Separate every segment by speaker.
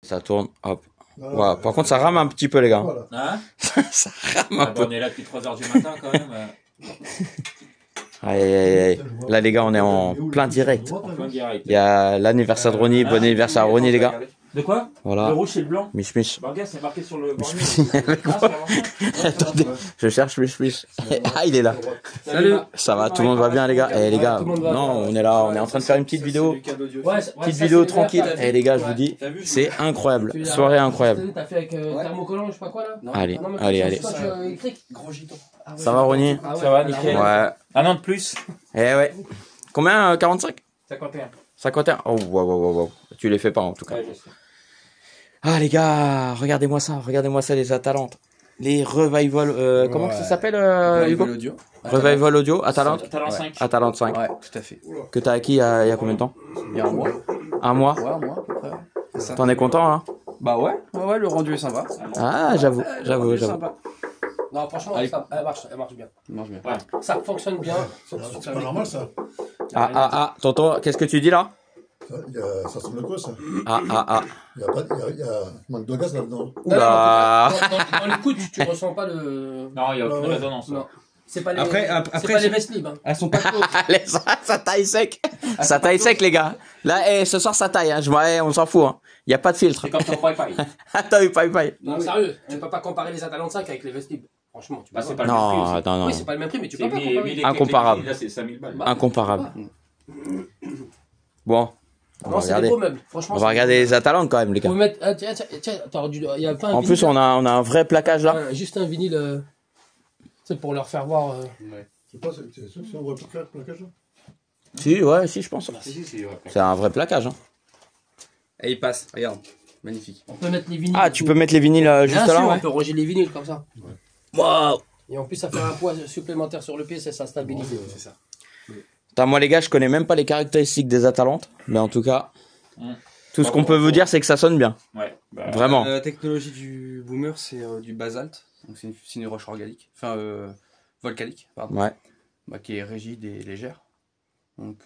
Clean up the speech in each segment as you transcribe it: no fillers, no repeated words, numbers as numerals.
Speaker 1: Ça tourne, hop. Ouais, par contre, ça rame un petit peu, les gars.
Speaker 2: Voilà.
Speaker 3: Hein?
Speaker 1: Ça rame un peu.
Speaker 3: On est là depuis 3h du matin quand même.
Speaker 1: Aïe, aïe, aïe. Là, les gars, on est en plein direct.
Speaker 3: En plein direct.
Speaker 1: Il y a l'anniversaire de Ronnie. Bon anniversaire à Ronnie, les gars.
Speaker 3: De quoi?
Speaker 1: Voilà.
Speaker 3: Le rouge et le blanc?
Speaker 1: Mich.
Speaker 3: Bah, regarde, c'est marqué sur le bornier.
Speaker 1: Attendez, je cherche Mich. Ah, il est là.
Speaker 4: Salut.
Speaker 1: Ça va, tout le monde va bien, les gars. Eh, les gars, non, on est là, on est en train de faire une petite vidéo. Petite vidéo tranquille. Eh, les gars, je vous dis, c'est incroyable. Soirée incroyable.
Speaker 4: T'as fait avec thermocollant, je sais pas quoi là?
Speaker 1: Allez, allez.
Speaker 4: Gros giton.
Speaker 1: Ça va, Ronnie?
Speaker 3: Ça va, nickel.
Speaker 1: Ouais.
Speaker 3: Un an de plus.
Speaker 1: Eh, ouais. Combien? 45?
Speaker 3: 51.
Speaker 1: 51? Oh, wow. Tu les fais pas, en tout cas.
Speaker 3: Ouais, je sais.
Speaker 1: Ah, les gars, regardez-moi ça, les Atalantes. Les Revival, comment ça s'appelle, Hugo?
Speaker 2: Audio.
Speaker 1: Revival Audio, Atalante?
Speaker 3: Talent 5.
Speaker 1: Atalante 5.
Speaker 2: Ouais, tout à fait.
Speaker 1: Que t'as acquis il y a combien de temps?
Speaker 2: Il y a un mois.
Speaker 1: Un mois?
Speaker 2: Ouais, un mois à peu près. C'est ça.
Speaker 1: T'en es content, là?
Speaker 2: Bah ouais, le rendu est sympa.
Speaker 1: Ah, j'avoue.
Speaker 2: Sympa.
Speaker 4: Non, franchement,
Speaker 1: Allez.
Speaker 4: elle marche bien.
Speaker 2: Ça marche bien.
Speaker 3: Ouais.
Speaker 4: Ça fonctionne bien.
Speaker 5: C'est pas normal ça.
Speaker 1: Tonton, qu'est-ce que tu dis, là?
Speaker 5: Ça ressemble à quoi ça?
Speaker 1: Ah.
Speaker 5: Il y a manque de gaz là-dedans.
Speaker 1: Oula.
Speaker 4: Dans l'écoute, tu ressens pas le.
Speaker 3: Non, il n'y a aucune
Speaker 5: ouais.
Speaker 3: résonance.
Speaker 4: Non. C'est pas les.
Speaker 2: Après,
Speaker 4: c'est pas les vestes libres. Hein.
Speaker 2: Elles sont pas closes.
Speaker 1: Allez, ça taille sec. Ça taille sec, les gars. Là, ce soir, ça taille, hein. On s'en fout, hein. Il y a pas de filtre.
Speaker 3: C'est comme ton Wi-Fi.
Speaker 1: Attends, paille.
Speaker 4: Non, sérieux, tu peux pas comparer les Atalante 5 avec les vestes libres. Franchement, tu peux
Speaker 3: Bah,
Speaker 4: pas.
Speaker 3: c'est pas le même prix aussi.
Speaker 1: Non.
Speaker 4: Oui, c'est pas le même prix, mais tu peux pas
Speaker 3: C'est
Speaker 4: comparer.
Speaker 1: Incomparable.
Speaker 3: Là, c'est 5000 balles.
Speaker 1: Incomparable. Bon. On va
Speaker 4: Non, c'est des
Speaker 1: regarder.
Speaker 4: gros meubles. Franchement,
Speaker 1: On va regarder les Atalantes, quand même, les gars.
Speaker 4: Vous pouvez mettre. Ah, tiens, attends, il y a pas un
Speaker 1: En
Speaker 4: vinyle,
Speaker 1: plus, on a un vrai plaquage, là.
Speaker 4: juste un vinyle. C'est pour leur faire voir.
Speaker 5: C'est pas, c'est sûr que c'est un vrai plaquage là?
Speaker 1: Si, je pense.
Speaker 3: Si, ouais.
Speaker 1: C'est un vrai plaquage, hein.
Speaker 2: Et il passe, regarde. Magnifique.
Speaker 4: On peut mettre les vinyles.
Speaker 1: Ah, tu peux mettre les vinyles juste
Speaker 4: Bien
Speaker 1: là,
Speaker 4: sûr,
Speaker 1: ouais.
Speaker 4: on peut ranger les vinyles comme ça.
Speaker 1: Waouh.
Speaker 4: Et en plus, ça fait un poids supplémentaire sur le pied, ça stabilise.
Speaker 2: C'est ça.
Speaker 1: Putain, moi, les gars, je connais même pas les caractéristiques des Atalantes. Mais en tout cas, tout ce qu'on peut vous dire, c'est que ça sonne bien.
Speaker 3: Ouais. Bah,
Speaker 1: Vraiment.
Speaker 2: La technologie du boomer, c'est du basalte. Donc c'est une roche organique. Enfin, volcanique, pardon.
Speaker 1: Ouais.
Speaker 2: Bah, qui est rigide et légère. Donc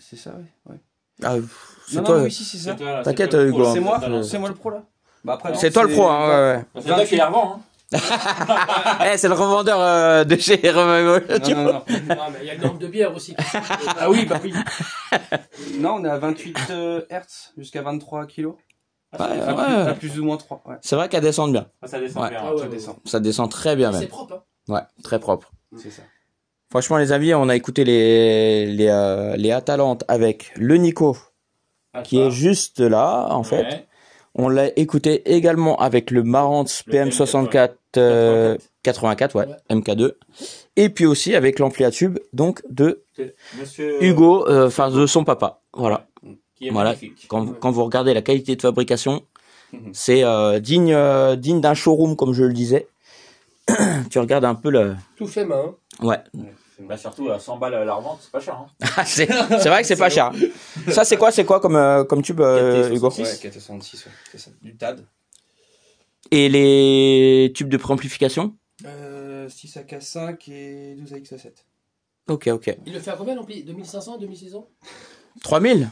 Speaker 2: c'est ça, ouais.
Speaker 1: Ah,
Speaker 2: Non,
Speaker 1: c'est
Speaker 2: non,
Speaker 1: toi.
Speaker 2: oui, si, c'est ça.
Speaker 1: T'inquiète,
Speaker 3: toi,
Speaker 1: Hugo.
Speaker 2: C'est moi,
Speaker 3: Talent.
Speaker 2: c'est moi le pro là. Bah après, non,
Speaker 1: C'est toi le pro, hein, ouais.
Speaker 3: C'est toi qui les revend, hein.
Speaker 1: Eh, c'est le revendeur de chez Revival.
Speaker 2: Non.
Speaker 4: Non, mais il y a une lampe de bière aussi.
Speaker 2: Ah oui, bah oui. Non, on est à 28 Hz jusqu'à 23 kg. À plus ou moins 3. Ouais.
Speaker 1: C'est vrai qu'elle descend bien.
Speaker 3: Ça descend
Speaker 1: Ouais.
Speaker 3: bien.
Speaker 4: Ah ouais,
Speaker 2: Ça descend.
Speaker 1: Ça descend très bien,
Speaker 4: C'est
Speaker 1: même.
Speaker 4: propre, hein.
Speaker 1: Ouais, très propre.
Speaker 2: C'est ça.
Speaker 1: Franchement, les amis, on a écouté les Atalantes avec le Nico, qui est juste là, en fait.
Speaker 3: Ouais.
Speaker 1: On l'a écouté également avec le Marantz PM64 84, ouais, MK2. Et puis aussi avec l'ampli à tube, donc de
Speaker 3: Monsieur
Speaker 1: Hugo, enfin de son papa. Voilà.
Speaker 3: qui est
Speaker 1: Voilà.
Speaker 3: magnifique.
Speaker 1: Quand vous regardez la qualité de fabrication, c'est digne d'un showroom, comme je le disais. Tu regardes un peu le...
Speaker 4: Tout fait main.
Speaker 1: Ouais.
Speaker 3: Bah, surtout à 100 balles la revente, c'est pas cher. Hein.
Speaker 1: c'est vrai que c'est pas cher. Ça, c'est quoi comme tube, Hugo?
Speaker 2: Ouais, 466, ouais. C'est ça. Du TAD.
Speaker 1: Et les tubes de préamplification?
Speaker 2: 6 AK5 et 12 AX7.
Speaker 1: Ok.
Speaker 4: Il le fait à combien l'ampli? 2500, 2600?
Speaker 1: 3000?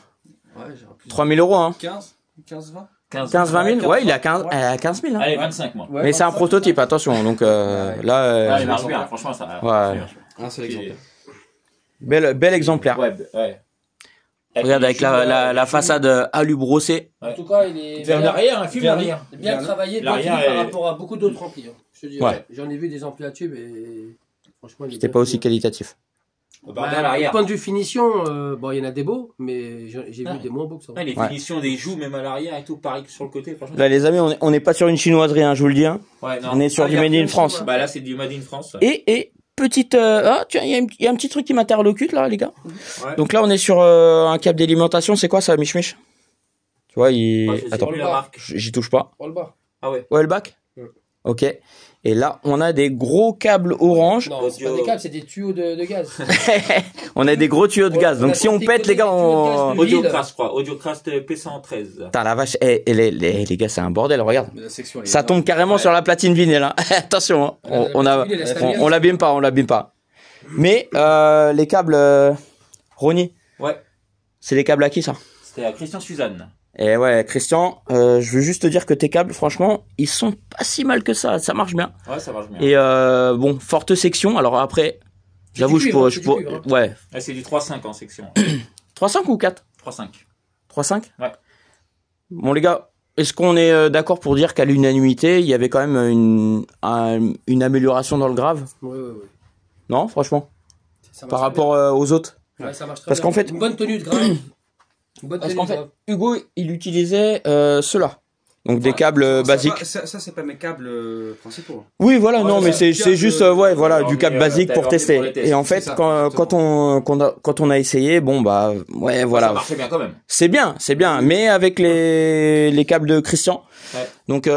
Speaker 2: Ouais, j'ai plus.
Speaker 1: 3000 euros, hein.
Speaker 2: 15, 20.
Speaker 1: 15-20 000? Ouais, il est à 15 000. Hein.
Speaker 3: Allez, 25 moi.
Speaker 2: Ouais,
Speaker 1: Mais c'est un
Speaker 2: 25,
Speaker 1: prototype, attention. Donc là,
Speaker 3: Ah, il marche bien, franchement, ça.
Speaker 1: Ouais.
Speaker 2: un seul exemplaire.
Speaker 1: bel exemplaire.
Speaker 3: Ouais.
Speaker 1: Regarde avec la façade alu brossée.
Speaker 4: En tout cas, il est
Speaker 3: Vers l'arrière, un film
Speaker 2: Vers
Speaker 3: l'arrière.
Speaker 4: bien travaillé, bien
Speaker 3: L'arrière
Speaker 4: fini par
Speaker 3: est-
Speaker 4: rapport à beaucoup d'autres amplis. Hein. Je te dis,
Speaker 1: Ouais.
Speaker 4: j'en ai vu des amplis à tube et franchement, il est
Speaker 1: C'était
Speaker 4: bien
Speaker 1: pas aussi
Speaker 4: fini.
Speaker 1: qualitatif.
Speaker 3: Bah,
Speaker 4: Bah,
Speaker 3: l'arrière.
Speaker 4: du point de vue finition, bon, il y en a des beaux, mais j'ai vu des moins beaux que ça.
Speaker 3: Ouais, les
Speaker 1: Ouais.
Speaker 3: finitions des joues, même à l'arrière et tout, pareil que sur le côté, franchement.
Speaker 1: Là, les amis, on n'est pas sur une chinoiserie, hein, je vous le dis. Hein.
Speaker 3: Ouais, non.
Speaker 1: On est sur
Speaker 4: Ah,
Speaker 1: du
Speaker 4: il y a
Speaker 1: Made in
Speaker 4: rien
Speaker 1: France.
Speaker 4: dessus,
Speaker 3: Bah là, c'est du Made in France.
Speaker 1: Et petite... ah, tiens, il y a un petit truc qui m'interlocute, là, les gars.
Speaker 3: Ouais.
Speaker 1: Donc là, on est sur un câble d'alimentation. C'est quoi, ça, Mich? Tu vois,
Speaker 3: C'est
Speaker 1: Attends,
Speaker 3: plus la marque.
Speaker 1: j'y touche pas.
Speaker 4: Pour le bas.
Speaker 3: Ah ouais.
Speaker 1: Oilback?
Speaker 4: Ouais.
Speaker 1: Ok. Et là, on a des gros câbles orange.
Speaker 4: Non, c'est pas des câbles, c'est des tuyaux de gaz.
Speaker 1: On a des gros tuyaux de gaz. Donc si on pète, les gars, on...
Speaker 3: Audiocrast, je crois. Audiocrast P113.
Speaker 1: Putain, la vache. Les gars, c'est un bordel, regarde.
Speaker 2: Mais la section, elle est
Speaker 1: Ça tombe carrément sur la platine vinyle. Hein. Attention, hein. On l'abîme pas. Mais les câbles... Ronnie,
Speaker 3: Ouais.
Speaker 1: c'est les câbles à qui, ça?
Speaker 3: C'était à Christian Suzanne.
Speaker 1: Et ouais, Christian, je veux juste te dire que tes câbles, franchement, ils sont pas si mal que ça marche bien.
Speaker 3: Ouais, ça marche bien.
Speaker 1: Et bon, forte section, alors après, j'avoue, je pourrais... Ouais.
Speaker 3: Ouais, c'est du 3.5 en section.
Speaker 1: 3.5 ou 4
Speaker 3: 3.5.
Speaker 1: 3.5
Speaker 3: Ouais.
Speaker 1: Bon les gars, est-ce qu'on est d'accord pour dire qu'à l'unanimité, il y avait quand même une amélioration dans le grave?
Speaker 4: Ouais.
Speaker 1: Non, franchement,
Speaker 4: Ça marche
Speaker 1: par
Speaker 4: très
Speaker 1: rapport aux autres?
Speaker 4: bien. Ouais, ça marche très
Speaker 1: Parce
Speaker 4: bien.
Speaker 1: qu'en fait-
Speaker 4: Une bonne tenue de grave. Une bonne
Speaker 1: Parce
Speaker 4: tenue
Speaker 1: qu'en
Speaker 4: de
Speaker 1: fait,
Speaker 4: grave.
Speaker 1: Hugo, il utilisait ceux-là. Donc des
Speaker 2: Ouais,
Speaker 1: câbles basiques.
Speaker 2: Ça, c'est pas mes câbles principaux.
Speaker 1: Oui, voilà,
Speaker 3: Ouais,
Speaker 1: non,
Speaker 3: c'est
Speaker 1: mais
Speaker 3: ça.
Speaker 1: c'est
Speaker 2: Câble,
Speaker 1: juste, ouais, voilà,
Speaker 3: alors,
Speaker 1: du câble
Speaker 3: mais,
Speaker 1: basique
Speaker 3: t'as
Speaker 1: pour
Speaker 3: ordi
Speaker 1: tester.
Speaker 3: pour les tests,
Speaker 1: Et en
Speaker 2: c'est
Speaker 1: fait,
Speaker 2: ça,
Speaker 1: quand on a essayé, bon bah, ouais,
Speaker 3: Ça
Speaker 1: voilà,
Speaker 3: marchait bien quand même.
Speaker 1: c'est bien, mais avec les câbles de Christian.
Speaker 3: Ouais.
Speaker 1: Donc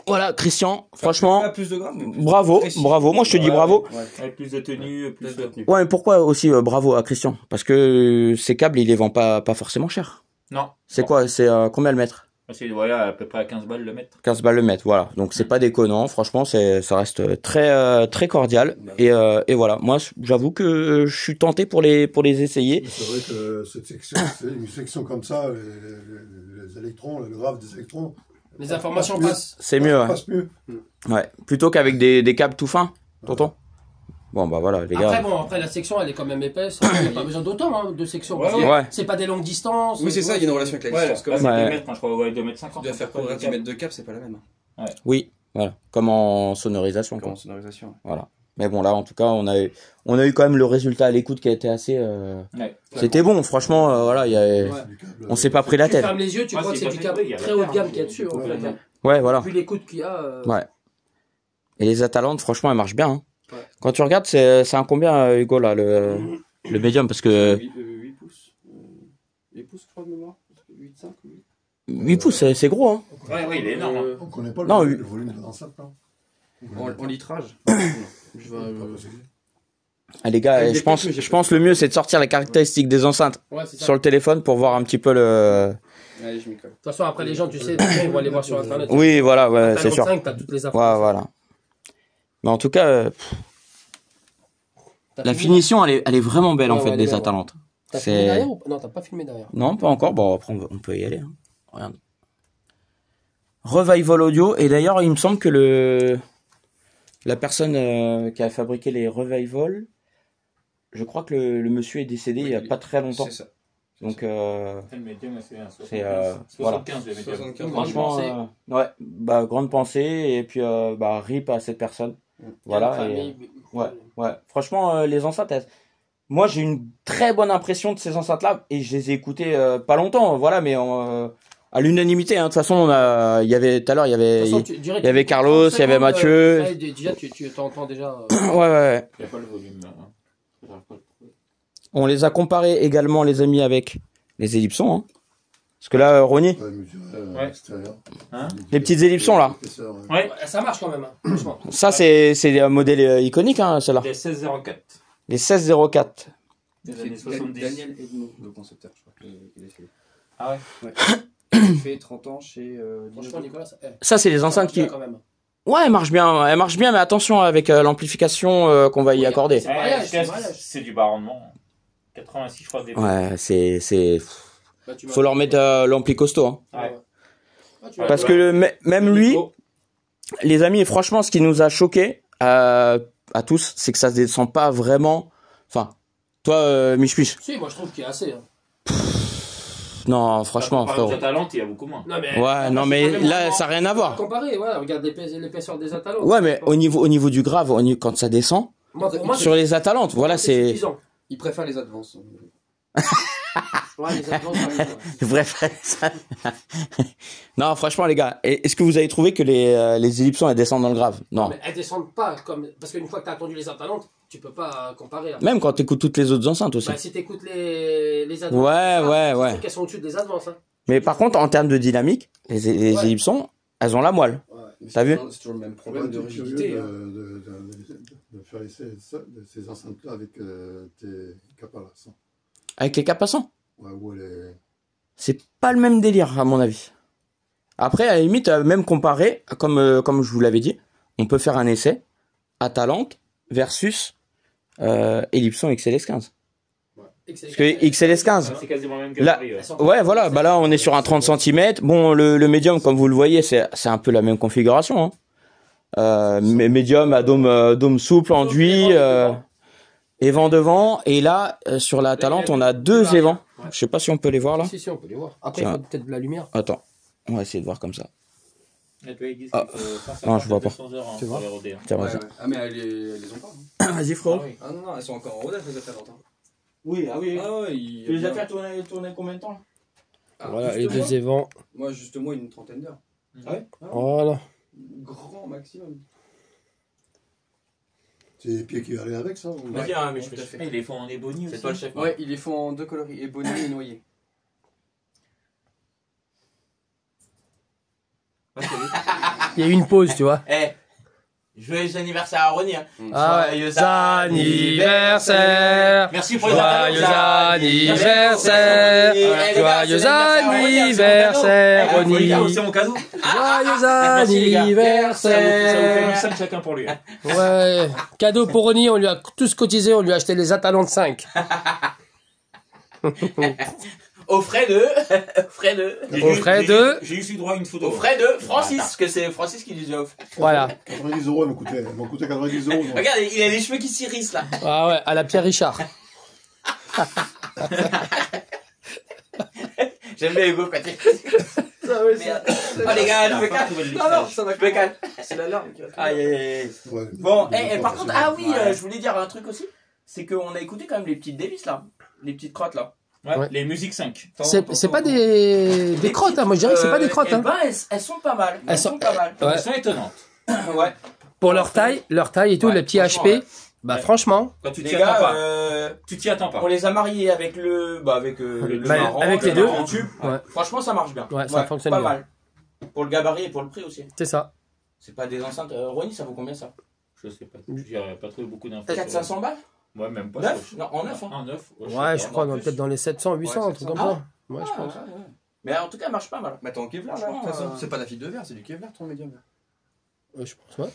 Speaker 1: voilà, Christian, franchement,
Speaker 2: Pas plus de grammes. mais plus
Speaker 1: bravo,
Speaker 2: précis.
Speaker 1: bravo. Moi, je te dis
Speaker 3: Ouais,
Speaker 1: bravo.
Speaker 2: Ouais.
Speaker 3: Avec plus de tenue, plus de tenue.
Speaker 1: Ouais, mais pourquoi aussi bravo à Christian? Parce que ces câbles, il les vend pas forcément cher.
Speaker 3: Non.
Speaker 1: C'est quoi? C'est combien le mètre?
Speaker 3: C'est voilà, à peu près à 15 balles le mètre.
Speaker 1: 15 balles le mètre, voilà. Donc c'est pas déconnant, franchement, ça reste très cordial. Et voilà, moi j'avoue que je suis tenté pour les essayer.
Speaker 5: Mais c'est vrai que cette section, c'est une section comme ça, les électrons, le grave des électrons.
Speaker 4: Les informations passent.
Speaker 1: C'est mieux, ouais.
Speaker 5: Passe mieux.
Speaker 1: Ouais. Plutôt qu'avec des câbles tout fins, tonton. Bon bah voilà les gars.
Speaker 4: Après la section elle est quand même épaisse. Il n'y a pas besoin d'autant de section.
Speaker 2: Ouais,
Speaker 4: parce que
Speaker 1: ouais.
Speaker 4: C'est pas des longues distances.
Speaker 2: Oui, c'est ça, il y a une relation avec la
Speaker 3: Ouais,
Speaker 2: distance.
Speaker 3: là,
Speaker 2: Comme
Speaker 3: c'est
Speaker 1: Ouais.
Speaker 3: 2 mètres, moi, je crois, ouais, 2 mètres 50.
Speaker 2: tu dois faire courir 10 mètres de cap, c'est pas la même.
Speaker 1: Oui, voilà. Comme en sonorisation,
Speaker 2: Comme
Speaker 1: quoi.
Speaker 2: en sonorisation.
Speaker 1: Voilà. Mais bon là en tout cas on a eu quand même le résultat à l'écoute qui a été assez.
Speaker 3: Ouais.
Speaker 1: C'était bon, franchement. Voilà,
Speaker 4: Ouais.
Speaker 1: on s'est pas pris la
Speaker 4: Tu
Speaker 1: tête.
Speaker 4: fermes les yeux, tu
Speaker 3: Ouais,
Speaker 4: crois que
Speaker 3: c'est
Speaker 4: c'est
Speaker 3: pas
Speaker 4: du
Speaker 3: fait,
Speaker 4: câble
Speaker 3: oui, il y a
Speaker 4: très
Speaker 3: la
Speaker 4: haut de
Speaker 3: paire,
Speaker 4: gamme
Speaker 3: hein.
Speaker 4: qu'il y a dessus. en
Speaker 3: Ouais,
Speaker 4: fait.
Speaker 3: ouais.
Speaker 1: Ouais, voilà.
Speaker 4: Vu l'écoute qu'il y a.
Speaker 1: Ouais. Et les Atalantes, franchement, elles marchent bien. Hein.
Speaker 4: Ouais.
Speaker 1: Quand tu regardes, c'est un combien, Hugo, là, le médium, parce que
Speaker 2: 8 pouces. 8 pouces, je crois, de mémoire. 8,5 ou 8.
Speaker 1: 8 pouces, c'est gros, hein.
Speaker 3: Ouais, oui, il est énorme.
Speaker 5: On ne connaît pas
Speaker 1: Non,
Speaker 5: le volume de l'enceinte, là.
Speaker 2: En litrage. Je vais.
Speaker 1: Ah, les gars,
Speaker 2: Avec des
Speaker 1: je
Speaker 2: pics,
Speaker 1: pense le mieux, c'est de sortir les caractéristiques des enceintes
Speaker 4: Ouais, c'est ça.
Speaker 1: sur le téléphone pour voir un petit peu le...
Speaker 2: Allez, je m'y colle.
Speaker 4: De toute façon, après les gens, tu sais, ils vont aller voir sur internet.
Speaker 1: Oui, voilà, ouais,
Speaker 4: T'as
Speaker 1: c'est
Speaker 4: le
Speaker 1: sûr.
Speaker 4: 5, t'as toutes les infos.
Speaker 1: Ouais, voilà. Mais en tout cas,
Speaker 4: T'as
Speaker 1: la
Speaker 4: filmé
Speaker 1: finition, elle est vraiment belle, en
Speaker 4: Ouais,
Speaker 1: fait,
Speaker 4: ouais, elle est
Speaker 1: des
Speaker 4: belle,
Speaker 1: Atalantes.
Speaker 4: T'as
Speaker 1: c'est-
Speaker 4: filmé derrière ou... Non, t'as pas filmé derrière.
Speaker 1: Non, pas encore. Bon, après, on peut y aller. Hein. Regarde. Revival Audio. Et d'ailleurs, il me semble que la personne qui a fabriqué les Revival, je crois que le monsieur est décédé il y a pas très longtemps.
Speaker 2: C'est ça.
Speaker 1: Donc,
Speaker 3: Le médium, c'est un
Speaker 1: c'est,
Speaker 3: 75, le médium.
Speaker 2: 75.
Speaker 1: franchement,
Speaker 4: pensée.
Speaker 1: ouais, bah, grande pensée. Et puis, bah, RIP à cette personne. Voilà.
Speaker 4: Enfin,
Speaker 1: et,
Speaker 4: mais-
Speaker 1: ouais. Franchement, les enceintes, moi, j'ai une très bonne impression de ces enceintes-là. Et je les ai écoutées pas longtemps. Voilà, mais à l'unanimité. Hein. De toute façon, il y avait tout à l'heure, il y avait.
Speaker 4: De toute façon, tu dirais
Speaker 1: il y avait
Speaker 4: que-
Speaker 1: Carlos, il y avait
Speaker 4: 30
Speaker 1: Mathieu.
Speaker 4: secondes, déjà, tu t'entends déjà.
Speaker 1: Ouais.
Speaker 3: Il n'y a pas le volume. Hein.
Speaker 1: On les a comparés également, les amis, avec les ellipsons. Hein. Parce que là, Ronnie,
Speaker 5: Ouais, mesurer
Speaker 3: Ouais.
Speaker 5: l'extérieur.
Speaker 3: Hein
Speaker 1: les petites ellipsons là.
Speaker 5: L'épaisseur, ouais.
Speaker 3: Ouais.
Speaker 4: Ouais, ça marche quand même, hein, franchement.
Speaker 1: Ça, c'est un modèle iconique, hein, celle-là.
Speaker 3: Les 1604.
Speaker 1: Les 1604.
Speaker 3: Des années 70.
Speaker 2: Daniel Edmond, le concepteur, je crois qu'il a fait.
Speaker 3: Ah ouais.
Speaker 2: Il fait 30 ans chez.
Speaker 4: Franchement, Nicolas,
Speaker 1: Ça, c'est les enceintes qui.
Speaker 4: quand même.
Speaker 1: Ouais, elle marche bien, mais attention avec l'amplification qu'on va y
Speaker 4: Oui,
Speaker 1: accorder.
Speaker 4: c'est mariage, c'est
Speaker 3: Ouais,
Speaker 4: mariage.
Speaker 3: c'est du bas rendement. 86, je crois, des
Speaker 1: Ouais, c'est.
Speaker 4: Bah, tu
Speaker 1: Faut leur mettre l'ampli costaud. Hein.
Speaker 3: Ouais.
Speaker 4: Ah, tu
Speaker 3: Ouais.
Speaker 1: Parce que même lui, les amis, franchement, ce qui nous a choqué à tous, c'est que ça se descend pas vraiment. Enfin, toi, Mich.
Speaker 4: Si, moi je trouve qu'il y a assez. Hein.
Speaker 1: Non, franchement,
Speaker 3: Par
Speaker 1: frérot.
Speaker 3: exemple, Atalante, il y a beaucoup moins.
Speaker 4: Non, mais,
Speaker 1: Ouais, non, mais là, ça n'a rien à voir.
Speaker 4: Comparer, ouais, regarde l'épaisseur des Atalantes.
Speaker 1: Ouais, mais au niveau du grave, quand ça descend,
Speaker 4: Moi, pour moi,
Speaker 1: sur les Atalantes, voilà, c'est.
Speaker 4: suffisant.
Speaker 2: Il préfère les advances.
Speaker 4: Ouais, les Atalantes, ça arrive, ouais.
Speaker 1: Bref, ça. Non, franchement, les gars, est-ce que vous avez trouvé que les ellipsons elles descendent dans le grave? Non.
Speaker 4: Mais elles descendent pas comme. Parce qu'une fois que t'as attendu les Atalantes, tu peux pas comparer. Hein.
Speaker 1: Même quand tu écoutes toutes les autres enceintes aussi.
Speaker 4: Bah, si t'écoutes les Advances.
Speaker 1: Ouais.
Speaker 4: Je trouve qu'elles sont au-dessus des Advances. Hein.
Speaker 1: Mais par contre, en termes de dynamique, les
Speaker 4: Ouais.
Speaker 1: ellipsons, elles ont la moelle. T'as vu?
Speaker 2: C'est toujours le même
Speaker 5: Ouais,
Speaker 2: problème de
Speaker 5: t'es curieux
Speaker 2: rigidité. hein.
Speaker 5: de faire ces enceintes-là avec tes capaciteurs.
Speaker 1: Avec les capassants.
Speaker 5: Ouais, où elle est...
Speaker 1: C'est pas le même délire, à mon avis. Après, à la limite, même comparé, comme je vous l'avais dit, on peut faire un essai Atalante versus Ellipson XLS15. Parce que XLS15.
Speaker 3: C'est quasiment le même que
Speaker 1: Là,
Speaker 3: Paris, ouais.
Speaker 1: ouais, voilà, bah là, on est sur un 30 cm. Bon, le médium, comme vous le voyez, c'est un peu la même configuration, hein. Médium à dôme souple, enduit, et vent devant. Et là, sur la Talente, on a deux évents. Je sais pas si on peut les voir, là.
Speaker 4: Si, on peut les voir. Après,
Speaker 1: Tiens.
Speaker 4: il faut peut-être de la lumière.
Speaker 1: Attends, on va essayer de voir comme ça.
Speaker 3: Et toi, ils disent
Speaker 1: Ah.
Speaker 3: qu'il faut 150
Speaker 1: Non, je vois pas.
Speaker 3: 200 heures, hein,
Speaker 4: Tu
Speaker 3: pour
Speaker 4: vois
Speaker 3: les rodés, hein.
Speaker 1: Tiens,
Speaker 2: Ouais,
Speaker 1: vas-y.
Speaker 2: ouais. Ah, mais elles les ont pas. Hein.
Speaker 1: Vas-y,
Speaker 3: Ah
Speaker 1: frérot.
Speaker 3: oui.
Speaker 2: Ah non, elles sont encore en rodage, les Talentes. Hein.
Speaker 1: Oui, ah oui.
Speaker 2: Ah ouais,
Speaker 1: Tu les as fait tourner combien de temps, là?
Speaker 2: Ah,
Speaker 4: Voilà,
Speaker 2: juste
Speaker 4: les
Speaker 2: moi,
Speaker 4: deux évents.
Speaker 2: Moi, juste moi, une trentaine d'heures.
Speaker 4: Voilà.
Speaker 2: Grand maximum.
Speaker 5: C'est les pieds qui allaient avec ça. ou-
Speaker 1: Vas-y, hein, mais je
Speaker 2: tout à fait.
Speaker 3: Ah, ils les font en ébony aussi.
Speaker 1: C'est toi le chef.
Speaker 2: Ouais, ils les font en deux coloris, ébony et noyer.
Speaker 4: Il y a eu une pause, tu vois.
Speaker 1: Eh, joyeux anniversaire à Ronnie. Hein.
Speaker 4: Joyeux anniversaire.
Speaker 1: Merci pour les
Speaker 4: Joyeux anniversaire.
Speaker 1: Eh, les gars,
Speaker 4: Joyeux
Speaker 1: c'est
Speaker 4: anniversaire,
Speaker 1: Ronnie,
Speaker 4: Ronnie.
Speaker 1: hein.
Speaker 3: C'est mon cadeau.
Speaker 4: Joyeux
Speaker 1: Merci, les gars.
Speaker 3: Ça vous fait
Speaker 4: anniversaire.
Speaker 3: 5 chacun pour lui. Hein.
Speaker 4: Ouais. Cadeau pour Ronnie, on lui a tous cotisé, on lui a acheté les Atalantes 5.
Speaker 1: Au frais de...
Speaker 4: Au frais de...
Speaker 3: J'ai eu droit à une photo.
Speaker 1: Au frais de Francis, parce que c'est Francis qui nous a offert.
Speaker 4: Voilà.
Speaker 5: 90 euros, elle m'ont coûté 90 euros. donc.
Speaker 1: Regarde, il a les cheveux qui s'irrissent, là.
Speaker 4: Ah ouais, à la Pierre Richard.
Speaker 1: J'aime bien Hugo quand il... Merde. Oh les gars, je me calme.
Speaker 2: Non, ça va
Speaker 1: Je me calme.
Speaker 2: C'est la larme qui va.
Speaker 1: Aïe, aïe, aïe.
Speaker 5: Ouais,
Speaker 1: Bon,
Speaker 5: mais
Speaker 1: par contre,
Speaker 5: c'est-
Speaker 1: ah oui,
Speaker 3: Ouais.
Speaker 1: je voulais dire un truc aussi. C'est qu'on a écouté quand même les petites Davis, là. Les petites crottes, là.
Speaker 3: Ouais,
Speaker 4: Ouais.
Speaker 3: les musiques 5.
Speaker 4: C'est pas des crottes, hein. Moi je dirais que c'est pas des crottes,
Speaker 1: Eh
Speaker 4: hein.
Speaker 1: ben, elles sont pas mal. Elles sont pas mal.
Speaker 4: Ouais.
Speaker 3: Elles sont étonnantes.
Speaker 1: Ouais.
Speaker 4: Pour leur taille et tout,
Speaker 1: Ouais,
Speaker 4: les petits
Speaker 1: franchement,
Speaker 4: HP.
Speaker 1: ouais.
Speaker 4: Bah
Speaker 3: Ouais.
Speaker 4: franchement,
Speaker 3: Quand tu
Speaker 1: Les
Speaker 3: t'y attends
Speaker 1: gars,
Speaker 3: pas. Tu t'y attends pas.
Speaker 1: on les a mariés avec le
Speaker 4: Bah,
Speaker 1: marron,
Speaker 4: avec
Speaker 1: le
Speaker 4: les deux.
Speaker 1: marron tube.
Speaker 4: Ouais.
Speaker 1: Franchement, ça marche bien.
Speaker 4: Ouais, ça fonctionne
Speaker 1: pas
Speaker 4: bien.
Speaker 1: mal. Pour le gabarit et pour le prix aussi.
Speaker 4: c'est ça.
Speaker 1: C'est pas des enceintes. Ronnie, ça vaut combien ça?
Speaker 3: Je sais pas. J'ai pas trouvé beaucoup d'infos.
Speaker 1: 400-500 balles?
Speaker 3: Ouais, même pas.
Speaker 1: 9? Non, en 9. Hein.
Speaker 3: En 9.
Speaker 4: Ouais, je crois
Speaker 1: en plus.
Speaker 4: peut-être dans les 700, 800, un truc comme ça. Ouais, je pense.
Speaker 1: Ouais. Mais en tout cas, elle marche pas mal.
Speaker 2: Mais attends, Kevlar, là, de toute façon. C'est pas la fibre de verre, c'est du Kevlar, ton médium. Là.
Speaker 4: Je pense, ouais.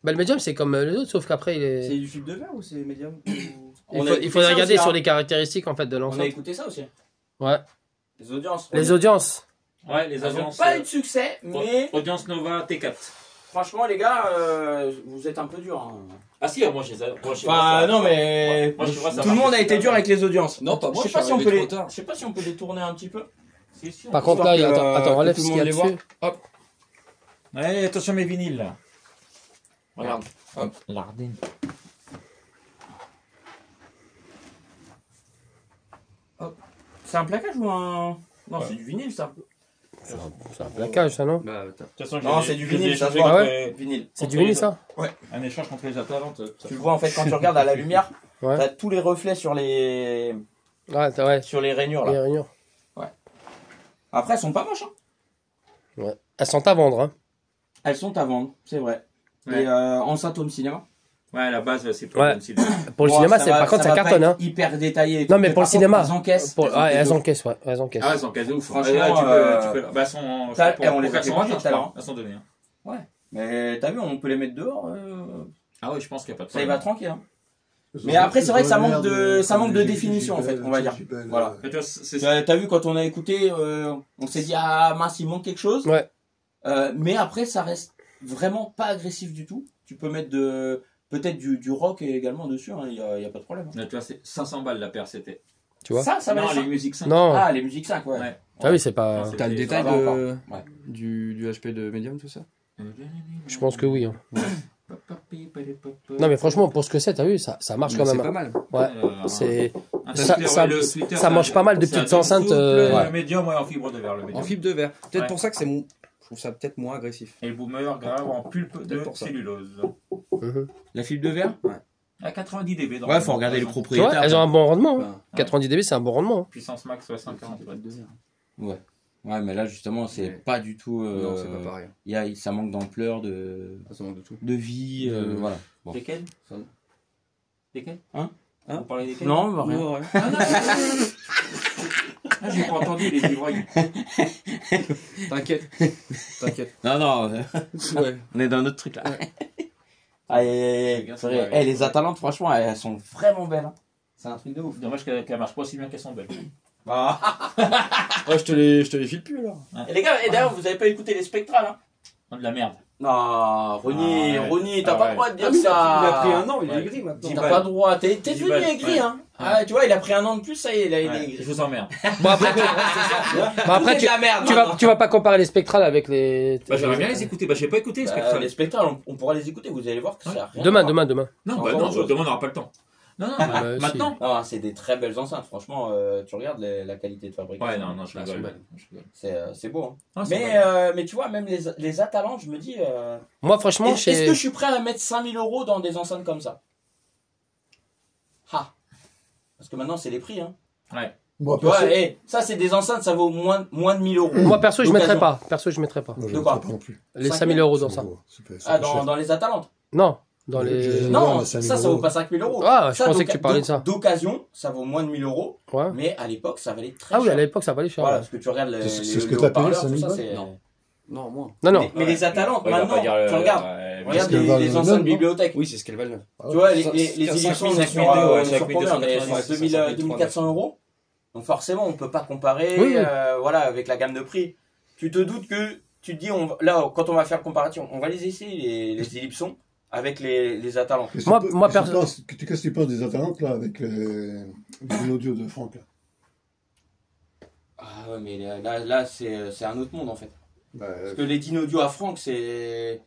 Speaker 4: Bah le médium c'est comme les autres, sauf qu'après il
Speaker 2: C'est
Speaker 4: est...
Speaker 2: du fibre de verre ou c'est médium
Speaker 4: Il faudrait regarder sur les caractéristiques en fait de
Speaker 1: On a
Speaker 4: l'enceinte.
Speaker 1: écouté ça aussi.
Speaker 4: Ouais.
Speaker 1: Les audiences.
Speaker 4: Les audiences.
Speaker 3: Ouais, les
Speaker 1: Elles n'ont
Speaker 3: audiences.
Speaker 1: pas eu de succès, mais
Speaker 3: Audience Nova T4.
Speaker 1: franchement, les gars, vous êtes un peu durs. Hein.
Speaker 3: Ah si, moi je les ai. Moi, je sais
Speaker 1: Enfin,
Speaker 3: pas, ça-
Speaker 1: non, mais
Speaker 3: Moi, je vois, ça
Speaker 1: tout le
Speaker 3: marche
Speaker 1: monde a
Speaker 3: super
Speaker 1: été dur
Speaker 3: bien.
Speaker 1: avec les audiences.
Speaker 2: Non, pas moi,
Speaker 1: Je sais
Speaker 2: je
Speaker 1: pas
Speaker 2: suis
Speaker 1: si on peut
Speaker 2: arrivé
Speaker 1: les,
Speaker 2: trop tard.
Speaker 1: je sais pas si on peut les tourner un petit peu.
Speaker 3: Si, si, on
Speaker 4: Par
Speaker 3: peut-
Speaker 4: contre là,
Speaker 1: Histoire que,
Speaker 4: attends,
Speaker 1: que
Speaker 4: enlève
Speaker 1: tout
Speaker 4: ce
Speaker 1: le
Speaker 4: qu'il y a
Speaker 1: monde les
Speaker 4: dessus.
Speaker 1: Hop,
Speaker 3: Ouais, attention mes vinyles là.
Speaker 1: regarde. Hop.
Speaker 3: L'Ardenne.
Speaker 1: C'est un plaquage ou un... Non, c'est du vinyle, ça.
Speaker 4: C'est un plaquage ça non?
Speaker 2: Bah, t'as.
Speaker 3: De toute façon,
Speaker 1: Non,
Speaker 3: j'ai-
Speaker 1: c'est du
Speaker 3: j'ai
Speaker 1: vinyle, ça se
Speaker 3: échangé
Speaker 1: voit.
Speaker 3: contre-
Speaker 1: Vinyle.
Speaker 4: C'est du vinyle ça?
Speaker 3: Un échange contre les Atalantes.
Speaker 1: Tu le vois, en fait, quand tu regardes à la lumière,
Speaker 4: Ouais.
Speaker 1: t'as tous les reflets sur les
Speaker 4: Ouais,
Speaker 1: rainures,
Speaker 4: les
Speaker 1: là.
Speaker 4: réunions.
Speaker 1: Après, elles sont pas moches, hein.
Speaker 4: Ouais. Elles sont à vendre hein.
Speaker 1: Elles sont à vendre, c'est vrai.
Speaker 3: Ouais.
Speaker 1: Et enceinte home cinéma.
Speaker 3: Ouais, à la base, c'est pour
Speaker 4: Ouais.
Speaker 3: le cinéma.
Speaker 4: Pour le
Speaker 1: Bon,
Speaker 4: cinéma,
Speaker 1: ça
Speaker 4: c'est
Speaker 1: va-
Speaker 4: par contre ça
Speaker 1: va
Speaker 4: cartonne
Speaker 1: pas
Speaker 4: hein.
Speaker 1: être hyper détaillé. et
Speaker 4: Non
Speaker 1: tout,
Speaker 4: mais pour le
Speaker 1: par
Speaker 4: cinéma.
Speaker 1: contre, elles encaissent.
Speaker 4: Pour... Ouais, elles
Speaker 1: encaissent.
Speaker 4: encaissent, ouais. Elles encaissent.
Speaker 3: Ah, elles sont casées ouf.
Speaker 1: Franchement,
Speaker 3: Là,
Speaker 1: euh,
Speaker 3: tu peux. Bah, elles sont.
Speaker 1: ça,
Speaker 3: pour-
Speaker 1: et on les
Speaker 3: pour
Speaker 1: a fait
Speaker 3: 400
Speaker 1: manger tout à l'heure.
Speaker 3: Elles sont données. Hein.
Speaker 1: Mais t'as vu, on peut les mettre dehors.
Speaker 3: Ah ouais, je pense qu'il n'y a pas de
Speaker 1: Ça y
Speaker 3: problème.
Speaker 1: va tranquille. Hein. Mais après, c'est vrai que ça manque de définition, en fait, on va dire. Voilà.
Speaker 3: Mais tu vois, c'est
Speaker 1: T'as vu, quand on a écouté, on s'est dit, ah mince, il manque quelque chose.
Speaker 4: Ouais.
Speaker 1: Mais après, ça reste vraiment pas agressif du tout. Tu peux mettre peut-être du rock également dessus, il n'y a pas de problème.
Speaker 3: Mais tu vois, c'est 500 balles la paire, c'était.
Speaker 4: Tu vois?
Speaker 1: Ça va
Speaker 3: Non,
Speaker 1: être
Speaker 3: les musiques 5.
Speaker 4: Non.
Speaker 1: Ah, les musiques 5, ouais.
Speaker 3: Ouais.
Speaker 4: Ah oui, c'est pas...
Speaker 3: Non, c'est-
Speaker 2: T'as le détail
Speaker 1: ça va encore.
Speaker 2: de...
Speaker 1: Ouais.
Speaker 2: du HP de médium, tout ça
Speaker 4: Je pense que oui. Hein. Non mais franchement, pour ce que c'est, t'as vu, ça marche quand
Speaker 2: C'est
Speaker 4: même.
Speaker 2: pas
Speaker 4: hein.
Speaker 2: mal.
Speaker 4: Ouais. C'est...
Speaker 3: Un
Speaker 4: ça-
Speaker 3: Twitter,
Speaker 4: ça-
Speaker 3: ouais, le Twitter,
Speaker 4: ça mange pas mal de
Speaker 3: c'est un
Speaker 4: petites enceintes,
Speaker 3: souple,
Speaker 4: ouais.
Speaker 3: Le médium, ouais, en fibre de verre, le médium.
Speaker 2: En fibre de verre. Peut-être
Speaker 3: Ouais.
Speaker 2: pour ça que c'est mon... Je trouve ça peut-être moins agressif.
Speaker 3: Et le boomer grave en pulpe de
Speaker 2: Peut-être pour ça.
Speaker 3: cellulose.
Speaker 4: Mhm.
Speaker 1: La fibre de verre
Speaker 3: À 90 dB. dans
Speaker 1: Ouais,
Speaker 3: le-
Speaker 1: faut regarder les
Speaker 3: dans-
Speaker 4: Tu vois,
Speaker 1: propriétaires.
Speaker 4: elles ont un bon rendement. Hein.
Speaker 2: Enfin,
Speaker 4: 90 dB, c'est un bon rendement. hein.
Speaker 3: Puissance max, ouais, 140 watts.
Speaker 2: de verre.
Speaker 1: Ouais. Ouais, mais là, justement, c'est
Speaker 2: Mais-
Speaker 1: pas du tout.
Speaker 2: Non, c'est pas pareil.
Speaker 1: Ça manque d'ampleur, de
Speaker 2: Ça manque de tout.
Speaker 1: vie, voilà. Bon.
Speaker 3: Lesquels
Speaker 2: Ça-
Speaker 3: Lesquels
Speaker 1: Hein
Speaker 3: Vous parlez desquels
Speaker 1: Non, bah, rien.
Speaker 2: Non, ouais.
Speaker 3: Ah, j'ai pas entendu les ivrognes.
Speaker 2: T'inquiète. T'inquiète.
Speaker 1: Non, non,
Speaker 2: Ouais.
Speaker 1: on est dans un autre truc là. Aïe, aïe, aïe, c'est vrai. Eh, les Atalantes, franchement, elles sont vraiment belles. Hein. C'est un truc de ouf.
Speaker 3: Dommage qu'elle marche pas aussi bien qu'elles sont belles.
Speaker 1: Bah.
Speaker 2: Ouais, je te les file plus alors.
Speaker 1: Et les gars, et d'ailleurs, vous avez pas écouté les spectrales, hein?
Speaker 3: De la merde.
Speaker 1: Non, Ronny,
Speaker 3: Ah ouais.
Speaker 1: Ronny, t'as
Speaker 3: Ah
Speaker 1: pas
Speaker 3: ouais.
Speaker 1: le droit de dire
Speaker 2: Il
Speaker 1: ça.
Speaker 2: a pris un an, il est
Speaker 3: Ouais.
Speaker 2: aigri maintenant.
Speaker 1: T'as pas le droit. T'es
Speaker 3: 10
Speaker 1: devenu
Speaker 3: balles.
Speaker 1: aigri,
Speaker 3: Ouais.
Speaker 1: hein. Ah, tu vois, il a pris un an de plus, ça y est, il est aigri.
Speaker 3: Je vous emmerde.
Speaker 6: Bon, après,
Speaker 1: C'est de la merde, maintenant.
Speaker 6: tu vas pas comparer les spectrales avec les.
Speaker 3: Bah, j'aimerais bien les écouter. Bah, j'ai pas écouté les spectrales.
Speaker 1: Les spectrales, on pourra les écouter, vous allez voir que ça a rien.
Speaker 6: Demain.
Speaker 3: Non, bah,
Speaker 1: encore
Speaker 3: non,
Speaker 1: autre chose.
Speaker 3: demain, on n'aura pas le temps. Non, non,
Speaker 6: Bah,
Speaker 3: maintenant.
Speaker 1: Non, c'est des très belles enceintes, franchement, tu regardes la qualité de fabrication.
Speaker 3: Ouais, non, je
Speaker 2: Ah,
Speaker 3: rigole.
Speaker 2: c'est belle.
Speaker 1: C'est beau, hein.
Speaker 3: Ah, c'est
Speaker 1: Mais,
Speaker 3: vrai.
Speaker 1: mais tu vois, même les Atalantes, je me dis,
Speaker 6: Moi, franchement,
Speaker 1: est-ce que je suis prêt à mettre 5000 € dans des enceintes comme ça? Ah. Parce que maintenant, c'est les prix, hein.
Speaker 5: Moi,
Speaker 1: Tu vois,
Speaker 5: perso,
Speaker 1: ça, c'est des enceintes, ça vaut moins de 1000 €.
Speaker 6: moi, perso, je
Speaker 1: D'occasion.
Speaker 6: mettrais pas. Perso, je mettrais pas.
Speaker 5: moi, je
Speaker 1: De
Speaker 5: ne
Speaker 1: quoi
Speaker 5: pas non plus.
Speaker 6: Les
Speaker 1: 5
Speaker 6: 5000 € dans ça.
Speaker 5: C'est
Speaker 1: Ah,
Speaker 5: cher.
Speaker 1: dans les Atalantes?
Speaker 6: Non, dans les.
Speaker 1: Non,
Speaker 5: les
Speaker 1: ça
Speaker 5: 5000
Speaker 1: vaut
Speaker 5: €.
Speaker 1: pas 5000 €.
Speaker 6: Ah, je
Speaker 1: Ça,
Speaker 6: pensais que tu parlais de ça.
Speaker 1: D'occasion, ça vaut moins de 1000 €.
Speaker 6: Ouais.
Speaker 1: Mais à l'époque, ça valait très
Speaker 6: Ah oui,
Speaker 1: cher.
Speaker 6: à l'époque, ça valait cher.
Speaker 1: Voilà,
Speaker 6: ouais.
Speaker 1: parce que tu regardes les
Speaker 5: C'est ce que
Speaker 1: les
Speaker 5: t'as payé,
Speaker 1: haut-parleurs,
Speaker 5: 5000
Speaker 1: tout ça,
Speaker 5: balles
Speaker 1: c'est...
Speaker 2: Non. Non, moins.
Speaker 6: Non, non.
Speaker 1: Mais les Atalantes,
Speaker 3: Ouais, il va
Speaker 1: maintenant,
Speaker 3: pas dire le-
Speaker 1: tu regardes,
Speaker 3: ouais,
Speaker 1: regarde
Speaker 5: Parce qu'elles valent
Speaker 1: les
Speaker 5: le
Speaker 1: anciennes
Speaker 5: même, non
Speaker 1: bibliothèques.
Speaker 2: Oui, c'est ce qu'elles valent.
Speaker 1: Tu vois, les
Speaker 2: Ça-
Speaker 1: éditions,
Speaker 2: 5000,
Speaker 1: on est
Speaker 3: 5002, ouais,
Speaker 1: sur combien? On est
Speaker 3: 5200,
Speaker 1: sur
Speaker 2: 5000,
Speaker 1: 2400 €. Donc forcément, on peut pas comparer,
Speaker 6: Oui, oui.
Speaker 1: voilà, avec la gamme de prix. Tu te doutes que, tu te dis, là, quand on va faire le comparatif, on va les essayer, les Ellipsons, avec les Atalantes.
Speaker 6: Moi,
Speaker 5: Qu'est-ce que tu penses des Atalantes, là, avec l'audio de Franck, là?
Speaker 1: Ah ouais, mais là c'est un autre monde, en fait.
Speaker 5: Bah,
Speaker 1: Parce que les Dynaudio à Franck, c'est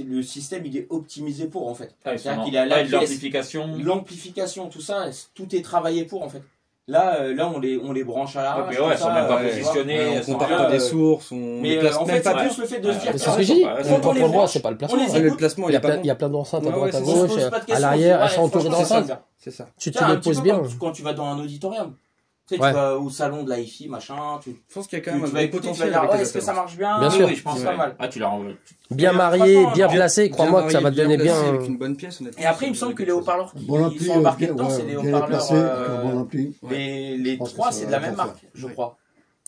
Speaker 1: le système, il est optimisé pour, en fait.
Speaker 3: Ah,
Speaker 1: C'est-à-dire
Speaker 3: sûrement.
Speaker 1: qu'il a
Speaker 3: Ouais,
Speaker 1: la
Speaker 3: de
Speaker 1: pièce,
Speaker 3: l'amplification.
Speaker 1: l'amplification, tout ça, tout est travaillé pour, en fait. Là, on les branche à l'arrache.
Speaker 3: Ouais, mais
Speaker 1: tout
Speaker 3: ouais, elles sont
Speaker 1: ça,
Speaker 3: même pas
Speaker 1: tu
Speaker 3: positionnées.
Speaker 2: Ouais, on
Speaker 3: elles sont
Speaker 2: compare
Speaker 1: là,
Speaker 2: pas des sources, on
Speaker 1: Mais
Speaker 2: les place
Speaker 1: en
Speaker 2: même
Speaker 1: fait, c'est
Speaker 2: pas.
Speaker 1: plus le fait de se dire,
Speaker 6: Mais c'est
Speaker 1: tiens,
Speaker 6: ce que j'ai dit.
Speaker 3: Ouais,
Speaker 6: On
Speaker 1: quand on
Speaker 6: comprend
Speaker 1: les
Speaker 6: le droit,
Speaker 1: branche,
Speaker 6: c'est pas le
Speaker 1: on
Speaker 6: placement.
Speaker 1: les
Speaker 2: Ah, le
Speaker 1: écoute.
Speaker 2: placement,
Speaker 6: Il
Speaker 2: il
Speaker 6: y
Speaker 2: est
Speaker 6: a
Speaker 2: pas
Speaker 6: plein,
Speaker 2: bon.
Speaker 6: il y a plein d'enceintes à
Speaker 2: Ouais,
Speaker 6: droite,
Speaker 2: ouais,
Speaker 6: à
Speaker 2: c'est
Speaker 1: On se
Speaker 6: gauche,
Speaker 1: pose pas de
Speaker 6: à
Speaker 1: questions,
Speaker 6: l'arrière,
Speaker 1: ouais,
Speaker 6: elles sont entourées
Speaker 1: franchement, c'est
Speaker 6: d'enceintes.
Speaker 1: bien.
Speaker 2: C'est ça.
Speaker 6: Tu te
Speaker 1: Tiens, un
Speaker 6: les
Speaker 1: petit
Speaker 6: poses
Speaker 1: peu
Speaker 6: bien.
Speaker 1: quand tu vas dans un auditorium. Tu sais,
Speaker 6: Ouais.
Speaker 1: tu vas au salon de la hi-fi, machin, tu
Speaker 2: Je pense qu'il y a quand
Speaker 1: tu
Speaker 2: même un
Speaker 1: vas
Speaker 2: gros
Speaker 1: écouter, tu vas
Speaker 2: potentiel
Speaker 1: dire,
Speaker 2: avec
Speaker 1: ouais,
Speaker 2: les
Speaker 1: est-ce que ça
Speaker 2: Atalantes.
Speaker 1: marche bien?
Speaker 6: Bien
Speaker 1: Oui,
Speaker 6: sûr.
Speaker 1: oui, je pense
Speaker 3: Ouais.
Speaker 1: pas mal.
Speaker 3: Ah, tu l'as
Speaker 6: Bien
Speaker 1: Mais
Speaker 6: marié,
Speaker 1: franchement,
Speaker 6: bien
Speaker 1: bien-
Speaker 6: placé, crois-moi que ça va te donner bien.
Speaker 2: Avec une bonne pièce, honnêtement.
Speaker 1: Et après, il me semble que les haut-parleurs qui
Speaker 5: bon ampli,
Speaker 1: sont embarqués dedans,
Speaker 5: ouais,
Speaker 1: c'est des
Speaker 5: bien
Speaker 1: haut-parleurs.
Speaker 5: placé, avec un bon ampli.
Speaker 1: Les
Speaker 5: Je pense que
Speaker 1: trois,
Speaker 5: ça
Speaker 1: c'est de
Speaker 5: va
Speaker 1: la même
Speaker 5: bien
Speaker 1: marque,
Speaker 5: faire.
Speaker 1: je
Speaker 2: Ouais.
Speaker 1: crois.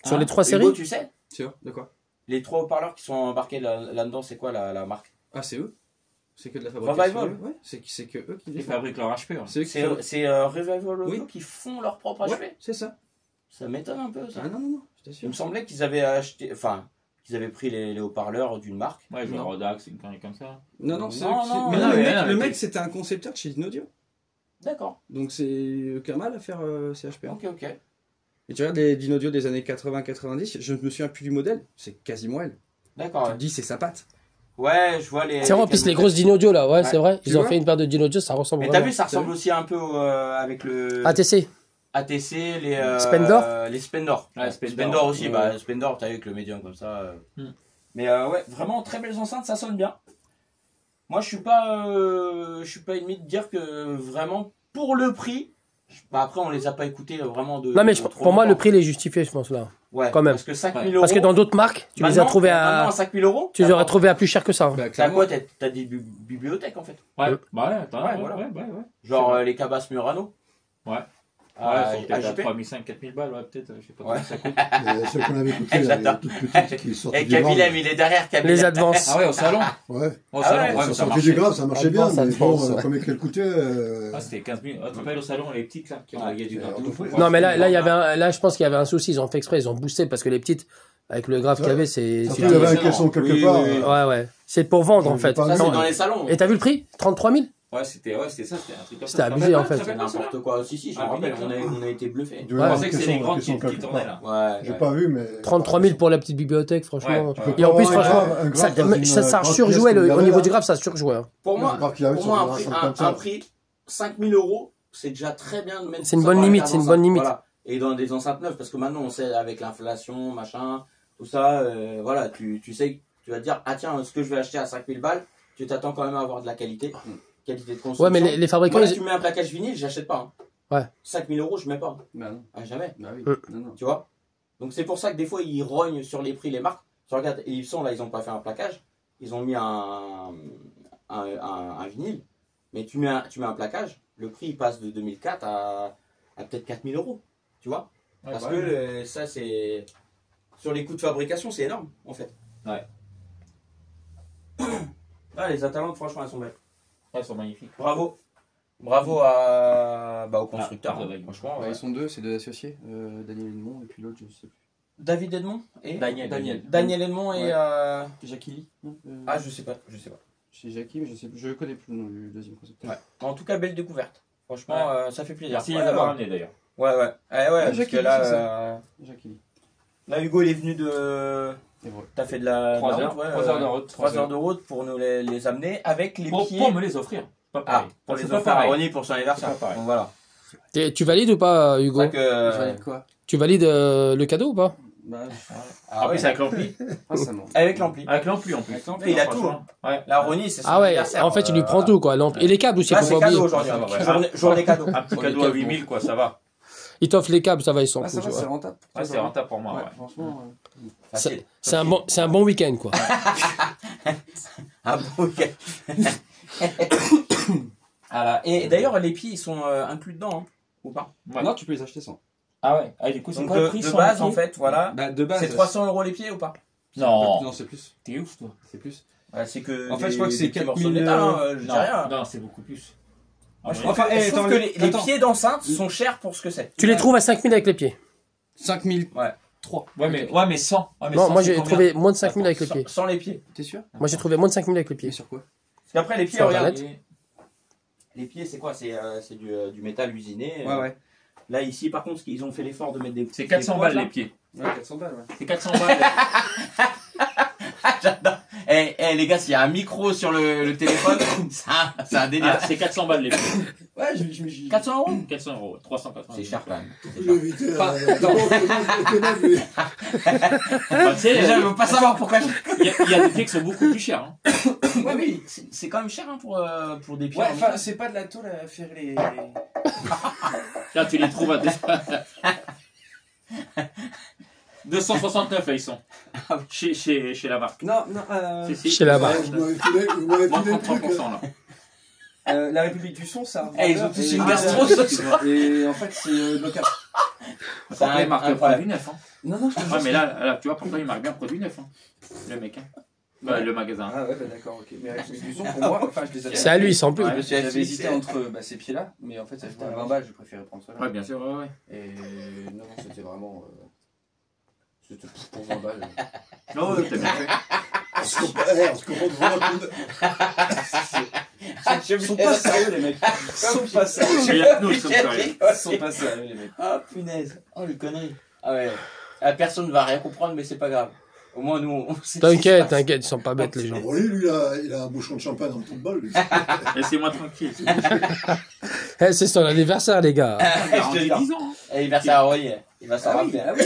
Speaker 6: Sur les trois
Speaker 1: Hugo,
Speaker 6: séries
Speaker 1: tu sais,
Speaker 2: Sûr, de quoi?
Speaker 1: les trois haut-parleurs qui sont embarqués là-dedans, c'est quoi la marque?
Speaker 2: Ah, c'est eux? C'est que de la fabrication.
Speaker 1: Revival.
Speaker 2: Ouais, c'est que eux qui les
Speaker 3: Ils
Speaker 2: font.
Speaker 3: fabriquent leur HP.
Speaker 2: C'est eux qui
Speaker 1: C'est
Speaker 2: font.
Speaker 1: Revival Audio
Speaker 2: Oui.
Speaker 1: qui font leur propre
Speaker 2: Ouais,
Speaker 1: HP.
Speaker 2: c'est ça.
Speaker 1: Ça m'étonne un peu, ça.
Speaker 2: Ah non, non, non, je
Speaker 1: Il
Speaker 2: t'assure.
Speaker 1: me semblait qu'ils avaient acheté, enfin, qu'ils avaient pris les haut-parleurs d'une marque.
Speaker 3: Ouais, je
Speaker 2: Non.
Speaker 3: Rodax, une connerie comme ça.
Speaker 2: Non, non, c'est
Speaker 1: Non,
Speaker 2: eux qui.
Speaker 1: non,
Speaker 2: Mais
Speaker 1: non,
Speaker 2: non,
Speaker 3: mais non,
Speaker 2: le
Speaker 3: mais-
Speaker 2: mec, c'était un concepteur de chez Inaudio.
Speaker 1: D'accord.
Speaker 2: Donc c'est aucun mal à faire CHP.
Speaker 1: Ok, ok.
Speaker 2: Et tu regardes les Dynaudio des années 80-90, je me souviens plus du modèle, c'est quasiment elle.
Speaker 1: D'accord.
Speaker 2: Tu te dis, c'est sa patte.
Speaker 1: Ouais, je vois les.
Speaker 6: C'est vrai, en plus, les grosses Dynaudio là, ouais,
Speaker 1: Ouais.
Speaker 6: c'est vrai.
Speaker 2: Tu
Speaker 6: Ils ont
Speaker 2: vois
Speaker 6: fait une paire de Dynaudio, ça ressemble
Speaker 1: Mais t'as
Speaker 6: vraiment.
Speaker 1: vu, ça ressemble aussi un peu avec le
Speaker 6: ATC.
Speaker 1: ATC, les
Speaker 6: Spendor
Speaker 1: les Spendor.
Speaker 3: Ouais,
Speaker 1: Spendor aussi,
Speaker 2: Ouais.
Speaker 1: bah Spendor, t'as vu avec le médium comme ça.
Speaker 3: Hmm.
Speaker 1: Mais ouais, vraiment très belles enceintes, ça sonne bien. Moi, je suis pas ennemi de dire que vraiment pour le prix. Bah, après, on les a pas écoutés vraiment de.
Speaker 6: Non, mais
Speaker 1: de trop
Speaker 6: pour moi, le
Speaker 1: longtemps.
Speaker 6: prix il est justifié, je pense là.
Speaker 1: Ouais,
Speaker 6: quand même.
Speaker 1: Parce que 5000
Speaker 3: Ouais.
Speaker 1: euros.
Speaker 6: Parce que dans d'autres marques, tu les as
Speaker 1: maintenant,
Speaker 6: trouvés
Speaker 1: maintenant,
Speaker 6: à.
Speaker 1: 5000 euros.
Speaker 6: Tu les aurais trouvés à plus cher que ça. hein.
Speaker 2: Bah,
Speaker 1: T'as
Speaker 2: clairement.
Speaker 1: quoi? T'as des bibliothèques en fait.
Speaker 3: Ouais, bah ouais, attends,
Speaker 1: Ouais,
Speaker 3: ouais,
Speaker 1: voilà.
Speaker 3: ouais.
Speaker 1: Genre
Speaker 3: C'est vrai.
Speaker 1: les Cabas Murano.
Speaker 3: Ouais.
Speaker 1: À,
Speaker 3: Ouais, ils sont peut-être à
Speaker 1: JP.
Speaker 3: 3500-4000 balles, ouais, peut-être, je sais pas
Speaker 1: Ouais.
Speaker 3: combien ça coûte.
Speaker 5: Celle qu'on avait écoutée, là,
Speaker 1: J'adore.
Speaker 5: les toutes petites qui sortaient
Speaker 1: Et
Speaker 5: du grave.
Speaker 1: Kabilem, il est derrière Kabilem.
Speaker 6: Les advances.
Speaker 3: Ah ouais, au salon.
Speaker 5: Ouais,
Speaker 3: Au
Speaker 1: Ah
Speaker 3: salon,
Speaker 1: ouais,
Speaker 3: ouais,
Speaker 5: ça
Speaker 3: mais ça
Speaker 5: sortait
Speaker 3: marchait.
Speaker 5: du grave, ça marchait bien,
Speaker 6: Advance,
Speaker 5: mais bon,
Speaker 6: advance, ouais.
Speaker 5: combien qu'elle coûtait
Speaker 3: Ah, c'était 15 000. Ah, tu te rappelles au salon, les petites là, qui envoyaient du
Speaker 5: c'est
Speaker 3: gras.
Speaker 5: hors de prix.
Speaker 6: Non, mais là, il y avait là, je pense qu'il y avait un souci. Ils ont fait exprès, ils ont boosté parce que les petites, avec le grave qu'il y avait, c'est.
Speaker 5: Surtout,
Speaker 6: c'est-
Speaker 5: il y avait un
Speaker 3: excellent.
Speaker 5: caisson quelque
Speaker 1: Oui,
Speaker 5: part.
Speaker 1: oui, oui.
Speaker 6: Ouais, ouais. C'est pour vendre en
Speaker 5: Ouais,
Speaker 6: fait.
Speaker 5: pas
Speaker 1: Ça, c'est
Speaker 5: Non,
Speaker 1: dans les salons.
Speaker 6: Et t'as vu le prix 33 000
Speaker 3: Ouais, c'était ça, c'était un truc comme ça.
Speaker 6: C'était
Speaker 3: Tu te
Speaker 6: abusé,
Speaker 3: rappelles
Speaker 6: en
Speaker 3: pas,
Speaker 6: fait.
Speaker 3: tu te
Speaker 1: C'est
Speaker 3: rappelles pas, ça
Speaker 1: n'importe quoi aussi, si, je me
Speaker 3: Ah,
Speaker 1: rappelle,
Speaker 3: oui,
Speaker 1: on a été bluffés.
Speaker 5: Il
Speaker 3: Je
Speaker 5: doit y avoir
Speaker 3: pensais
Speaker 5: un
Speaker 3: que c'était les
Speaker 5: caisson
Speaker 3: grandes qui
Speaker 5: quelque
Speaker 3: tournaient
Speaker 5: part.
Speaker 3: là.
Speaker 1: Ouais.
Speaker 5: J'ai
Speaker 1: ouais.
Speaker 5: pas vu, mais.
Speaker 6: 33 000 pour la petite bibliothèque, franchement.
Speaker 3: Ouais,
Speaker 5: Tu peux
Speaker 6: Et en
Speaker 5: pas
Speaker 6: plus,
Speaker 5: avoir
Speaker 6: franchement,
Speaker 5: un grave
Speaker 6: ça,
Speaker 5: dans une
Speaker 6: ça
Speaker 5: grande
Speaker 6: surjouait
Speaker 5: pièce
Speaker 6: au
Speaker 5: comme
Speaker 6: niveau
Speaker 5: il y
Speaker 6: du
Speaker 5: avait,
Speaker 6: grave, ça surjouait. hein.
Speaker 1: Pour moi,
Speaker 5: Le grave qu'il y avait
Speaker 1: pour
Speaker 5: sur
Speaker 1: moi,
Speaker 5: la chaîne comme
Speaker 1: un
Speaker 5: ça.
Speaker 1: prix 5000 €, c'est déjà très bien de mettre.
Speaker 6: C'est une
Speaker 1: ça
Speaker 6: bonne
Speaker 1: dans la
Speaker 6: limite,
Speaker 1: carte
Speaker 6: c'est une
Speaker 1: d'enceinte.
Speaker 6: bonne limite.
Speaker 1: Voilà. Et dans des enceintes neuves, parce que maintenant on sait avec l'inflation, machin, tout ça, voilà, tu sais, tu vas te dire, ah tiens, ce que je vais acheter à 5000 balles, tu t'attends quand même à avoir de la qualité de construction.
Speaker 6: Ouais, mais les fabricants,
Speaker 1: Moi, là,
Speaker 6: ils-
Speaker 1: tu mets un plaquage vinyle, j'achète pas. Hein.
Speaker 6: Ouais.
Speaker 1: 5000 €, je mets pas.
Speaker 2: Bah non,
Speaker 1: Ah, jamais.
Speaker 2: bah oui.
Speaker 6: Mm.
Speaker 2: Non, non.
Speaker 1: Tu vois. Donc c'est pour ça que des fois ils rognent sur les prix, les marques. Tu regardes, et ils sont là, ils ont pas fait un plaquage, ils ont mis un vinyle, mais tu mets un plaquage, le prix il passe de 2004 à peut-être 4000 €. Tu vois.
Speaker 3: Ouais,
Speaker 1: Parce
Speaker 3: ouais.
Speaker 1: que ça c'est sur les coûts de fabrication, c'est énorme en fait.
Speaker 3: Ouais.
Speaker 1: Ah, les Atalantes, franchement, elles sont belles.
Speaker 3: Ouais, elles sont magnifiques.
Speaker 1: Bravo. Bravo au constructeur.
Speaker 3: Ah,
Speaker 1: franchement,
Speaker 2: Ouais,
Speaker 1: ouais.
Speaker 2: ils sont deux, c'est deux associés. Daniel Edmond et puis l'autre, je sais plus.
Speaker 1: David Edmond et
Speaker 3: Daniel.
Speaker 1: Edmond et
Speaker 2: Jackie Lee. Non
Speaker 1: ah je sais pas.
Speaker 2: Chez Jackie, mais je sais plus. Je connais plus le nom du deuxième concepteur.
Speaker 1: Ouais. En tout cas, belle découverte. Franchement, ça fait plaisir.
Speaker 3: Merci de les avoir amenés d'ailleurs.
Speaker 1: Ouais. Parce
Speaker 2: Jackie
Speaker 1: que
Speaker 2: Lee, c'est
Speaker 1: là,
Speaker 2: Jackie Lee.
Speaker 1: là, Hugo, il est venu de.
Speaker 2: Et voilà.
Speaker 1: T'as fait de la
Speaker 3: 3
Speaker 1: de la
Speaker 3: heures,
Speaker 1: route, ouais,
Speaker 3: 3 heures de route.
Speaker 1: 3 heures de route pour nous les amener avec les pieds.
Speaker 3: Pour me les offrir. Pas
Speaker 1: Ah,
Speaker 3: pareil.
Speaker 1: pour
Speaker 3: C'est
Speaker 1: les
Speaker 3: pas
Speaker 1: offrir à
Speaker 3: pareil.
Speaker 1: Ronnie pour son anniversaire.
Speaker 3: C'est pas pareil.
Speaker 1: Donc voilà.
Speaker 6: Tu valides ou pas,
Speaker 1: C'est
Speaker 6: Hugo?
Speaker 1: vrai que.
Speaker 2: Je valide quoi
Speaker 6: Tu valides le cadeau ou pas?
Speaker 2: Bah,
Speaker 1: Ah
Speaker 3: En
Speaker 1: ouais.
Speaker 3: plus, avec l'ampli.
Speaker 2: ah, ça monte.
Speaker 1: Avec l'ampli.
Speaker 3: Avec l'ampli en plus.
Speaker 1: Avec l'ampli, il a tout.
Speaker 3: Franchement, Ouais.
Speaker 1: La Ronnie, c'est son
Speaker 6: Ah ouais,
Speaker 1: anniversaire.
Speaker 6: en fait, il lui prend tout, quoi. Et les câbles aussi,
Speaker 1: Là,
Speaker 6: faut
Speaker 1: c'est
Speaker 6: pas
Speaker 1: cadeau
Speaker 6: oublier.
Speaker 1: aujourd'hui.
Speaker 3: Ça va, ouais.
Speaker 1: Journée cadeau.
Speaker 3: Un petit
Speaker 2: Oh,
Speaker 3: cadeau
Speaker 2: les
Speaker 3: à
Speaker 2: câbles,
Speaker 3: 8000, quoi, ça va.
Speaker 6: Il t'offre les câbles, ça va, ils s'en
Speaker 2: Ah, ça
Speaker 6: foutent.
Speaker 2: va, c'est rentable.
Speaker 3: Ouais, c'est rentable pour moi, ouais.
Speaker 2: Franchement.
Speaker 1: Facile.
Speaker 6: C'est un bon week-end, quoi.
Speaker 1: Un beau week-end. Voilà. Et d'ailleurs, les pieds, ils sont inclus dedans, hein, ou pas?
Speaker 3: Ouais.
Speaker 2: Non, tu peux les acheter sans.
Speaker 3: Ah ouais. Ah, du coup, c'est
Speaker 1: Donc
Speaker 3: quoi le
Speaker 1: de
Speaker 3: prix
Speaker 1: de
Speaker 3: sans
Speaker 1: base,
Speaker 3: les
Speaker 1: en
Speaker 3: pieds
Speaker 1: fait, voilà.
Speaker 2: Bah, de base.
Speaker 1: C'est 300 € les pieds ou pas?
Speaker 3: Non.
Speaker 2: Non, c'est plus.
Speaker 3: T'es ouf, toi.
Speaker 2: C'est plus.
Speaker 1: Ouais, c'est que.
Speaker 2: En fait, je crois que c'est
Speaker 1: des petits
Speaker 2: 4000,
Speaker 1: morceaux de métal, hein, je dis
Speaker 3: Non,
Speaker 1: rien.
Speaker 3: non, c'est beaucoup plus.
Speaker 1: Moi, je
Speaker 3: Ah,
Speaker 1: trouve
Speaker 2: Enfin,
Speaker 1: que, je
Speaker 2: attends,
Speaker 1: trouve que les
Speaker 2: attends.
Speaker 1: pieds d'enceinte sont chers pour ce que c'est.
Speaker 6: Tu les trouves à 5000 avec les pieds.
Speaker 2: 5003.
Speaker 3: Ouais, mais 100. Ouais, mais
Speaker 6: Non,
Speaker 3: 100,
Speaker 6: moi
Speaker 3: c'est
Speaker 6: j'ai
Speaker 3: combien
Speaker 6: trouvé moins de 5000 avec les pieds.
Speaker 1: Sans les pieds.
Speaker 2: T'es sûr?
Speaker 6: Moi j'ai trouvé moins de 5000 avec les
Speaker 2: Et
Speaker 6: pieds.
Speaker 2: sur quoi?
Speaker 1: Parce qu'après, les pieds,
Speaker 6: Sur
Speaker 1: regarde.
Speaker 6: Internet.
Speaker 1: Les pieds, c'est quoi? C'est du métal usiné.
Speaker 2: Ouais.
Speaker 1: Là, ici, par contre, ils ont fait l'effort de mettre des.
Speaker 3: C'est 400 balles les
Speaker 1: pieds.
Speaker 3: pieds.
Speaker 2: Ouais, 400 balles, ouais.
Speaker 3: C'est 400 balles.
Speaker 1: J'adore. Les gars, s'il y a un micro sur le téléphone, c'est un délire.
Speaker 3: Ah, c'est 400 balles les pieds.
Speaker 2: Ouais, je
Speaker 1: 400 €?
Speaker 3: 400 €, 380.
Speaker 1: C'est cher quand même.
Speaker 5: Faut l'éviter.
Speaker 2: Pas-
Speaker 5: Lui.
Speaker 3: Bah, tu sais,
Speaker 1: Déjà, je veux pas savoir pourquoi je.
Speaker 3: il y a des pieds qui sont beaucoup plus chers. Hein.
Speaker 1: Ouais, mais c'est quand même cher hein, pour des pieds.
Speaker 2: Ouais,
Speaker 1: en
Speaker 2: enfin,
Speaker 1: métal.
Speaker 2: c'est pas de la tôle à faire les.
Speaker 3: Là, tu les trouves à 269 là, ils sont. Chez la marque.
Speaker 2: Non,
Speaker 3: Si.
Speaker 6: Chez la
Speaker 5: Ouais,
Speaker 6: marque.
Speaker 5: vous m'avez
Speaker 3: Moins
Speaker 5: filé le truc.
Speaker 3: 33% là.
Speaker 2: la République du Son, ça.
Speaker 1: Eh, ils ont tous une gastro ce soir.
Speaker 2: Et en fait, c'est local.
Speaker 3: Pourtant, il marque produit neuf. Hein.
Speaker 2: Non, je te jure.
Speaker 3: Ouais, mais là, tu vois, pourtant, il marque bien produit neuf. Hein. Le mec. Hein. Bah, le magasin.
Speaker 2: Ah ouais, bah d'accord, ok. Mais République du Son, pour moi, enfin, je les avais.
Speaker 6: C'est à lui, sans plus.
Speaker 3: Ouais.
Speaker 2: J'avais hésité entre ces pieds-là, mais en fait, ça coûtait 20 balles, j'ai préféré prendre ça.
Speaker 3: Ouais, bien sûr, ouais.
Speaker 2: Et non, c'était vraiment. C'était pour 20 balles.
Speaker 3: Non, t'as bien fait.
Speaker 5: On se comprend vraiment tout.
Speaker 2: Ils sont pas sérieux, les mecs. Ils sont pas sérieux.
Speaker 3: Il y a que nous, ils sont sérieux.
Speaker 2: Ils sont pas sérieux, les mecs.
Speaker 1: Ah punaise. Oh les conneries. Ah ouais. Personne ne va rien comprendre, mais c'est pas grave. Au moins nous, on sait.
Speaker 6: T'inquiète, ils sont pas bêtes les gens.
Speaker 5: Bon, lui, il a un bouchon de champagne dans le football. Lui.
Speaker 3: Laissez-moi tranquille.
Speaker 6: Eh, c'est son anniversaire, les gars.
Speaker 3: Il a rendu 10 ans. Hein.
Speaker 1: Et il va s'en rappeler. Il va s'en rappeler.
Speaker 2: Ah oui.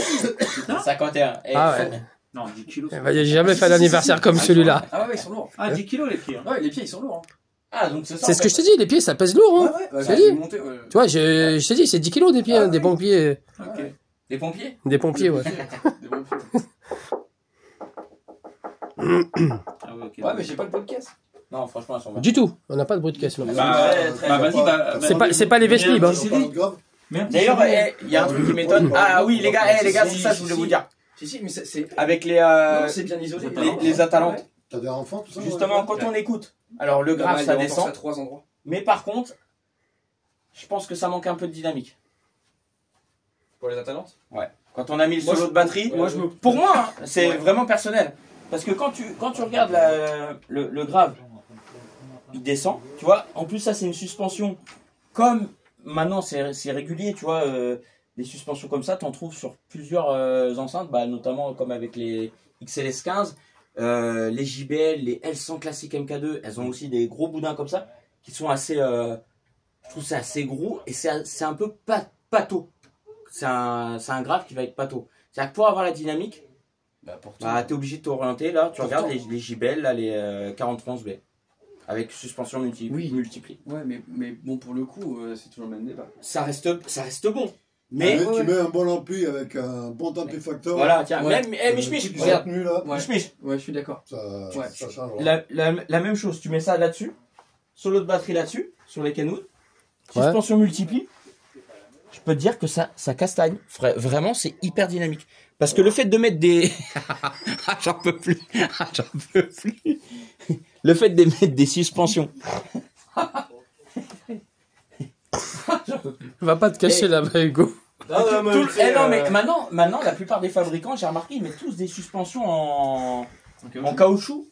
Speaker 1: 51. Et
Speaker 6: Ah ouais.
Speaker 3: Non, 10 kilos.
Speaker 6: Eh ben, J'ai jamais fait d'anniversaire comme celui-là.
Speaker 2: Ah ouais, ils sont lourds.
Speaker 3: Ah, 10 kilos les pieds. Hein.
Speaker 2: Ouais, les pieds, ils sont lourds.
Speaker 1: Ah donc c'est ça.
Speaker 6: C'est ce que je te dis, les pieds ça pèse lourd. Hein.
Speaker 2: Ouais,
Speaker 6: c'est
Speaker 2: j'ai
Speaker 6: dit.
Speaker 2: monté.
Speaker 6: Tu vois, je te dis, c'est 10 kilos des pieds, hein, des bons pieds.
Speaker 3: Ok.
Speaker 1: Des pompiers.
Speaker 6: Des pompiers, ouais.
Speaker 2: Des bons pieds.
Speaker 3: Ah ouais, ok.
Speaker 2: Ouais, mais j'ai pas le podcast.
Speaker 1: Non, franchement, elles sont bonnes.
Speaker 6: Du tout, on n'a pas de bruit de caisse. non.
Speaker 3: Bah,
Speaker 1: Très,
Speaker 3: bah,
Speaker 1: très
Speaker 3: vas-y, bah.
Speaker 6: C'est pas les vestes libres.
Speaker 5: On parle grave.
Speaker 1: D'ailleurs, il y a un truc qui m'étonne. Ah oui, les gars, c'est ça que je voulais vous dire.
Speaker 2: Si, mais c'est.
Speaker 1: Avec
Speaker 2: Non, c'est bien isolé.
Speaker 1: les Atalantes.
Speaker 5: T'as des enfants, tout ça?
Speaker 1: Justement, quand on écoute, alors le grave ça
Speaker 2: à
Speaker 1: descend,
Speaker 2: 3 endroits.
Speaker 1: mais par contre, je pense que ça manque un peu de dynamique.
Speaker 2: Pour les Atalantes.
Speaker 1: Quand on a mis le
Speaker 2: Moi,
Speaker 1: solo de batterie,
Speaker 2: moi, je me.
Speaker 1: pour moi, hein, c'est
Speaker 2: Ouais.
Speaker 1: vraiment personnel. Parce que quand tu regardes le grave, il descend, tu vois. En plus, ça c'est une suspension. Comme maintenant c'est régulier, tu vois. Des suspensions comme ça, t'en trouves sur plusieurs enceintes, bah, notamment comme avec les XLS 15, les JBL, les L100 classiques MK2, elles ont aussi des gros boudins comme ça, qui sont assez, je trouve ça assez gros, et c'est un peu pâteau. C'est un grave qui va être pâteau. C'est-à-dire que pour avoir la dynamique, bah, t'es obligé de t'orienter, là, tu regardes les JBL, là, les 4011B, avec suspension multiplie.
Speaker 2: Ouais, mais bon, pour le coup, c'est toujours le même débat.
Speaker 1: Ça reste bon. Mais,
Speaker 5: Tu mets un bon ampli avec un bon tampifacteur.
Speaker 1: voilà, tiens,
Speaker 2: Ouais.
Speaker 1: même, Mich,
Speaker 5: Qui
Speaker 1: regarde,
Speaker 5: tenu là.
Speaker 2: Ouais.
Speaker 1: Mich,
Speaker 2: Ouais, je suis d'accord.
Speaker 5: Ça change.
Speaker 1: la même chose, tu mets ça là-dessus, solo de batterie là-dessus, sur les canaux,
Speaker 6: Ouais.
Speaker 1: suspension multiplie, je peux te dire que ça castagne. Vraiment, c'est hyper dynamique. Parce que le fait de mettre des... J'en peux plus. Le fait de mettre des suspensions
Speaker 6: Va pas te cacher là-bas, Hugo.
Speaker 1: Non, mais maintenant, la plupart des fabricants, j'ai remarqué, ils mettent tous des suspensions en caoutchouc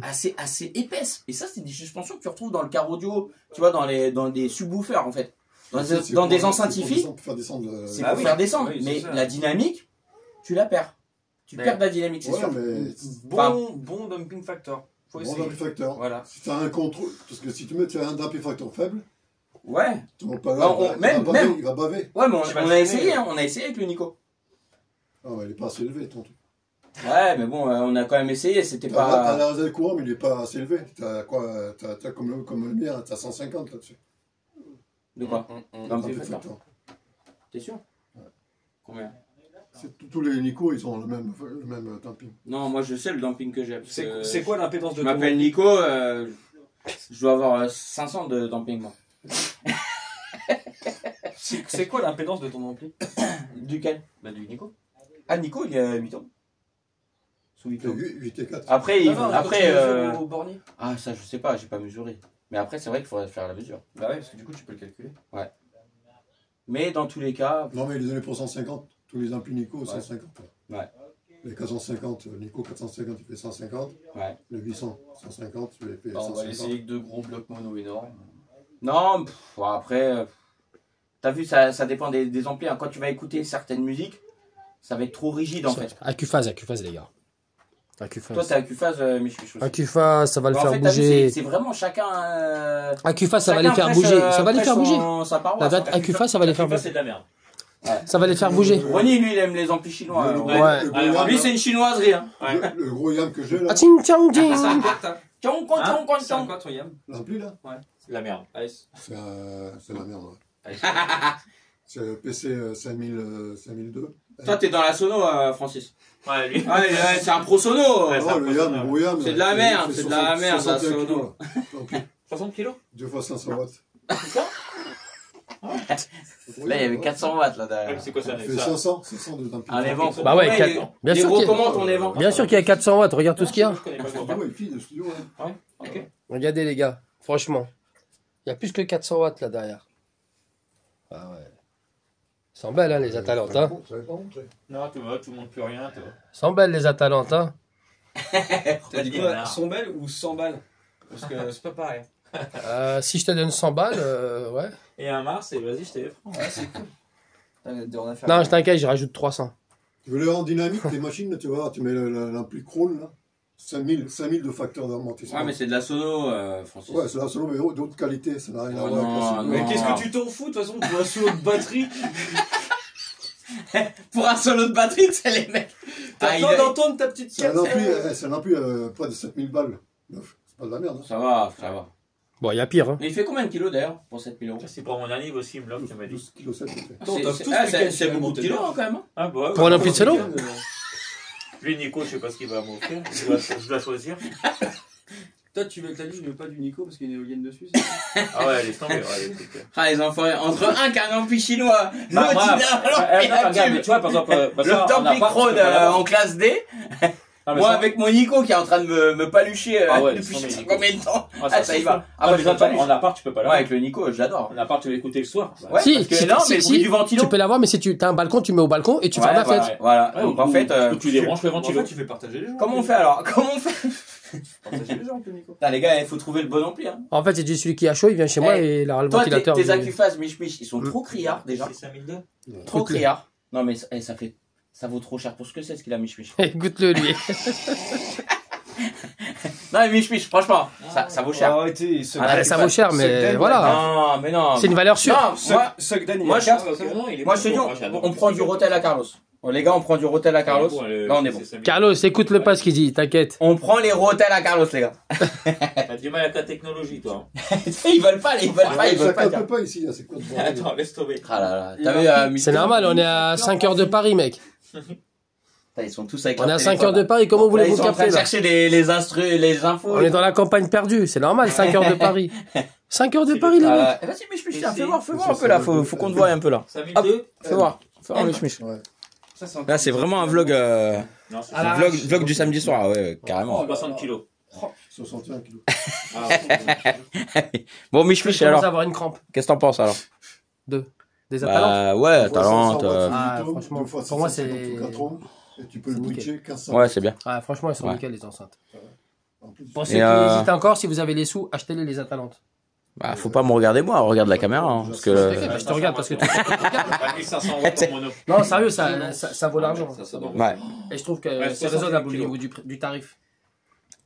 Speaker 1: assez épaisses. Et ça, c'est des suspensions que tu retrouves dans le car audio, tu vois, dans des subwoofers, en fait. Dans des enceintes hi-fi, c'est pour faire descendre. Mais la dynamique, tu la perds. Tu perds de la dynamique, c'est sûr.
Speaker 2: Bon dumping factor.
Speaker 5: Bon dumping factor.
Speaker 2: Voilà.
Speaker 5: Si tu as un contrôle, parce que si tu mets un dumping factor faible,
Speaker 1: ouais.
Speaker 5: il va baver.
Speaker 1: Ouais, mais on a essayé, hein, on a essayé avec le Nico.
Speaker 5: Ah ouais, il est pas assez élevé, ton truc.
Speaker 1: Ouais, mais bon, on a quand même essayé, c'était pas...
Speaker 5: T'as la réserve courant, mais il est pas assez élevé. T'as quoi, t'as comme le mien, t'as 150 là-dessus.
Speaker 1: De quoi? Dumping factor. T'es sûr?
Speaker 5: Ouais.
Speaker 1: Combien?
Speaker 5: Tous les Nico, ils ont le même dumping.
Speaker 1: Non, moi je sais le dumping que j'ai.
Speaker 2: C'est quoi l'impédance de
Speaker 1: ton... Je m'appelle Nico, je dois avoir 500 de dumping, moi.
Speaker 2: C'est quoi l'impédance de ton ampli?
Speaker 1: Duquel?
Speaker 2: Bah du Nico.
Speaker 1: Ah, Nico, il a 8 ans. Sous 8 ans.
Speaker 5: 8 et 4.
Speaker 1: Après,
Speaker 2: au bornier.
Speaker 1: Ah, ça, je sais pas, j'ai pas mesuré. Mais après, c'est vrai qu'il faudrait faire la mesure.
Speaker 2: Bah ouais, parce que du coup, tu peux le calculer.
Speaker 1: Ouais. Mais dans tous les cas...
Speaker 5: Non, mais il est donné pour 150. Tous les amplis Nico,
Speaker 1: ouais.
Speaker 5: 150.
Speaker 1: Ouais.
Speaker 5: Les 450, Nico 450, il fait 150.
Speaker 1: Ouais.
Speaker 5: Le 800, 150, tu les fais 150.
Speaker 2: On va essayer que 2 gros blocs mono énormes.
Speaker 1: Non, après... T'as vu, ça dépend des amplis. Hein. Quand tu vas écouter certaines musiques, ça va être trop rigide, en fait.
Speaker 6: Acuphase, les gars. Acuphase.
Speaker 1: Toi, t'as Acuphase, Michel.
Speaker 6: Acuphase, ça va le faire
Speaker 1: fait,
Speaker 6: bouger.
Speaker 1: C'est vraiment chacun...
Speaker 6: Acuphase, ça va les faire bouger. Ça va les faire bouger. La date Acuphase, ça va les faire bouger.
Speaker 3: C'est de la merde.
Speaker 6: Ouais. Ça va les faire bouger.
Speaker 1: Ronnie, lui, il aime les amplis chinois.
Speaker 6: Ouais.
Speaker 1: Lui, c'est une chinoiserie. Hein.
Speaker 5: Le gros yam que j'ai là.
Speaker 6: Ah, ting, ting, ting.
Speaker 2: C'est quoi ton yam?
Speaker 5: L'ampli là?
Speaker 2: Ouais.
Speaker 3: C'est de la merde.
Speaker 5: C'est la merde, ouais. C'est le PC 5002.
Speaker 1: Toi, t'es dans la sono, Francis.
Speaker 3: Ouais, lui.
Speaker 1: Ouais, c'est un pro sono.
Speaker 3: Ouais,
Speaker 5: Oh, le yam.
Speaker 1: C'est de la merde, c'est de la merde, la sono.
Speaker 3: 60 kilos
Speaker 5: 2 fois 500 watts.
Speaker 1: Là, il y avait 400 watts là derrière.
Speaker 3: C'est quoi ça?
Speaker 5: Ça fait 500 de dumping.
Speaker 1: Un évent.
Speaker 6: Bah ouais,
Speaker 1: bien sûr. Gros commandes, on évent.
Speaker 6: Bien sûr qu'il y a 400 watts. Regarde tout ce qu'il y a.
Speaker 5: Le studio,
Speaker 3: ouais. Ok.
Speaker 6: Regardez les gars, franchement, il y a plus que 400 watts là derrière. Ah ouais. Ils sont belles hein, les Atalantes. Hein.
Speaker 3: Non, tu vois, tout le monde plus rien.
Speaker 6: Ils sont belles les Atalantes. Hein.
Speaker 2: T'as dit quoi? 100 balles ou 100 balles? Parce que c'est pas pareil.
Speaker 6: Si je te donne 100 balles, ouais.
Speaker 3: Et un Mars, et vas-y, je t'ai franc.
Speaker 2: Ouais, c'est cool.
Speaker 6: Non, je t'inquiète, je rajoute 300.
Speaker 5: Tu veux les rendre dynamiques, tes machines, tu vois, tu mets l'ampli crawl là. 5000 de facteurs d'amortissement.
Speaker 1: Ouais, mais c'est de la sono, Francis.
Speaker 5: Ouais, c'est de la sono, mais d'autres qualités, ça n'a rien à voir avec
Speaker 2: Mais qu'est-ce que tu t'en fous? De toute façon, pour un solo de batterie.
Speaker 1: Pour un solo de batterie, c'est les mecs.
Speaker 2: T'as besoin d'entendre ta petite
Speaker 5: caisse. C'est un ampli près de 7000 balles. C'est pas de la merde. Hein.
Speaker 1: Ça va.
Speaker 6: Bon, il y a pire. Hein.
Speaker 1: Mais il fait combien de kilos d'ailleurs pour 7000 euros?
Speaker 3: C'est pour mon dernier aussi, me l'a tu m'as dit.
Speaker 5: 12,7
Speaker 1: kg. C'est beaucoup de kilos quand même.
Speaker 3: Ah bah,
Speaker 6: pour un ampli de solo.
Speaker 3: Lui, Nico, je sais pas ce qu'il va m'offrir. Je dois choisir.
Speaker 2: Toi, tu veux que je veux pas du Nico parce qu'il y a une éolienne dessus.
Speaker 3: Ah ouais, laisse tomber.
Speaker 1: Ah, les enfants, entre un qui a un ampli chinois, l'autre
Speaker 3: regarde, tu vois, par exemple,
Speaker 1: le ampli Crone en classe D. Moi, avec mon Nico qui est en train de me palucher depuis je sais combien de temps. Ça y va.
Speaker 3: En appart, tu peux pas l'avoir.
Speaker 1: Ouais, avec le Nico, j'adore.
Speaker 3: En appart, tu vas l'écouter le soir.
Speaker 1: Ouais,
Speaker 6: si,
Speaker 1: parce que non, mais le bruit du ventilo.
Speaker 6: Tu peux l'avoir, mais si tu as un balcon, tu mets au balcon et tu fermes la fenêtre.
Speaker 1: Voilà. Donc en fait,
Speaker 3: tu débranches le ventilo.
Speaker 2: En fait, tu fais partager les gens.
Speaker 1: Comment on fait alors?
Speaker 2: Partager les gens, Nico.
Speaker 1: Putain, les gars, il faut trouver le bon ampli. Hein.
Speaker 6: En fait, c'est celui qui a chaud, il vient chez moi et il a le ventilateur.
Speaker 1: Tes Acuphase, Mich, ils sont trop criards déjà.
Speaker 3: C'est 5002.
Speaker 1: Trop criards. Non, mais ça vaut trop cher pour ce que c'est, ce qu'il a, Mich.
Speaker 6: Écoute-le, lui.
Speaker 1: Non, mais Mich, franchement, ça vaut cher.
Speaker 2: Arrêtez,
Speaker 6: ça vaut cher, mais voilà.
Speaker 1: Non, mais non.
Speaker 6: C'est une valeur sûre.
Speaker 1: Moi, je te dis, on prend du Rotel à Carlos. Bon, les gars, on prend du Rotel à Carlos. Là, on est bon.
Speaker 6: Carlos, écoute-le pas ce qu'il dit, t'inquiète.
Speaker 1: On prend les Rotel à Carlos, les gars.
Speaker 3: T'as du mal avec la technologie, toi.
Speaker 1: Ils veulent pas.
Speaker 5: Ça capte pas ici, c'est quoi de bon.
Speaker 3: Attends, laisse tomber.
Speaker 1: Ah là là.
Speaker 6: C'est normal, on est à 5 heures de Paris, mec.
Speaker 1: Ils sont tous avec
Speaker 6: on est à 5 heures de Paris, comment voulez-vous capter là?
Speaker 1: Ils sont en train de chercher les infos.
Speaker 6: On est dans la campagne perdue, c'est normal, 5 heures de Paris. 5 heures de Paris, les mecs.
Speaker 1: Vas-y, Mich, fais voir un peu là, faut qu'on te voie un peu là. Hop, fais voir, Mich. Là, c'est vraiment un vlog, vlog du samedi soir, ouais, carrément.
Speaker 3: 60 kilos.
Speaker 5: 61 kilos.
Speaker 1: Bon, Mich, alors.
Speaker 6: Avoir une crampe.
Speaker 1: Qu'est-ce que t'en penses alors?
Speaker 6: Deux. Des Atalantes.
Speaker 1: Ouais, Atalante.
Speaker 6: Franchement, pour moi, c'est.
Speaker 5: Et tu peux le bridger 1500.
Speaker 1: Ouais, c'est bien.
Speaker 6: Franchement, elles sont
Speaker 1: Ouais.
Speaker 6: nickel, les enceintes.
Speaker 5: En plus,
Speaker 6: Pour ceux
Speaker 1: Et,
Speaker 6: qui hésitent encore, si vous avez les sous, achetez-les, les Atalantes.
Speaker 1: Bah, faut pas me regarder moi, regarde la caméra. Hein, parce que...
Speaker 6: Bah, je te regarde parce que tu.
Speaker 3: 1500 watts en mono.
Speaker 6: Non, sérieux, ça vaut l'argent.
Speaker 1: Ouais.
Speaker 6: Et je trouve que
Speaker 3: Ouais,
Speaker 6: c'est
Speaker 3: 60
Speaker 6: raisonnable au
Speaker 3: kilos.
Speaker 6: niveau du tarif.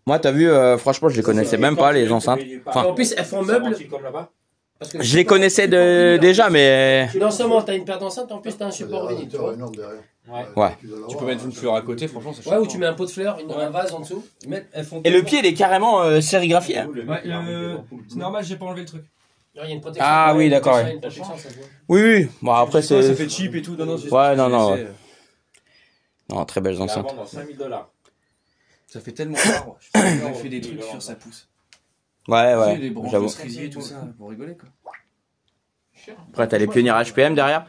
Speaker 1: Moi, t'as vu, franchement, je les connaissais même pas, les enceintes. Enfin,
Speaker 6: En plus, elles font meuble.
Speaker 3: Comme là-bas.
Speaker 6: Parce que
Speaker 1: je les connaissais déjà, mais...
Speaker 6: non seulement t'as une paire d'enceintes, en plus t'as un support vinyle. Tu vois.
Speaker 5: énorme derrière.
Speaker 1: Ouais.
Speaker 2: Tu peux mettre une fleur à côté, franchement, c'est
Speaker 6: Ouais, ou tu mets un pot de fleurs, un vase en dessous.
Speaker 2: Elles font
Speaker 1: Et le pied, il est carrément sérigraphié. Hein.
Speaker 2: Ouais, c'est normal, j'ai pas enlevé le truc.
Speaker 6: Il y a une protection.
Speaker 1: Ah oui,
Speaker 6: une
Speaker 1: d'accord,
Speaker 6: protection,
Speaker 1: ouais.
Speaker 6: une protection, ça se voit.
Speaker 1: Oui, oui. Bon, après,
Speaker 2: Ça
Speaker 1: c'est...
Speaker 2: fait cheap et tout. Non,
Speaker 1: Ouais, non. Non, très belles
Speaker 3: On va
Speaker 1: enceintes.
Speaker 3: vendre 5000 $.
Speaker 2: Ça fait tellement rare. Je pense qu'il a fait des trucs sur sa pousse.
Speaker 1: Ouais,
Speaker 2: Tu sais,
Speaker 1: ouais,
Speaker 2: des branches de
Speaker 1: j'avoue.
Speaker 2: cerisier et tout ça, pour rigoler quoi.
Speaker 1: Après, t'as les pionniers HPM derrière.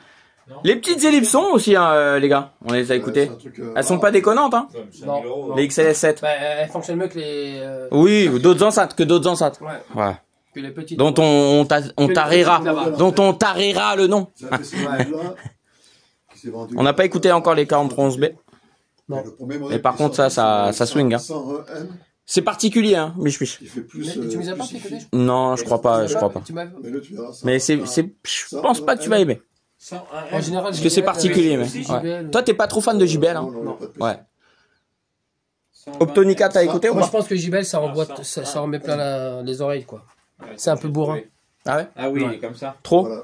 Speaker 1: Les petites ellipsons aussi, hein, les gars. On les a écoutées. Elles sont pas déconnantes, hein.
Speaker 6: Non.
Speaker 1: Les XLS7.
Speaker 6: Bah, elles fonctionnent mieux que les.
Speaker 1: Oui, ou d'autres enceintes, que d'autres enceintes.
Speaker 6: Ouais.
Speaker 1: Ouais.
Speaker 6: Que les petites.
Speaker 1: Dont on tarira.
Speaker 6: là-bas.
Speaker 1: Dont on tarira le nom.
Speaker 5: Ça fait ce modèle-là qui s'est vendu.
Speaker 1: On n'a pas écouté encore les 4311B.
Speaker 6: Non.
Speaker 5: Le premier modèle
Speaker 1: Mais par
Speaker 5: qui
Speaker 1: contre,
Speaker 5: sort,
Speaker 1: ça
Speaker 5: c'est
Speaker 1: swing, hein.
Speaker 5: 101M,
Speaker 1: C'est particulier, hein, Mich.
Speaker 5: qui fait plus.
Speaker 6: Mais tu nous as pas
Speaker 5: plus
Speaker 6: fait
Speaker 5: il-
Speaker 6: connaître.
Speaker 1: Non, je crois pas, je crois pas.
Speaker 6: Tu m'as.
Speaker 5: Mais là, tu verras. ça.
Speaker 1: Mais je pense pas que tu vas aimer.
Speaker 6: En général,
Speaker 1: Parce que c'est particulier, mais. Ouais. Toi, t'es pas trop fan de JBL, hein.
Speaker 5: Non, pas de PC.
Speaker 1: Ouais. Optonica, t'as écouté ou
Speaker 6: Moi, je
Speaker 1: pas?
Speaker 6: pense que JBL, ça en met plein les oreilles, quoi. C'est un peu bourrin.
Speaker 1: Ah ouais?
Speaker 3: Ah oui,
Speaker 6: Ouais.
Speaker 3: comme ça.
Speaker 1: Trop?
Speaker 5: Voilà.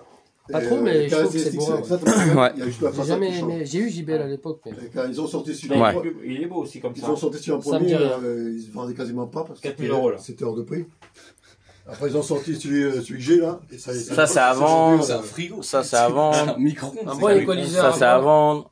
Speaker 6: Pas
Speaker 5: Et,
Speaker 6: trop, mais je trouve que
Speaker 5: KSX,
Speaker 6: c'est bourrin.
Speaker 5: exactement.
Speaker 1: Ouais.
Speaker 5: Il y a juste la
Speaker 6: J'ai
Speaker 5: façade
Speaker 6: jamais
Speaker 5: qui change.
Speaker 6: aimé. J'ai eu JBL à l'époque, mais.
Speaker 5: Et quand ils ont sorti sur
Speaker 1: Ouais.
Speaker 3: Il est beau aussi comme
Speaker 5: Ils
Speaker 3: ça.
Speaker 5: ont sorti sur un
Speaker 6: Ça me
Speaker 5: premier,
Speaker 6: dit rien.
Speaker 5: ils se vendaient quasiment pas parce que
Speaker 3: 4000 € là.
Speaker 5: c'était hors de prix. Après, ils ont sorti celui que j'ai là. Et ça,
Speaker 1: c'est avant.
Speaker 2: C'est un frigo.
Speaker 1: Ça, c'est avant.
Speaker 2: Un micro.
Speaker 6: Un bon équaliseur.
Speaker 1: Ça, c'est avant.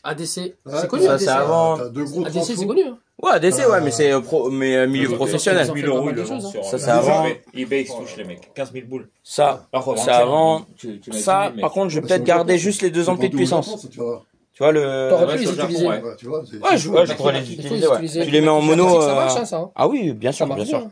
Speaker 6: ADC.
Speaker 5: Ouais,
Speaker 6: C'est connu,
Speaker 1: ça,
Speaker 6: ADC.
Speaker 1: c'est avant.
Speaker 5: T'as deux gros
Speaker 6: ADC, c'est
Speaker 5: transfo.
Speaker 6: connu. Hein.
Speaker 1: Ouais, ADC, ouais, mais c'est milieu
Speaker 6: Ils
Speaker 1: professionnel.
Speaker 6: ont fait
Speaker 3: 15 000
Speaker 6: pas
Speaker 3: €,
Speaker 6: mal
Speaker 3: ils
Speaker 6: de
Speaker 3: le
Speaker 6: choses,
Speaker 3: vendent
Speaker 6: hein.
Speaker 3: sur
Speaker 1: Ça, c'est avant.
Speaker 3: eBay, ils se touchent les mecs. 15 000 boules.
Speaker 1: Ça,
Speaker 3: Alors,
Speaker 1: c'est avant.
Speaker 3: Tu m'as
Speaker 1: Ça,
Speaker 3: dit, mais-
Speaker 1: par contre, je vais
Speaker 5: Bah,
Speaker 1: peut-être
Speaker 5: c'est au
Speaker 1: garder
Speaker 5: Japon.
Speaker 1: juste les 2 amplis de puissance.
Speaker 5: Tu vas voir.
Speaker 1: Tu vois le.
Speaker 6: T'aurais
Speaker 3: Ouais,
Speaker 6: pu
Speaker 3: sur
Speaker 6: les
Speaker 3: le Japon,
Speaker 6: utiliser.
Speaker 3: ouais.
Speaker 5: Ouais, tu vois, c'est-
Speaker 1: Ouais, je pourrais les
Speaker 6: Il faut
Speaker 1: utiliser, ouais.
Speaker 6: utiliser.
Speaker 1: Tu les mets en mono.
Speaker 6: Ça marche, hein, ça. Hein.
Speaker 1: Ah oui, bien sûr,
Speaker 6: Ça marche
Speaker 1: bien sûr.
Speaker 6: bien.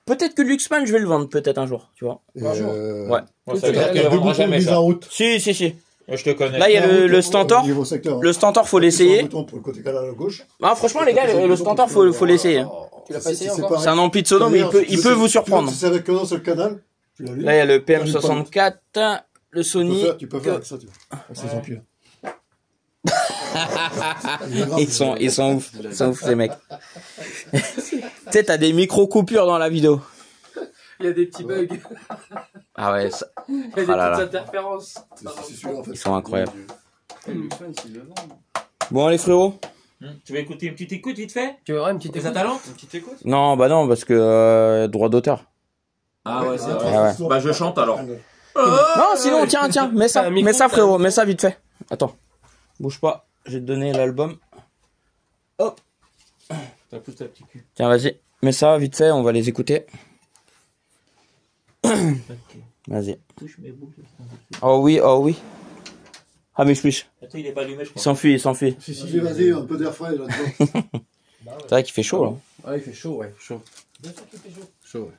Speaker 1: Peut-être que Luxman, je vais le vendre, peut-être un jour, tu vois.
Speaker 5: Et,
Speaker 6: Un jour.
Speaker 1: Ouais.
Speaker 3: Moi, ça
Speaker 6: Tu
Speaker 3: veut dire
Speaker 6: l'as-
Speaker 3: que tu
Speaker 5: deux
Speaker 3: le vendras
Speaker 5: boutons de
Speaker 3: jamais,
Speaker 5: mise
Speaker 3: ça.
Speaker 5: en route.
Speaker 1: Si.
Speaker 3: Moi, je te connais.
Speaker 1: Là, il y a le
Speaker 5: Au
Speaker 1: Stentor.
Speaker 5: niveau secteur.
Speaker 1: Le Stentor, faut
Speaker 5: Sur
Speaker 1: l'essayer.
Speaker 5: un bouton pour le côté canal à gauche.
Speaker 1: Ah, franchement, les gars, le Stentor, faut l'essayer. hein.
Speaker 6: Tu l'as pas essayé
Speaker 5: C'est
Speaker 6: encore
Speaker 5: pareil.
Speaker 1: C'est un ampli de sono, mais il peut vous surprendre.
Speaker 5: Si c'est avec un seul canal, tu l'as vu.
Speaker 1: Là, il y a le PM64, le Sony.
Speaker 5: Tu peux faire avec ça, tu vois. Avec ces amplis.
Speaker 1: Ils sont ouf. Ils sont ouf, ces mecs. Tu sais, t'as des micro-coupures dans la vidéo.
Speaker 6: Il y a des petits bugs.
Speaker 1: Ah ouais, ça-
Speaker 6: Il y a des
Speaker 1: Ah là
Speaker 6: petites
Speaker 1: là.
Speaker 6: interférences.
Speaker 5: C'est sûr, en fait.
Speaker 1: Ils sont incroyables.
Speaker 2: Luxman, s'il le vend.
Speaker 1: Bon, les frérots.
Speaker 3: Tu veux écouter une petite écoute vite fait?
Speaker 6: Tu veux voir une petite
Speaker 3: Les
Speaker 6: écoute
Speaker 3: Atalantes?
Speaker 2: Une petite écoute.
Speaker 1: Non, bah non, parce que droit d'auteur.
Speaker 3: Ah ouais, c'est
Speaker 5: Ah,
Speaker 3: vrai.
Speaker 1: ouais.
Speaker 3: Bah, je chante alors.
Speaker 1: Non, sinon, tiens, mets ça,
Speaker 6: Un micro,
Speaker 1: mets ça,
Speaker 6: t'as-
Speaker 1: frérot, mets ça vite fait. Attends, bouge pas, je vais te donner l'album.
Speaker 3: T'as plus ta petite cul.
Speaker 1: Tiens, vas-y, mets ça vite fait, on va les écouter. Vas-y.
Speaker 3: Touche mes boules.
Speaker 1: Oh oui, oh oui. Ah, mais je piche.
Speaker 3: Attends, il est pas allumé, je
Speaker 1: Il
Speaker 3: crois.
Speaker 1: s'enfuit, il s'enfuit.
Speaker 5: Si, vas-y, un peu d'air frais là-dedans.
Speaker 1: C'est vrai qu'il fait chaud, là.
Speaker 2: Ah, il fait chaud, ouais. Chaud. Chaud,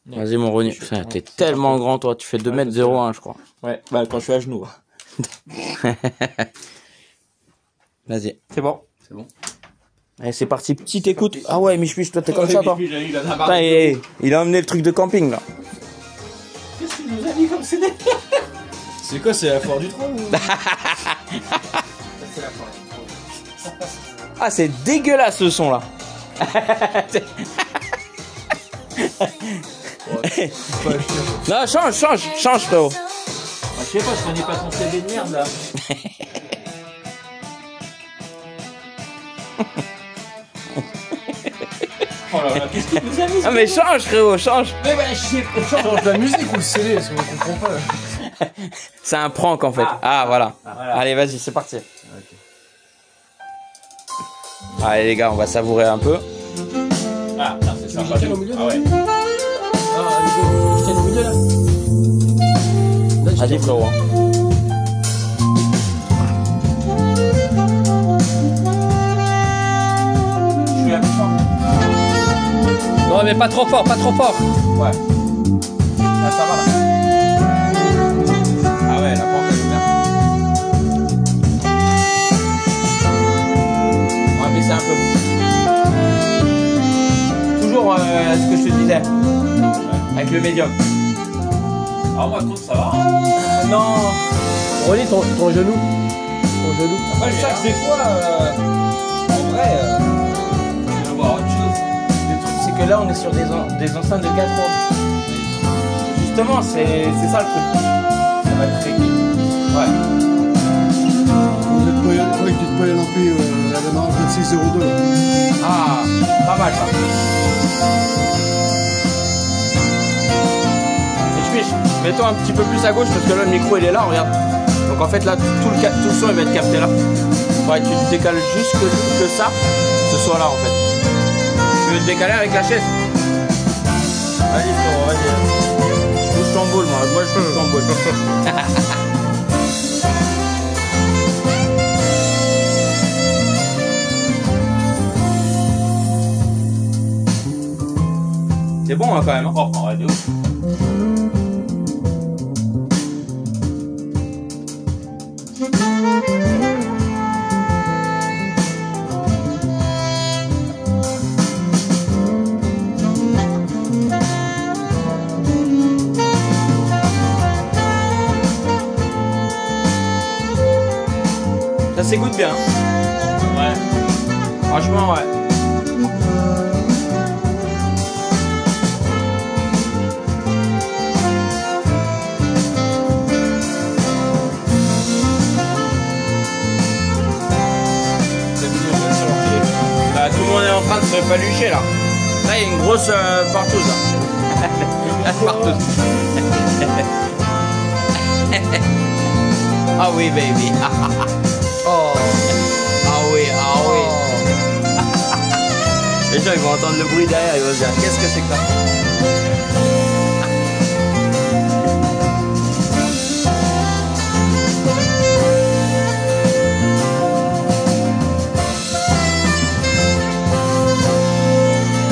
Speaker 2: ouais.
Speaker 1: Vas-y, mon Ronnie. Putain, t'es tellement grand, toi. Tu fais 2m01, je crois.
Speaker 3: Ouais, bah, quand je suis à genoux.
Speaker 1: Vas-y.
Speaker 3: C'est bon.
Speaker 1: Allez, c'est parti. Petite écoute. Ah ouais, Mich, toi, t'es comme ça, toi.
Speaker 3: Il a
Speaker 1: Putain, il a emmené le truc de camping, là.
Speaker 3: Qu'est-ce qu'il nous a dit comme CD?
Speaker 2: C'est quoi, c'est la foire du trône ou...
Speaker 1: Ah, c'est dégueulasse, ce son, là. Non, change, frérot.
Speaker 3: Ah, je sais pas, je connais pas ton CD de merde là. Oh là là, qu'est-ce qu'il nous a mis?
Speaker 1: Ah, mais change, frérot, change.
Speaker 3: Mais ouais, je sais pas.
Speaker 6: Change la musique ou le CD, parce qu'on comprend pas.
Speaker 1: C'est un prank, en fait. Ah, voilà. Allez, vas-y, c'est parti. Allez, les gars, on va savourer un peu.
Speaker 3: Ah, putain, c'est sympa.
Speaker 6: Musical au milieu,
Speaker 3: Ah ouais.
Speaker 6: Ah, Nico, je tiens au milieu là. Là, je
Speaker 1: Vas-y,
Speaker 6: tiens.
Speaker 1: frérot.
Speaker 3: Je suis à plus fort.
Speaker 6: Non, mais pas trop fort.
Speaker 3: Ouais. Ah, ça va là. Ah
Speaker 1: toujours ce que je te disais. Avec le médium.
Speaker 3: Ah, moi, je trouve que ça va. Hein.
Speaker 1: Non.
Speaker 6: Ronnie, ton genou. Ton genou.
Speaker 2: Après, je sais que des fois, en vrai,
Speaker 3: Je vais voir autre chose.
Speaker 1: Le truc, c'est que là, on est sur des enceintes de 4 roues. Justement, c'est ça le truc. Ça va être très vite. Ouais.
Speaker 5: Il faudrait que tu te payes l'ampli à la marge 26,02 €.
Speaker 1: Ah, pas mal ça. Et je mets-toi un petit peu plus à gauche parce que là, le micro, il est là, regarde. Donc en fait, là, tout le son, il va être capté là. Ouais, tu te décales juste que ça, ce soit là en fait. Tu veux te décaler avec la chaise? Vas-y, frérot, vas-y. Je bouge ton boule, moi je bouge ton boule. C'est bon hein, quand même. Hein.
Speaker 3: Oh, en radio.
Speaker 1: Ça s'écoute bien.
Speaker 3: Ouais.
Speaker 1: Franchement, ouais. Bah, tout le monde est en train de se palucher là. Là, il y a une grosse partouze là. La partouze. Ah oui, baby.
Speaker 6: Oh.
Speaker 1: Ah oui, ah oui. Les gens ils vont entendre le bruit derrière, ils vont se dire qu'est-ce que c'est que ça?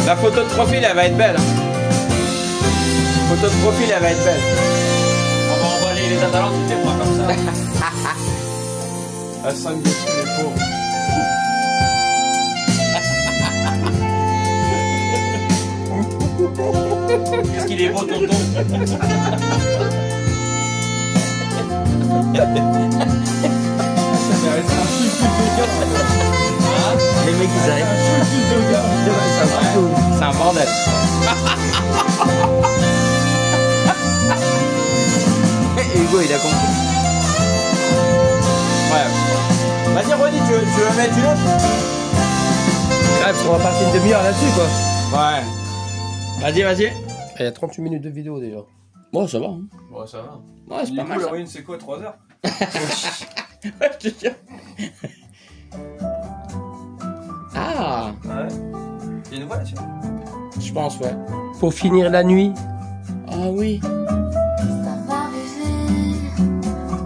Speaker 1: La photo de profil elle va être belle. Photo de profil elle va être belle.
Speaker 3: On va emballer les Atalantes, tu fais moi comme ça.
Speaker 2: à 5 dessus, les pauvres.
Speaker 3: Qu'est-ce qu'il est beau, tonton.
Speaker 1: Les mecs ils arrivent. C'est un bordel. Et Hugo il a compris. Ouais. Vas-y Ronnie, tu veux mettre une autre?
Speaker 6: Ouais, parce qu'on va passer une demi-heure là-dessus quoi.
Speaker 1: Ouais. Vas-y, vas-y.
Speaker 6: Il y a 38 minutes de vidéo déjà.
Speaker 1: Bon, ça va. Hein.
Speaker 2: Bon, ça va.
Speaker 1: Ouais, c'est
Speaker 2: Du
Speaker 1: pas
Speaker 2: coup,
Speaker 1: mal.
Speaker 2: la
Speaker 1: Ça.
Speaker 2: moyenne, c'est quoi, 3 heures?
Speaker 1: Ouais, je te jure. Ah,
Speaker 2: Ouais. Il y a une voiture.
Speaker 1: je pense, ouais.
Speaker 6: Pour finir la nuit.
Speaker 1: Ah oui.
Speaker 7: Estava a viver,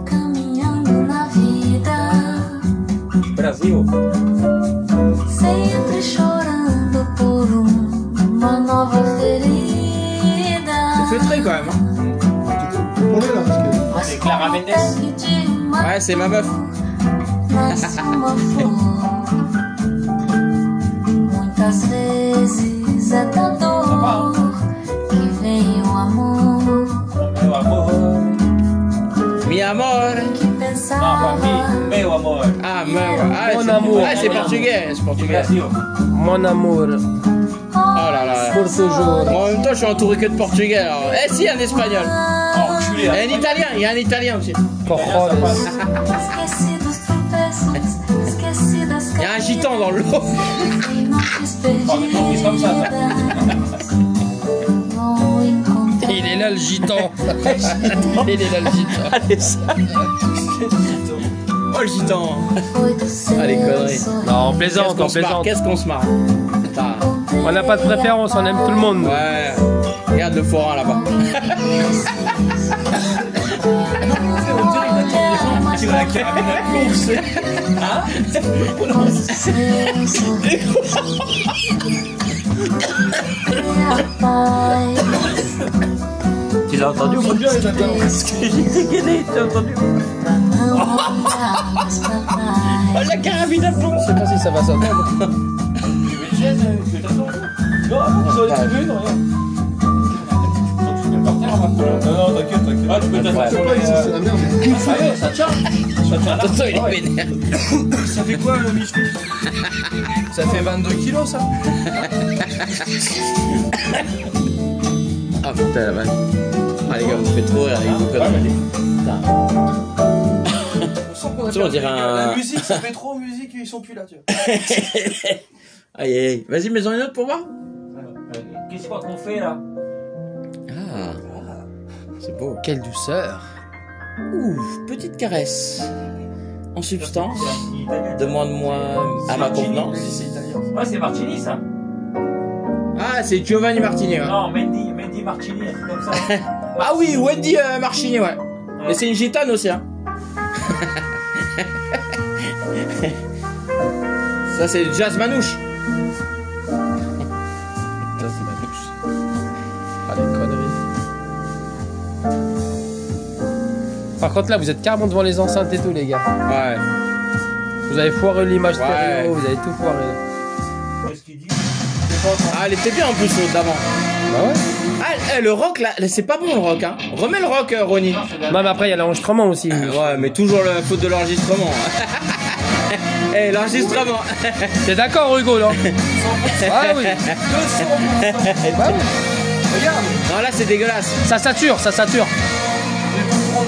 Speaker 7: caminhando na vida,
Speaker 3: Brasil.
Speaker 7: sempre chorando por uma nova ferida.
Speaker 1: C'est feutré quand même. Hein.
Speaker 5: Tu pourrais là, parce que
Speaker 7: Mas
Speaker 3: C'est Clara
Speaker 7: como
Speaker 3: Mendes.
Speaker 7: deve de uma
Speaker 1: Ouais, c'est ma meuf.
Speaker 7: nasce uma flor. Muitas vezes é da dor que vem o amor
Speaker 3: Meu amor.
Speaker 1: Mi amor.
Speaker 7: que
Speaker 3: Non, pas
Speaker 7: pensava.
Speaker 3: mi. Meu amor.
Speaker 1: Ah, meuf. Ah,
Speaker 6: Mon
Speaker 1: c'est-
Speaker 6: amour.
Speaker 1: Ah, c'est portugais. C'est
Speaker 3: Du
Speaker 1: portugais.
Speaker 3: Brasil.
Speaker 6: Mon amour.
Speaker 1: Oh là là.
Speaker 6: Pour toujours.
Speaker 1: Bon, en même temps, je suis entouré que de portugais alors. Eh si, un espagnol.
Speaker 3: Oh, enculé.
Speaker 1: Et un italien, il y a un italien aussi.
Speaker 6: Cojones.
Speaker 7: Esqueci dos tropeços, esqueci das
Speaker 1: Il y a un gitan dans le lot.
Speaker 7: e noites
Speaker 3: Oh, mais ton fils comme ça, ça.
Speaker 7: perdidas. Vou encontrar
Speaker 6: Il est là le gitan. Il est là le gitan.
Speaker 1: Allez, ça. Oh le gitan.
Speaker 7: foi do seu
Speaker 1: Ah, les conneries.
Speaker 7: sorriso.
Speaker 6: Non, on
Speaker 1: Qu'est-ce
Speaker 6: plaisante,
Speaker 1: qu'on
Speaker 6: on
Speaker 1: se marre,
Speaker 6: plaisante.
Speaker 1: qu'est-ce qu'on se marre. Putain.
Speaker 6: On n'a pas de préférence, on aime tout le monde. nous.
Speaker 1: Ouais. Regarde le forain là-bas.
Speaker 3: Tu vas la carabine à plomb, c'est. Hein?
Speaker 7: Seu sorriso. E a paz.
Speaker 1: Tu l'as entendu ou pas? Parce que j'ai dégainé, tu l'as entendu?
Speaker 7: Pra não olhar mais pra
Speaker 1: Oh
Speaker 7: trás.
Speaker 1: la carabine à plomb.
Speaker 6: Je sais pas si ça va s'entendre.
Speaker 3: Tu veux une chaise que t'attends? Non, non,
Speaker 2: sur les tribunes, regarde. Non, t'inquiète.
Speaker 3: Ah, tu peux t'asseoir sur les...
Speaker 5: C'est la merde.
Speaker 2: Ça y est, ça tient.
Speaker 1: Attention, il est vénère.
Speaker 2: Ça fait quoi le Michel? Ça fait 22 kilos ça.
Speaker 1: Ah putain la vache. Ah les gars, vous me faites trop rire avec vos conneries. Putain.
Speaker 2: On sent qu'on a
Speaker 1: Tu vois, on dirait
Speaker 2: perdu.
Speaker 1: un-
Speaker 2: La musique, ça fait trop musique, ils sont plus là, tu vois.
Speaker 1: Aïe aïe aïe. Vas-y, mets-en une autre pour voir.
Speaker 3: Qu'est-ce qu'on fait là?
Speaker 1: Ah. C'est beau.
Speaker 6: Quelle douceur.
Speaker 1: Ouh, petite caresse. En substance. Demande-moi à ma convenance.
Speaker 2: C'est italien.
Speaker 3: Ouais, c'est Martini ça.
Speaker 1: Ah, c'est Giovanni Martini, ouais.
Speaker 3: Non, Mendy Martini, un truc comme ça.
Speaker 1: Ah oui, Wendy Martini, ouais. Mais c'est une gitane aussi, hein. Ça, c'est le jazz manouche.
Speaker 6: Jazz manouche. Ah, les conneries. Par contre, là, vous êtes carrément devant les enceintes et tout, les gars.
Speaker 1: Ouais.
Speaker 6: Vous avez foiré l'image
Speaker 1: Ouais.
Speaker 6: stéréo, vous avez tout foiré. Là.
Speaker 3: Qu'est-ce qu'il dit?
Speaker 1: Ah, elle était bien en plus, l'autre d'avant.
Speaker 6: Bah ouais.
Speaker 1: Ah, le rock, là, c'est pas bon, le rock, hein. Remets le rock, Ronnie.
Speaker 6: Même après, il y a l'enregistrement aussi.
Speaker 1: Ouais, mais toujours la faute de l'enregistrement. Eh, l'enregistrement.
Speaker 6: T'es d'accord, Hugo, là? Ah oui. Bah oui.
Speaker 2: Regarde.
Speaker 1: Non, là, c'est dégueulasse.
Speaker 6: Ça sature, ça sature.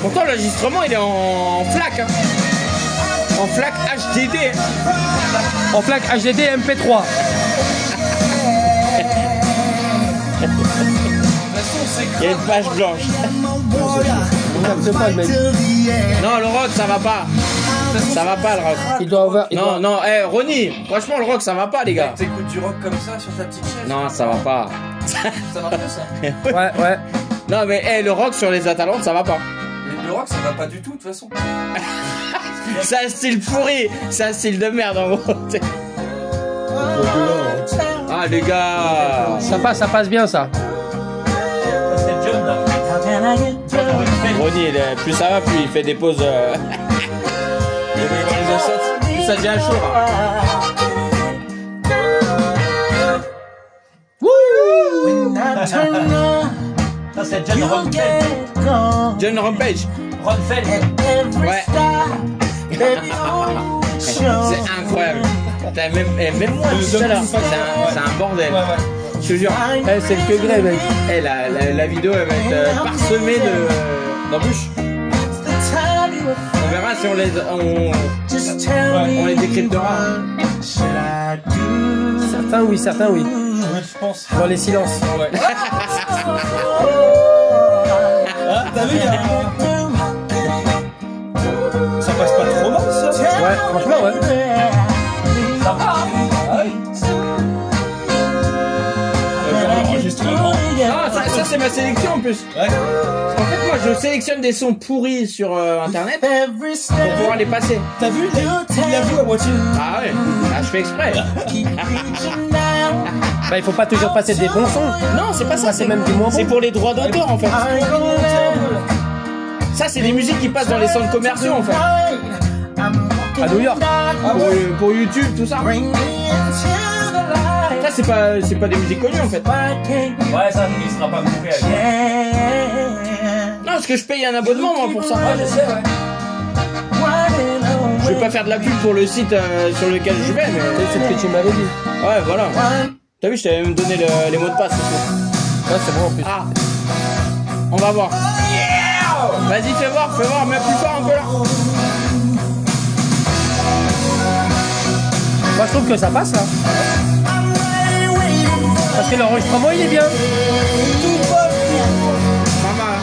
Speaker 1: Pourtant, l'enregistrement, il est en FLAC, hein. En FLAC HDD.
Speaker 6: En plaque HDD MP3.
Speaker 1: Il y a une page blanche.
Speaker 6: On capte pas le mec.
Speaker 1: Non, le rock, ça va pas. Ça va pas, le rock.
Speaker 6: Il doit avoir. il doit-
Speaker 1: Non, eh, Ronnie, franchement, le rock, ça va pas, les gars.
Speaker 2: T'écoutes du rock comme ça sur ta petite chaise.
Speaker 1: Non, ça va pas.
Speaker 2: Ça marche pas ça.
Speaker 6: Ouais, ouais.
Speaker 1: Non, mais, eh, le rock sur les Atalantes, ça va pas.
Speaker 2: Mais le rock ça va pas du tout de toute façon.
Speaker 1: C'est un style pourri. C'est un style de merde, en gros. Ah, les gars.
Speaker 6: Ça passe bien, ça.
Speaker 3: C'est John là.
Speaker 1: Ronnie, plus ça va, plus il fait des pauses. Il veut voir les enceintes. Plus ça devient chaud, là.
Speaker 3: Ça, c'est John Ronfeld.
Speaker 1: John Rampage.
Speaker 3: Ronfeld.
Speaker 1: Ouais. C'est incroyable. Même moi, tout à l'heure, c'est un bordel. Je te jure.
Speaker 6: Eh, c'est le que gré, mec.
Speaker 1: Eh, la vidéo, elle va être parsemée d'embûches. On verra si on les décryptera.
Speaker 6: Certains, oui, certains, oui.
Speaker 2: Ouais, je pense.
Speaker 6: Dans les silences.
Speaker 2: Ouais. Ah, t'as vu, ça passe pas trop mal ça.
Speaker 6: Ouais, franchement, ouais.
Speaker 3: Ça va.
Speaker 1: Ah, ça c'est ma sélection en plus.
Speaker 2: Ouais.
Speaker 1: En fait, moi, je sélectionne des sons pourris sur internet pour pouvoir les passer.
Speaker 2: T'as vu, il l'a vu à moitié.
Speaker 1: Ah ouais, ah, je fais exprès.
Speaker 6: Bah, il faut pas toujours passer des bons sons.
Speaker 1: Non, c'est pas ça,
Speaker 6: c'est même du moins bon.
Speaker 1: C'est pour les droits d'auteur en fait. Ça, c'est des musiques qui passent dans les centres commerciaux en fait.
Speaker 6: À New York.
Speaker 1: Pour YouTube, tout ça. Ça, c'est pas des musiques connues en fait.
Speaker 3: Ouais, ça, il sera pas coupé avec.
Speaker 1: Non, parce que je paye un abonnement moi pour ça.
Speaker 3: Ouais, je sais, ouais.
Speaker 1: Je vais pas faire de la pub pour le site sur lequel je vais, mais.
Speaker 6: C'est ce que tu m'avais dit.
Speaker 1: Ouais, voilà. T'as vu, je t'avais même donné les mots de passe.
Speaker 6: Ouais, c'est bon en plus.
Speaker 1: Ah, on va voir. Vas-y, fais voir, mets plus fort un peu là.
Speaker 6: Moi, je trouve que ça passe, là. Parce que l'enregistrement, il est bien.
Speaker 1: Pas mal.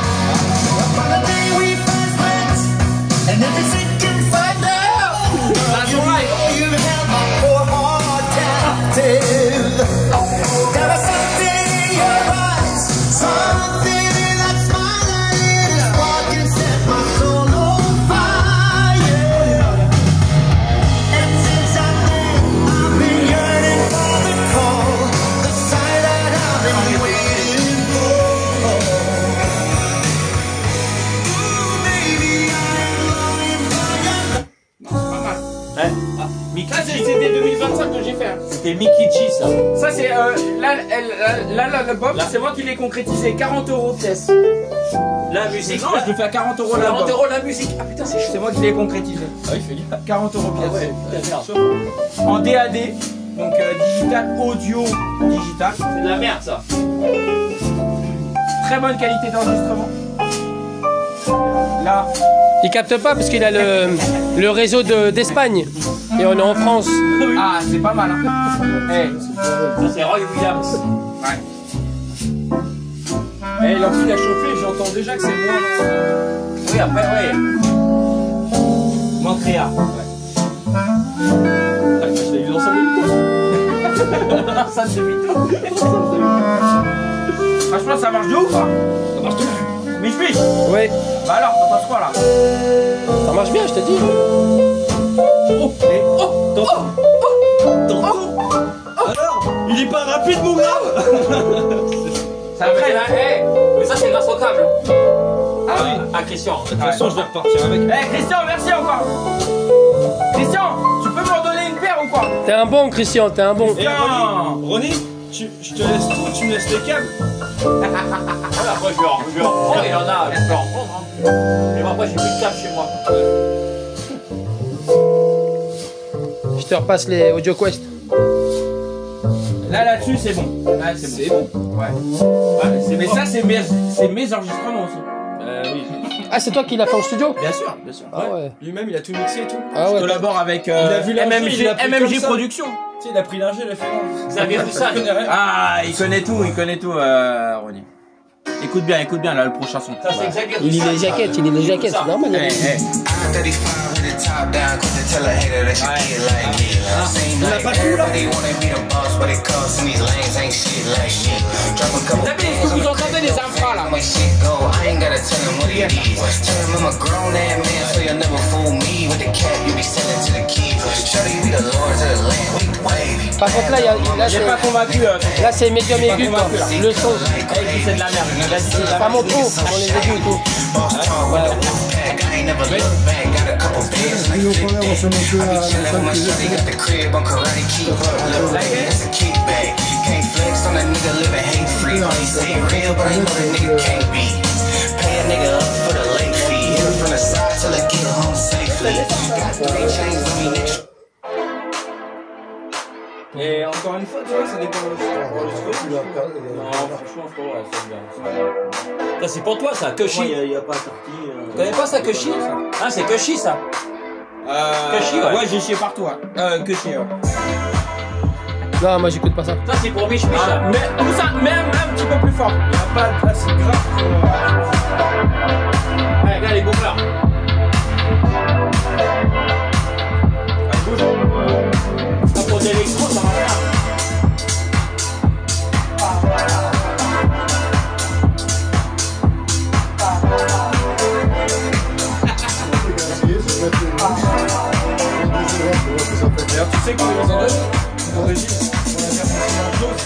Speaker 1: Ça, c'est le CD 2025 que j'ai fait.
Speaker 3: C'était Mickey Cheese, ça.
Speaker 1: Ça, c'est. Le Bob, c'est moi qui l'ai concrétisé. 40 € pièce.
Speaker 3: La musique.
Speaker 1: Non, je l'ai fait à 40 € la
Speaker 3: 40
Speaker 1: Bob.
Speaker 3: € la musique. Ah putain, c'est chaud.
Speaker 1: C'est moi qui l'ai concrétisé.
Speaker 3: Ah, il fait gaffe.
Speaker 1: 40 € pièce.
Speaker 3: Ouais, putain, merde.
Speaker 1: En DAD, donc digital, audio, digital.
Speaker 3: C'est de la merde, ça.
Speaker 1: Très bonne qualité d'enregistrement. Là,
Speaker 6: Il capte pas parce qu'il a le réseau d'Espagne. Et on est en France.
Speaker 1: ah, c'est pas mal. Hein. Eh,
Speaker 3: Ça, c'est Roy Williams.
Speaker 2: Eh, l'ampli a chauffé, j'entends déjà que c'est moins.
Speaker 3: Oui, après, ouais.
Speaker 1: Montréal.
Speaker 2: Ah, je l'ai vu dans 5 minutes.
Speaker 1: Ça de mytho. Franchement, ça marche de ouf. Hein.
Speaker 2: Ça marche tout.
Speaker 1: Mich.
Speaker 6: Ouais.
Speaker 1: Bah alors, t'en penses quoi là?
Speaker 6: Ça marche bien, je te dis.
Speaker 2: Alors, il est pas rapide, mon grave.
Speaker 1: Ça va
Speaker 3: Après, là, hey, mais ça, c'est grâce au câble.
Speaker 1: Ah oui.
Speaker 3: Ah, Christian.
Speaker 2: De toute façon, je vais repartir avec.
Speaker 1: Eh Christian, merci encore. Christian, tu peux m'en donner une paire ou quoi?
Speaker 6: T'es un bon, Christian, t'es un bon.
Speaker 2: Et Ronnie, je te laisse tout, tu me laisses les câbles.
Speaker 3: Voilà, après, je vais en reprendre. Il y en a, je vais en reprendre. Hein. Et après, j'ai plus de câble chez moi.
Speaker 6: Je te repasse les Audio Quest.
Speaker 1: Là-dessus, c'est bon. Là, c'est bon. Ouais. Mais ça, c'est mes enregistrements aussi.
Speaker 2: Oui.
Speaker 6: Ah, c'est toi qui l'as fait en studio?
Speaker 1: Bien sûr, bien sûr.
Speaker 6: Ah ouais.
Speaker 2: Lui-même, il a tout mixé et tout.
Speaker 6: Ah
Speaker 1: Je
Speaker 6: ouais.
Speaker 1: collabore avec
Speaker 2: Il a vu l'ingé, il l'a pris comme
Speaker 1: MMG
Speaker 2: ça.
Speaker 1: Productions.
Speaker 2: Tu sais, il a pris l'ingé, il a fait non.
Speaker 3: Xavier Roussan.
Speaker 2: Il connaît rien.
Speaker 1: Ah, il connaît tout, Ronnie. Écoute bien, là, le prochain son.
Speaker 3: Ça, c'est Xavier
Speaker 6: Il lit
Speaker 3: Roussan.
Speaker 6: les jaquettes, c'est normal.
Speaker 1: Eh, eh.
Speaker 2: Il a pas tout là.
Speaker 1: Vous savez, est-ce que vous entendez les infras là?
Speaker 6: Par contre, là,
Speaker 1: J'ai pas convaincu.
Speaker 6: là c'est médium aigu, quoi. Le son.
Speaker 1: Eh, c'est de la merde. Vas-y, c'est de la
Speaker 6: Pas
Speaker 1: merde.
Speaker 6: mon trop dans les aigus et tout.
Speaker 5: Et nos collègues vont se monter à la salle de
Speaker 2: Et encore une fois, tu vois, ça dépend de
Speaker 1: Non, franchement, je crois, ouais, c'est bien.
Speaker 3: Ça, c'est pour toi, ça. Kushi.
Speaker 8: Il n'y a pas sorti.
Speaker 3: Tu connais pas ça, Kushi? Ah, c'est Kushi, ça. Kushi, ouais.
Speaker 1: Ouais, j'ai chié partout. Hein. Kushi, ouais.
Speaker 6: Non, moi j'écoute pas ça.
Speaker 3: Ça, c'est pour Mich Mich.
Speaker 1: Ah, mais tout ça, même un petit peu plus fort.
Speaker 2: Il n'y a pas de place grave pour.
Speaker 3: Ouais, regarde les boucleurs.
Speaker 2: Allez, bouge.
Speaker 3: Ça, pour de l'électro, ça marche bien.
Speaker 2: D'ailleurs, tu sais que dans un autre, en régime, on a fait fonctionner en close.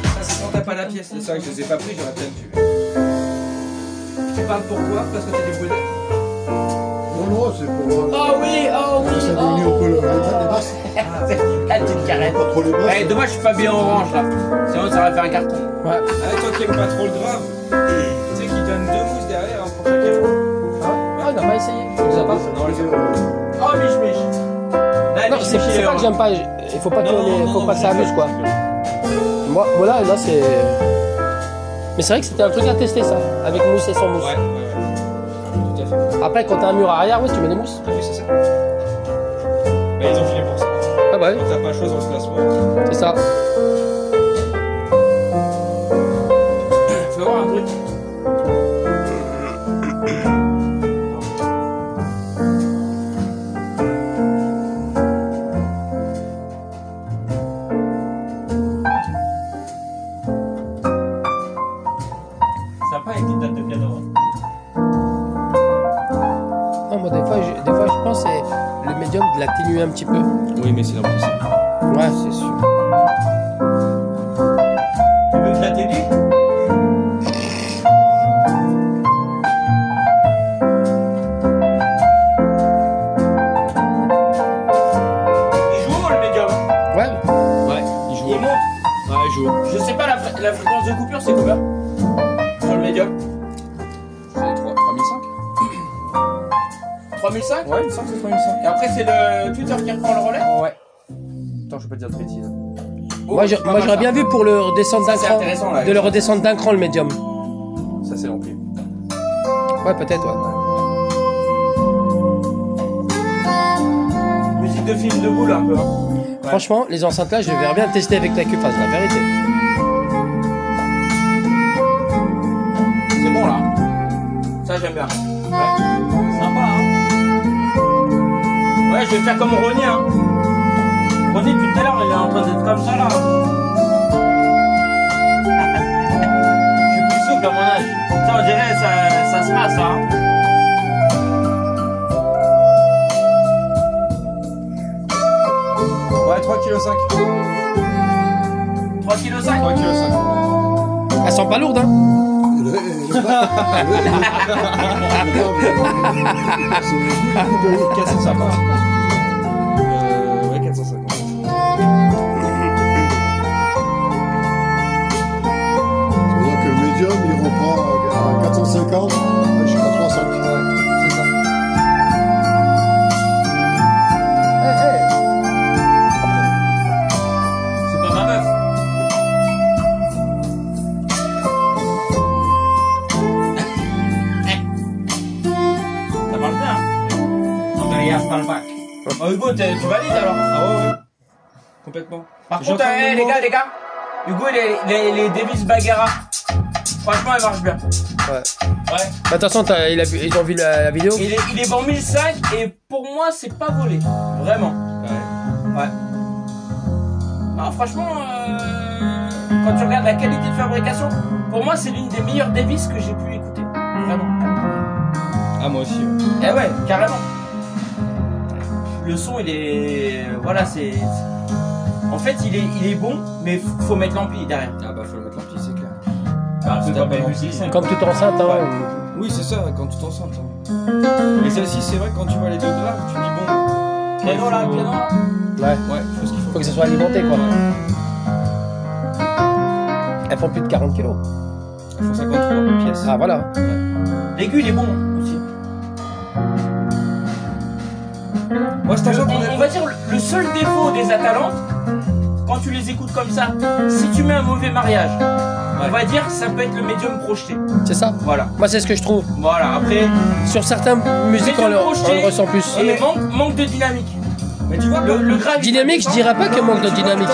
Speaker 2: Ça, c'est quand t'as pas la pièce. C'est ça que je les ai pas pris, j'aurais peut-être dû. Tu parles pourquoi? Parce que t'es débrouillé?
Speaker 5: Non, c'est pour.
Speaker 1: Oh oui.
Speaker 5: Ça diminue un peu les basses.
Speaker 1: La petite carrette.
Speaker 5: Pas trop les basses.
Speaker 1: Eh, dommage, je suis pas bien orange là. Sinon, ça aurait fait un carton.
Speaker 6: Ouais.
Speaker 2: Ah, toi qui aimes pas trop le grave, tu sais qu'il donne 2 mousses derrière hein, pour chaque héros.
Speaker 6: Ah, on n'a pas essayé. Tu les as pas?
Speaker 2: Non, les héros.
Speaker 1: Oh, Mich. Là,
Speaker 6: Non, c'est pas que j'aime pas. Il faut pas faut pas que ça amuse, quoi. Moi, voilà, là c'est. Mais c'est vrai que c'était un truc à tester, ça. Avec mousse et sans mousse.
Speaker 2: Ouais. Tout à fait.
Speaker 6: Après, quand t'as un mur arrière, ouais, tu mets des mousses.
Speaker 2: Ah oui, c'est ça. Bah, ils ont filé pour ça.
Speaker 6: Ah bah ouais,
Speaker 2: Quand t'as pas le choix dans le classement.
Speaker 6: c'est ça.
Speaker 1: Fais voir un truc.
Speaker 3: Sympa avec une date de piano.
Speaker 6: Non, moi, des fois, je pense que c'est le médium de l'atténuer un petit peu.
Speaker 2: Oui, mais c'est l'impression.
Speaker 6: Ouais, c'est sûr.
Speaker 3: Tu veux que je la t'aide?
Speaker 1: Il joue le médium.
Speaker 6: Ouais.
Speaker 1: fréquence de coupure, c'est combien? Sur le médium?
Speaker 2: C'est 3005.
Speaker 1: 3005?
Speaker 2: Ouais, il me semble que c'est 3005.
Speaker 1: Et après, c'est le Twitter qui reprend le relais?
Speaker 2: Ouais. Attends, je peux pas dire de bêtises.
Speaker 6: Moi, j'aurais bien vu pour le redescendre d'un
Speaker 1: Ça, c'est
Speaker 6: cran,
Speaker 1: intéressant, là.
Speaker 6: de le redescendre d'un cran le médium.
Speaker 2: Ça, c'est l'ampli.
Speaker 6: Ouais, peut-être, ouais.
Speaker 1: Musique de film de boule un peu. Hein.
Speaker 6: Franchement, les enceintes là, je verrais bien tester avec la Q-Phase, la vérité.
Speaker 1: C'est bon là. Ça j'aime bien. Ouais. Sympa hein. Ouais, je vais faire comme Ronnie hein. Ronnie depuis tout à l'heure il est en train d'être comme ça là. Je suis plus souple à mon âge. Ça on dirait ça se passe hein.
Speaker 2: Ouais, 3,5 kg.
Speaker 1: 3,5 kg
Speaker 2: 3,5 kg.
Speaker 6: Elle sent pas lourde, hein.
Speaker 5: C'est
Speaker 2: 450. Ouais, 450.
Speaker 5: C'est-à-dire que le médium, il reprend à 450, jusqu'à 300.
Speaker 2: C'est ça.
Speaker 1: C'est pas ma meuf. Ça marche bien. Non mais regarde pas le bac. Oh Hugo, tu valides alors?
Speaker 2: Ah ouais. Complètement.
Speaker 1: Par
Speaker 2: J'ai
Speaker 1: contre,
Speaker 2: encore le
Speaker 1: les
Speaker 2: mot.
Speaker 1: gars, Hugo, les Davis Bagheera, franchement, il marche bien.
Speaker 6: Ouais.
Speaker 1: Ouais.
Speaker 6: Bah, de toute façon, ils ont vu la vidéo.
Speaker 1: Il est bon 1005 et pour moi, c'est pas volé. Vraiment.
Speaker 2: Ouais.
Speaker 1: Ouais. Non, franchement, quand tu regardes la qualité de fabrication, pour moi, c'est l'une des meilleures Davis que j'ai pu écouter. Vraiment.
Speaker 2: Ah, moi aussi. Ouais.
Speaker 1: Eh ouais, carrément. Le son, il est. Voilà, c'est. En fait, il est bon, mais faut mettre l'ampli derrière.
Speaker 2: Ah bah, faut le mettre l'ampli, c'est clair.
Speaker 1: Ah,
Speaker 2: c'est
Speaker 1: t'as
Speaker 2: pas
Speaker 1: pas
Speaker 2: l'ampli.
Speaker 1: musique,
Speaker 6: Comme toute enceinte, hein.
Speaker 2: Oui, c'est ça, quand tu t'enceintes. Mais celle-ci, c'est vrai que quand tu vois les deux graves, tu dis bon.
Speaker 1: Piano là, piano là.
Speaker 6: Ouais.
Speaker 2: Ouais, faut ce qu'il faut.
Speaker 6: Faut que ça soit alimenté, quoi. Elles font plus de 40 kilos.
Speaker 2: Elles font 53 pièces.
Speaker 6: Ah, voilà.
Speaker 1: L'aigu, il est bon aussi.
Speaker 2: Moi, c'est un jeu qu'on
Speaker 1: On va dire le seul défaut des Atalantes, quand tu les écoutes comme ça, si tu mets un mauvais mariage, on va dire ça peut être le médium projeté.
Speaker 6: C'est ça.
Speaker 1: Voilà.
Speaker 6: Moi, c'est ce que je trouve.
Speaker 1: Voilà, après,
Speaker 6: Sur certaines musiques, on le ressent plus.
Speaker 1: et manque de dynamique.
Speaker 2: Mais tu vois,
Speaker 1: Le grave.
Speaker 6: Dynamique, je dirais pas qu'il manque de dynamique.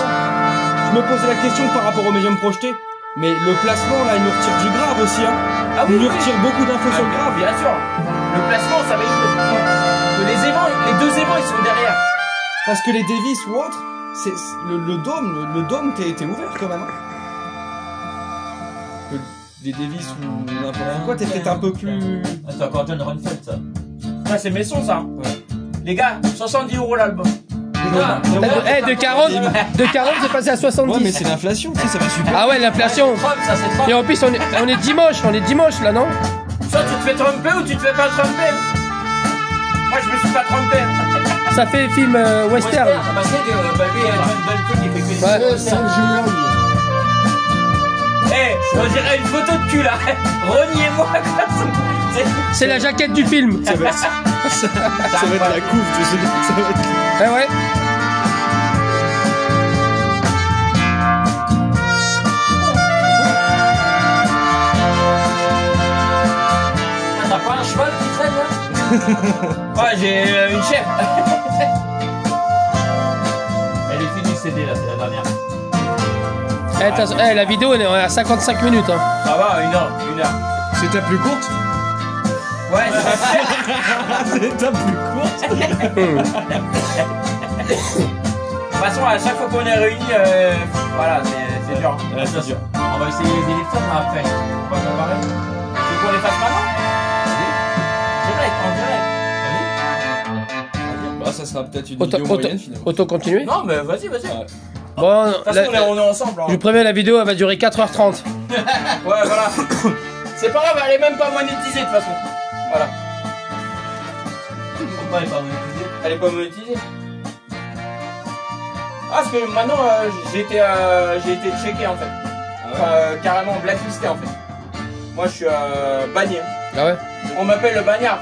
Speaker 2: je me posais la question par rapport au médium projeté. Mais le placement, là, il nous retire du grave aussi, hein.
Speaker 1: Ah
Speaker 2: Il
Speaker 1: oui,
Speaker 2: nous
Speaker 1: oui.
Speaker 2: retire beaucoup d'infos sur le grave.
Speaker 1: Bien sûr. Le placement, ça va être. Les deux évents, ils sont derrière.
Speaker 2: Parce que les Davis ou autres, c'est le dôme t'es ouvert quand même. Hein. Les Davis ou n'importe quoi, t'es peut-être un peu plus.
Speaker 3: Ah, c'est encore John Runfeld, ça.
Speaker 1: Ouais, c'est mes sons, ça.
Speaker 2: Ouais.
Speaker 1: Les gars, 70 € l'album. Les gars,
Speaker 6: De 40, c'est passé à 70.
Speaker 2: Ouais, mais c'est l'inflation, tu sais, ça va super.
Speaker 6: Ah ouais, l'inflation.
Speaker 1: Trump, ça c'est Trump.
Speaker 6: Et en plus, on est dimanche là, non?
Speaker 1: Soit tu te fais tromper ou tu te fais pas tromper. Moi, je me suis pas trompé.
Speaker 6: Ça fait film western.
Speaker 1: Ah bah c'est lui, John Belton, il fait que des
Speaker 6: Ouais.
Speaker 1: western.
Speaker 5: Saint-Julien.
Speaker 1: Eh, on dirait une photo de cul là. Reniez-moi comme ça.
Speaker 6: C'est la jaquette du film.
Speaker 2: Ça va être la couve, tu sais. Ça va être.
Speaker 6: Eh ouais.
Speaker 1: T'as pas un cheval qui traîne là? Ouais, j'ai une chèvre.
Speaker 3: Elle est finie, CD, là, c'est la dernière.
Speaker 6: La vidéo elle est à 55 minutes. Hein.
Speaker 1: Ça va, une heure.
Speaker 2: C'est ta plus courte?
Speaker 1: Ouais, ça va.
Speaker 2: C'est ta plus courte?
Speaker 1: De toute façon, à chaque fois qu'on est réunis, voilà, c'est dur.
Speaker 2: Ouais, c'est dur.
Speaker 3: On va essayer les élections après. On va comparer.
Speaker 1: Tu veux qu'on les fasse maintenant? En direct.
Speaker 2: Bah, ça sera peut-être une vidéo moyenne finalement.
Speaker 6: Auto-continuer.
Speaker 1: Non, mais vas-y.
Speaker 2: Ouais.
Speaker 6: Bon,
Speaker 1: De toute façon, on est ensemble. Hein.
Speaker 6: je vous préviens, la vidéo elle va durer 4h30.
Speaker 1: Ouais, voilà. C'est pas grave, elle est même pas monétisée de toute façon. Voilà.
Speaker 3: Pourquoi elle est pas monétisée?
Speaker 1: Elle est pas monétisée. Ah, parce que maintenant, j'ai été checké en fait. Enfin, carrément blacklisté en fait. Moi je suis banni.
Speaker 6: Ah ouais?
Speaker 1: On m'appelle le bagnard.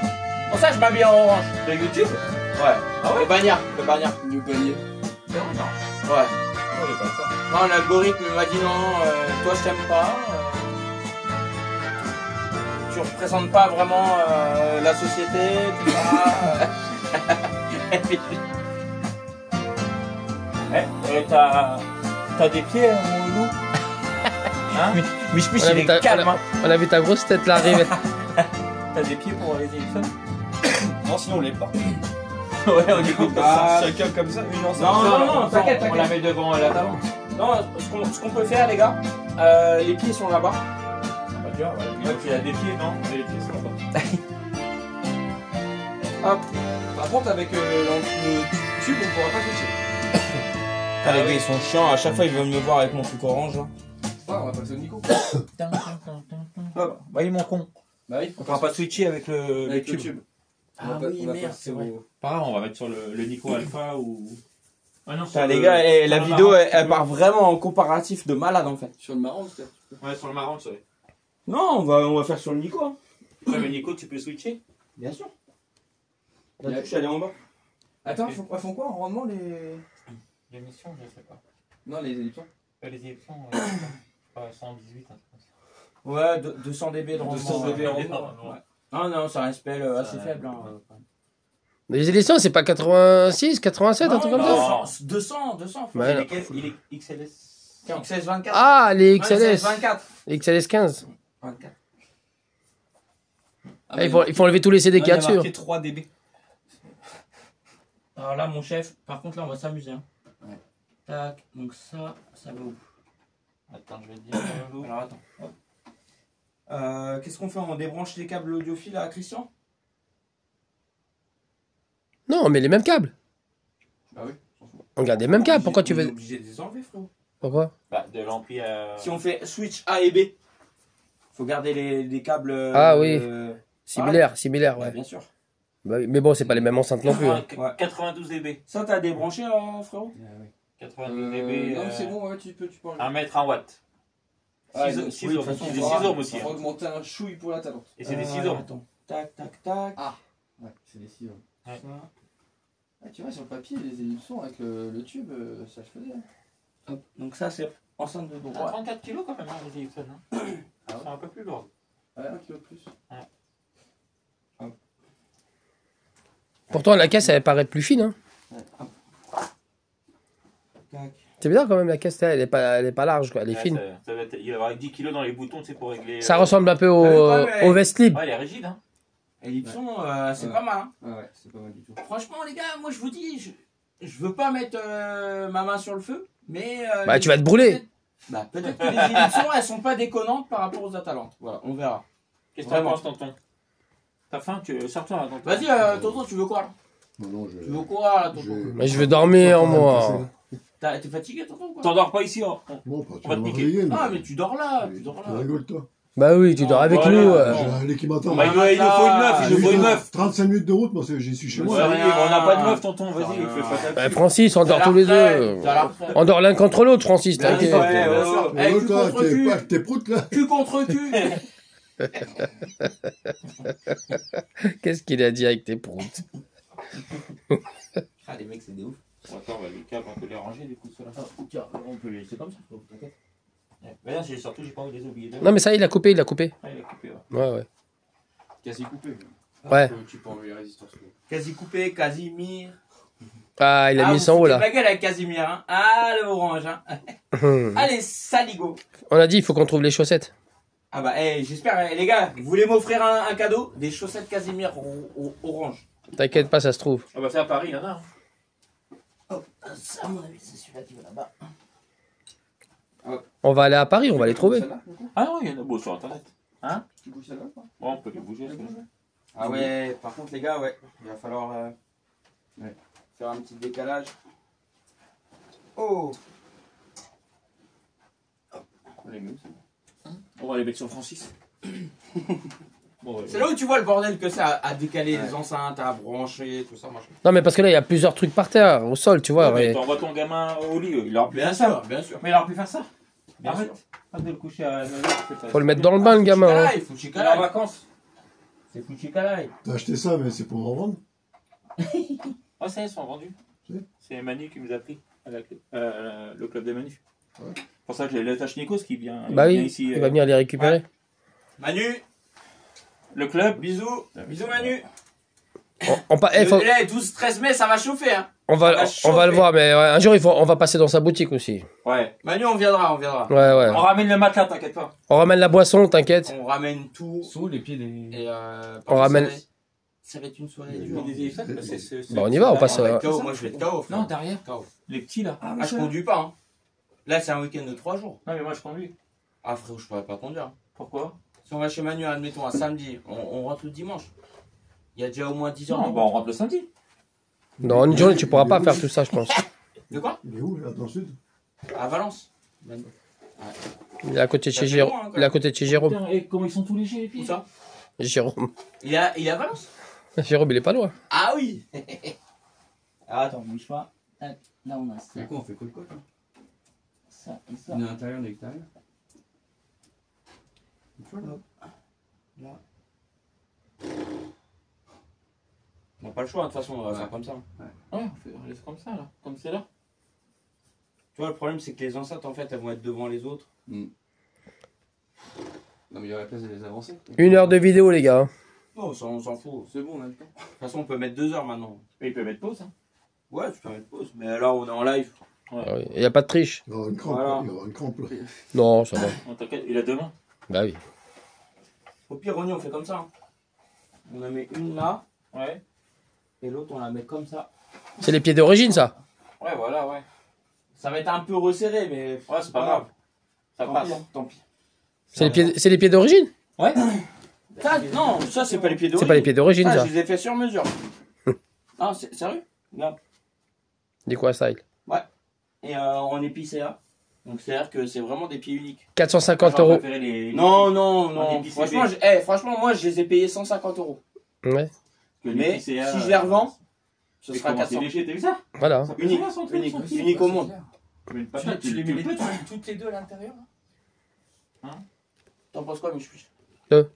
Speaker 1: Pour ça je m'habille en orange.
Speaker 2: Sur YouTube?
Speaker 1: Ouais.
Speaker 2: Ah ouais?
Speaker 1: Le bagnard. Le bagnard.
Speaker 2: Du panier.
Speaker 3: Non,
Speaker 1: Ouais.
Speaker 3: il est pas ça.
Speaker 1: Non, l'algorithme m'a dit non, toi je t'aime pas. Tu représentes pas vraiment la société, tout ça.
Speaker 3: Et t'as des pieds, mon loup? Hein?
Speaker 1: Mich Mich,
Speaker 6: On a
Speaker 1: il
Speaker 6: vu
Speaker 1: est
Speaker 6: ta-
Speaker 1: calme. Hein.
Speaker 6: On a vu ta grosse tête là arriver.
Speaker 3: T'as des pieds pour les Ellipson?
Speaker 2: Non, sinon on l'est pas.
Speaker 3: Ouais, on écoute comme ça.
Speaker 2: Chacun comme ça, une ensemble.
Speaker 1: Non, t'inquiète,
Speaker 3: On la met devant la table.
Speaker 1: Non, ce qu'on peut faire, les gars, les pieds sont là-bas.
Speaker 3: Bah, tu vois, ouais, tu as des pieds, non? Les pieds sont là-bas.
Speaker 1: Hop.
Speaker 2: Par contre, avec le tube, on pourra pas switcher.
Speaker 1: Ah, les gars, ils sont chiants. À chaque fois, ils veulent me voir avec mon truc orange. Là.
Speaker 2: Ah, on va passer au Nico.
Speaker 3: Voyez mon con.
Speaker 2: Bah oui,
Speaker 3: On pourra pas switcher avec le
Speaker 2: avec le
Speaker 3: tube.
Speaker 2: tube.
Speaker 1: Ah oui, merde, c'est vrai.
Speaker 3: Pas grave, on va mettre sur le Nico Alpha ou. Ah non,
Speaker 1: Putain, les gars, la vidéo, elle part vraiment en comparatif de malade en fait.
Speaker 2: Sur le marron, peut-être.
Speaker 3: Ouais, sur le marron, tu sais.
Speaker 1: Non, on va faire sur le Nico. Hein.
Speaker 3: Ouais, mais Nico, tu peux switcher?
Speaker 1: Bien sûr. La touche, elle est en bas.
Speaker 2: Attends, elles font quoi en rendement les.
Speaker 3: L'émission, je sais pas.
Speaker 2: Non, les ellipsons.
Speaker 3: Les élections, 118, un truc comme ça.
Speaker 1: Ouais, 200 dB de rendement.
Speaker 2: 200 dB
Speaker 1: ouais.
Speaker 2: en rendement.
Speaker 1: Ouais. Ah non, ça reste assez faible. Hein.
Speaker 6: Les éditions, c'est pas 86, 87, un truc comme ça?
Speaker 1: 200.
Speaker 6: Ouais,
Speaker 3: Il est XLS.
Speaker 1: XS24.
Speaker 6: Ah, les
Speaker 1: XLS
Speaker 6: XLS.
Speaker 1: 24.
Speaker 6: Les XLS 15.
Speaker 1: 24.
Speaker 6: Ah, il faut enlever tous les CD qu'il y a dessus.
Speaker 2: marqué 3 dB.
Speaker 1: Alors là, mon chef, par contre, là, on va s'amuser. Hein.
Speaker 2: Ouais.
Speaker 1: Tac, donc ça va où?
Speaker 3: Attends, je vais te dire.
Speaker 1: Alors attends. Hop. Qu'est-ce qu'on fait? On débranche les câbles audiophiles à Christian?
Speaker 6: Non, on met les mêmes câbles.
Speaker 2: Bah oui.
Speaker 6: On garde les mêmes câbles. Pourquoi tu
Speaker 1: On est
Speaker 6: veux?
Speaker 1: obligé de les enlever, frérot.
Speaker 6: Pourquoi?
Speaker 3: Bah, de l'ampli à.
Speaker 1: Si on fait switch A et B, faut garder les câbles.
Speaker 6: Ah oui. Similaire,
Speaker 1: Ouais,
Speaker 6: ouais.
Speaker 1: bien sûr.
Speaker 6: Bah oui, mais bon, c'est pas les mêmes enceintes non plus. Hein.
Speaker 3: 92 dB.
Speaker 1: Ça, t'as débranché, frérot?
Speaker 3: 92 dB.
Speaker 2: Non, mais c'est bon, ouais, tu peux enlever.
Speaker 3: 1 mètre 1 watt.
Speaker 2: Ah,
Speaker 3: 6
Speaker 2: oui, de
Speaker 3: ohms.
Speaker 2: toute façon,
Speaker 3: C'est des
Speaker 2: on
Speaker 3: 6
Speaker 2: va-
Speaker 3: ohms aussi.
Speaker 2: On va
Speaker 3: hein.
Speaker 2: augmenter un chouille pour la talente.
Speaker 3: Et c'est des 6 ohms.
Speaker 1: Attends. Tac.
Speaker 2: Ouais, c'est des 6 ohms.
Speaker 3: Ouais.
Speaker 1: Ça.
Speaker 2: Ah, tu vois, sur le papier, les ellipsons avec le tube, ça le faisait. Hein.
Speaker 1: Hop. Donc ça, c'est enceinte de
Speaker 3: Ah,
Speaker 1: droite.
Speaker 3: 34 kg quand même, hein, les Ellipson. Hein. C'est un peu plus lourd.
Speaker 2: Ouais, 1 kilo de plus.
Speaker 6: Pourtant, la caisse, elle paraît plus fine. Hein.
Speaker 1: Tac.
Speaker 6: C'est bizarre quand même, la caisse, elle est pas large, quoi. Elle est
Speaker 3: Ouais,
Speaker 6: fine.
Speaker 3: ça va être, il va y avoir 10 kg dans les boutons, tu sais, pour régler.
Speaker 6: Ça ressemble un peu au
Speaker 1: Ouais.
Speaker 6: vest lib.
Speaker 3: Ouais, elle est rigide, hein.
Speaker 1: Ellipson, c'est
Speaker 2: Ouais.
Speaker 1: pas mal. Hein.
Speaker 2: Ouais, c'est pas mal du tout.
Speaker 1: Franchement, les gars, moi, je vous dis, je veux pas mettre ma main sur le feu, mais...
Speaker 6: Bah, tu vas te brûler.
Speaker 1: Bah, peut-être que les ellipsons, elles sont pas déconnantes par rapport aux Atalantes. Voilà, on verra.
Speaker 3: Qu'est-ce que t'en
Speaker 1: Vraiment.
Speaker 3: penses, tonton? T'as faim? Sors-toi, tonton.
Speaker 1: Vas-y, tonton, tu veux quoi, là?
Speaker 5: Non,
Speaker 1: Tu veux quoi, là, tonton?
Speaker 6: Mais je veux dormir, moi.
Speaker 1: T'es fatigué, tonton, ou quoi?
Speaker 3: T'endors pas ici, hein.
Speaker 5: Bon, pas
Speaker 3: On va te
Speaker 5: tu vas me
Speaker 3: niquer.
Speaker 5: réveiller.
Speaker 1: Ah, mais tu dors là, tu dors
Speaker 5: Tu
Speaker 1: là.
Speaker 5: rigoles, toi.
Speaker 6: Bah oui, tu dors avec
Speaker 3: Ouais,
Speaker 6: nous.
Speaker 3: ouais,
Speaker 6: euh.
Speaker 5: J'ai un lait qui m'attend.
Speaker 3: Bah, il nous faut une meuf, il nous faut une meuf.
Speaker 5: 35 minutes de route, moi, j'y suis chez
Speaker 3: Ouais,
Speaker 5: moi.
Speaker 1: ça
Speaker 3: on
Speaker 1: rien.
Speaker 3: n'a pas de meuf, tonton, vas-y,
Speaker 1: Ça
Speaker 3: fais pas ta
Speaker 6: Bah, Francis, on dort tous les deux.
Speaker 1: T'as la retraite.
Speaker 6: On dort l'un contre l'autre, Francis,
Speaker 1: Bien
Speaker 6: t'inquiète.
Speaker 1: sûr, bien sûr. Eh,
Speaker 5: Oh,
Speaker 1: cul
Speaker 5: toi,
Speaker 1: contre cul.
Speaker 5: t'es proute, là.
Speaker 1: Cul contre cul.
Speaker 6: Qu'est-ce qu'il a dit avec tes proutes?
Speaker 1: Ah, les mecs, c'est des ouf.
Speaker 3: Attends, les câbles, on peut les ranger, du coup, ceux-là.
Speaker 1: Tiens, on peut les laisser comme ça, t'inquiète.
Speaker 3: Mais là, surtout, j'ai pas envie de les oublier.
Speaker 6: Non, mais ça, il a coupé.
Speaker 3: Ah, il a coupé, ouais.
Speaker 6: Ouais.
Speaker 2: Quasi coupé.
Speaker 6: Ouais.
Speaker 2: Tu peux enlever la résistance.
Speaker 1: Quasi coupé, Casimir.
Speaker 6: Ah, il a mis
Speaker 1: vous
Speaker 6: son haut,
Speaker 1: foutez
Speaker 6: là.
Speaker 1: de la gueule avec Casimir, hein. Ah, le orange, hein. Allez, saligo.
Speaker 6: On a dit, il faut qu'on trouve les chaussettes.
Speaker 1: Ah bah, j'espère, les gars, vous voulez m'offrir un cadeau? Des chaussettes Casimir orange.
Speaker 6: T'inquiète pas, ça se trouve.
Speaker 3: Ah bah, c'est à Paris, il y en a. Hein.
Speaker 1: Oh, ça, à mon avis, c'est celui-là qui va là-bas.
Speaker 6: On va aller à Paris, on va les trouver.
Speaker 2: Celle-là, du coup
Speaker 3: Ah non, il y en a beau sur internet.
Speaker 2: Tu bouges celle-là ou pas?
Speaker 3: Ouais, on peut les bouger. parce que-
Speaker 1: Ah ouais, par contre, les gars, ouais, il va falloir faire un petit décalage. Oh,
Speaker 3: On les met où, c'est bon. On va les mettre sur Francis. Bon, ouais,
Speaker 1: c'est là où tu vois le bordel que c'est à décaler les enceintes, à brancher, tout ça, machin.
Speaker 6: Non, mais parce que là, il y a plusieurs trucs par terre, au sol, tu vois.
Speaker 3: Ouais, mais
Speaker 6: ouais.
Speaker 3: t'envoies ton gamin au lit, il aura plus
Speaker 1: Bien
Speaker 3: faire ça.
Speaker 1: sûr, bien sûr.
Speaker 3: Mais il aura plus faire ça.
Speaker 1: Bien
Speaker 3: Arrête.
Speaker 1: sûr.
Speaker 3: Pas de le coucher à 9h.
Speaker 6: Faut le mettre dans le bain, le gamin. Hein.
Speaker 1: Fuchikalaï,
Speaker 3: Il est en
Speaker 1: Fuchikalaï.
Speaker 3: vacances.
Speaker 1: C'est Fuchikalaï.
Speaker 5: T'as acheté ça, mais c'est pour en vendre.
Speaker 3: Ah, ça y est, ils sont vendus.
Speaker 5: Oui.
Speaker 3: C'est Manu qui nous a pris avec le club des Manu.
Speaker 5: Ouais.
Speaker 3: Pour ça que j'ai le Tachnikos qui vient,
Speaker 6: Bah
Speaker 3: vient
Speaker 6: oui,
Speaker 3: ici.
Speaker 6: il va venir les récupérer.
Speaker 1: Manu,
Speaker 3: Le club.
Speaker 1: bisous. Bisous Manu.
Speaker 6: Le
Speaker 1: 12-13 mai, ça va chauffer. Hein.
Speaker 6: On va le voir, mais ouais, un jour on va passer dans sa boutique aussi.
Speaker 3: Ouais.
Speaker 1: Manu, on viendra.
Speaker 6: Ouais.
Speaker 3: On ramène le matelas, t'inquiète pas.
Speaker 6: On ramène la boisson, t'inquiète.
Speaker 1: On ramène tout.
Speaker 2: Sous les pieds des.
Speaker 1: Et
Speaker 6: On ramène.
Speaker 1: Ça va être une soirée dure.
Speaker 6: Bah, on y va, on passe.
Speaker 1: On va être KO, moi je vais être KO. frère.
Speaker 2: Non, derrière.
Speaker 3: Les petits là.
Speaker 1: Ah, je conduis pas. Hein. Là, c'est un week-end de 3 jours.
Speaker 3: Non, mais moi je conduis.
Speaker 1: Ah, frérot, je pourrais pas conduire. Hein.
Speaker 3: Pourquoi?
Speaker 1: Si on va chez Manu, admettons, un samedi, on rentre le dimanche. Il y a déjà au moins 10 heures.
Speaker 3: Non, bah on rentre le samedi.
Speaker 6: Dans une journée, tu pourras pas faire tout ça, je pense.
Speaker 1: De quoi?
Speaker 5: Il est où, là, dans le sud?
Speaker 1: À Valence.
Speaker 6: Il est à côté de chez
Speaker 1: Ça fait
Speaker 6: Jérôme.
Speaker 1: loin, hein, quand
Speaker 6: Il est à côté de chez Jérôme.
Speaker 3: Putain, et comment ils sont tous légers les
Speaker 1: Où
Speaker 3: pieds?
Speaker 1: ça?
Speaker 6: Jérôme.
Speaker 1: Il est à Valence?
Speaker 6: Jérôme, il est pas loin.
Speaker 1: Ah oui. Ah, attends, bouge pas. Là, on a ça.
Speaker 2: C'est quoi, on fait quoi le côte?
Speaker 1: Ça et ça.
Speaker 2: On est à l'intérieur, on est à l'extérieur.
Speaker 1: Là. On n'a pas le choix, de toute façon, on va faire comme ça.
Speaker 3: Ouais, on laisse comme ça là. Comme c'est là.
Speaker 1: Tu vois, le problème, c'est que les enceintes, en fait, elles vont être devant les autres.
Speaker 2: Non, mais il y aurait la place de les avancer.
Speaker 6: 1 heure de vidéo, les gars.
Speaker 1: Non, ça, on s'en fout.
Speaker 2: C'est bon, on a le temps.
Speaker 1: De toute façon, on peut mettre 2 heures maintenant.
Speaker 3: Mais ils peuvent mettre pause. Hein.
Speaker 1: Ouais, tu peux mettre pause. Mais là, on est en live.
Speaker 6: Ah oui. Il n'y a pas de triche.
Speaker 5: Il y aura une crampe,
Speaker 1: Voilà.
Speaker 5: là, il y aura une crampe, là.
Speaker 6: Non, ça va.
Speaker 3: On t'inquiète, il a 2 mains.
Speaker 6: Bah oui.
Speaker 1: Au pire, on fait comme ça. Hein. On en met une là,
Speaker 3: Ouais.
Speaker 1: et l'autre, on la met comme ça.
Speaker 6: C'est les pieds d'origine, ça.
Speaker 3: Ouais, voilà, ouais.
Speaker 1: Ça va être un peu resserré, mais
Speaker 3: Ouais, c'est pas grave. Ça
Speaker 1: Tant
Speaker 3: passe.
Speaker 1: pis, hein.
Speaker 3: Tant pis.
Speaker 6: C'est les pieds d'origine.
Speaker 3: Ouais.
Speaker 1: Ça, non, ça, c'est pas les pieds d'origine.
Speaker 6: C'est pas les pieds d'origine,
Speaker 1: Ça,
Speaker 6: ça.
Speaker 1: je les ai fait sur mesure. Ah, c'est sérieux? Regarde.
Speaker 6: Dis quoi, style?
Speaker 1: Et en épicéa. Donc, c'est-à-dire que c'est vraiment des pieds uniques.
Speaker 6: 450
Speaker 3: J'aurais
Speaker 6: euros.
Speaker 3: préféré les.
Speaker 1: Non,
Speaker 3: En
Speaker 1: non.
Speaker 3: épicé
Speaker 1: Franchement,
Speaker 3: B.
Speaker 1: franchement, moi, je les ai payés 150 euros.
Speaker 6: Ouais,
Speaker 1: Mais si je les revends, ce sera 400.
Speaker 3: C'est léger, t'as vu ça?
Speaker 6: voilà.
Speaker 3: Ça fait
Speaker 1: Unique,
Speaker 3: combien, son truc,
Speaker 1: unique,
Speaker 3: son truc
Speaker 1: unique au monde.
Speaker 3: Tu mets une
Speaker 2: Tu
Speaker 3: patate,
Speaker 2: les mets
Speaker 3: peux, toi.
Speaker 2: toutes les deux à l'intérieur là?
Speaker 1: T'en penses quoi, Michouche?
Speaker 6: Deux.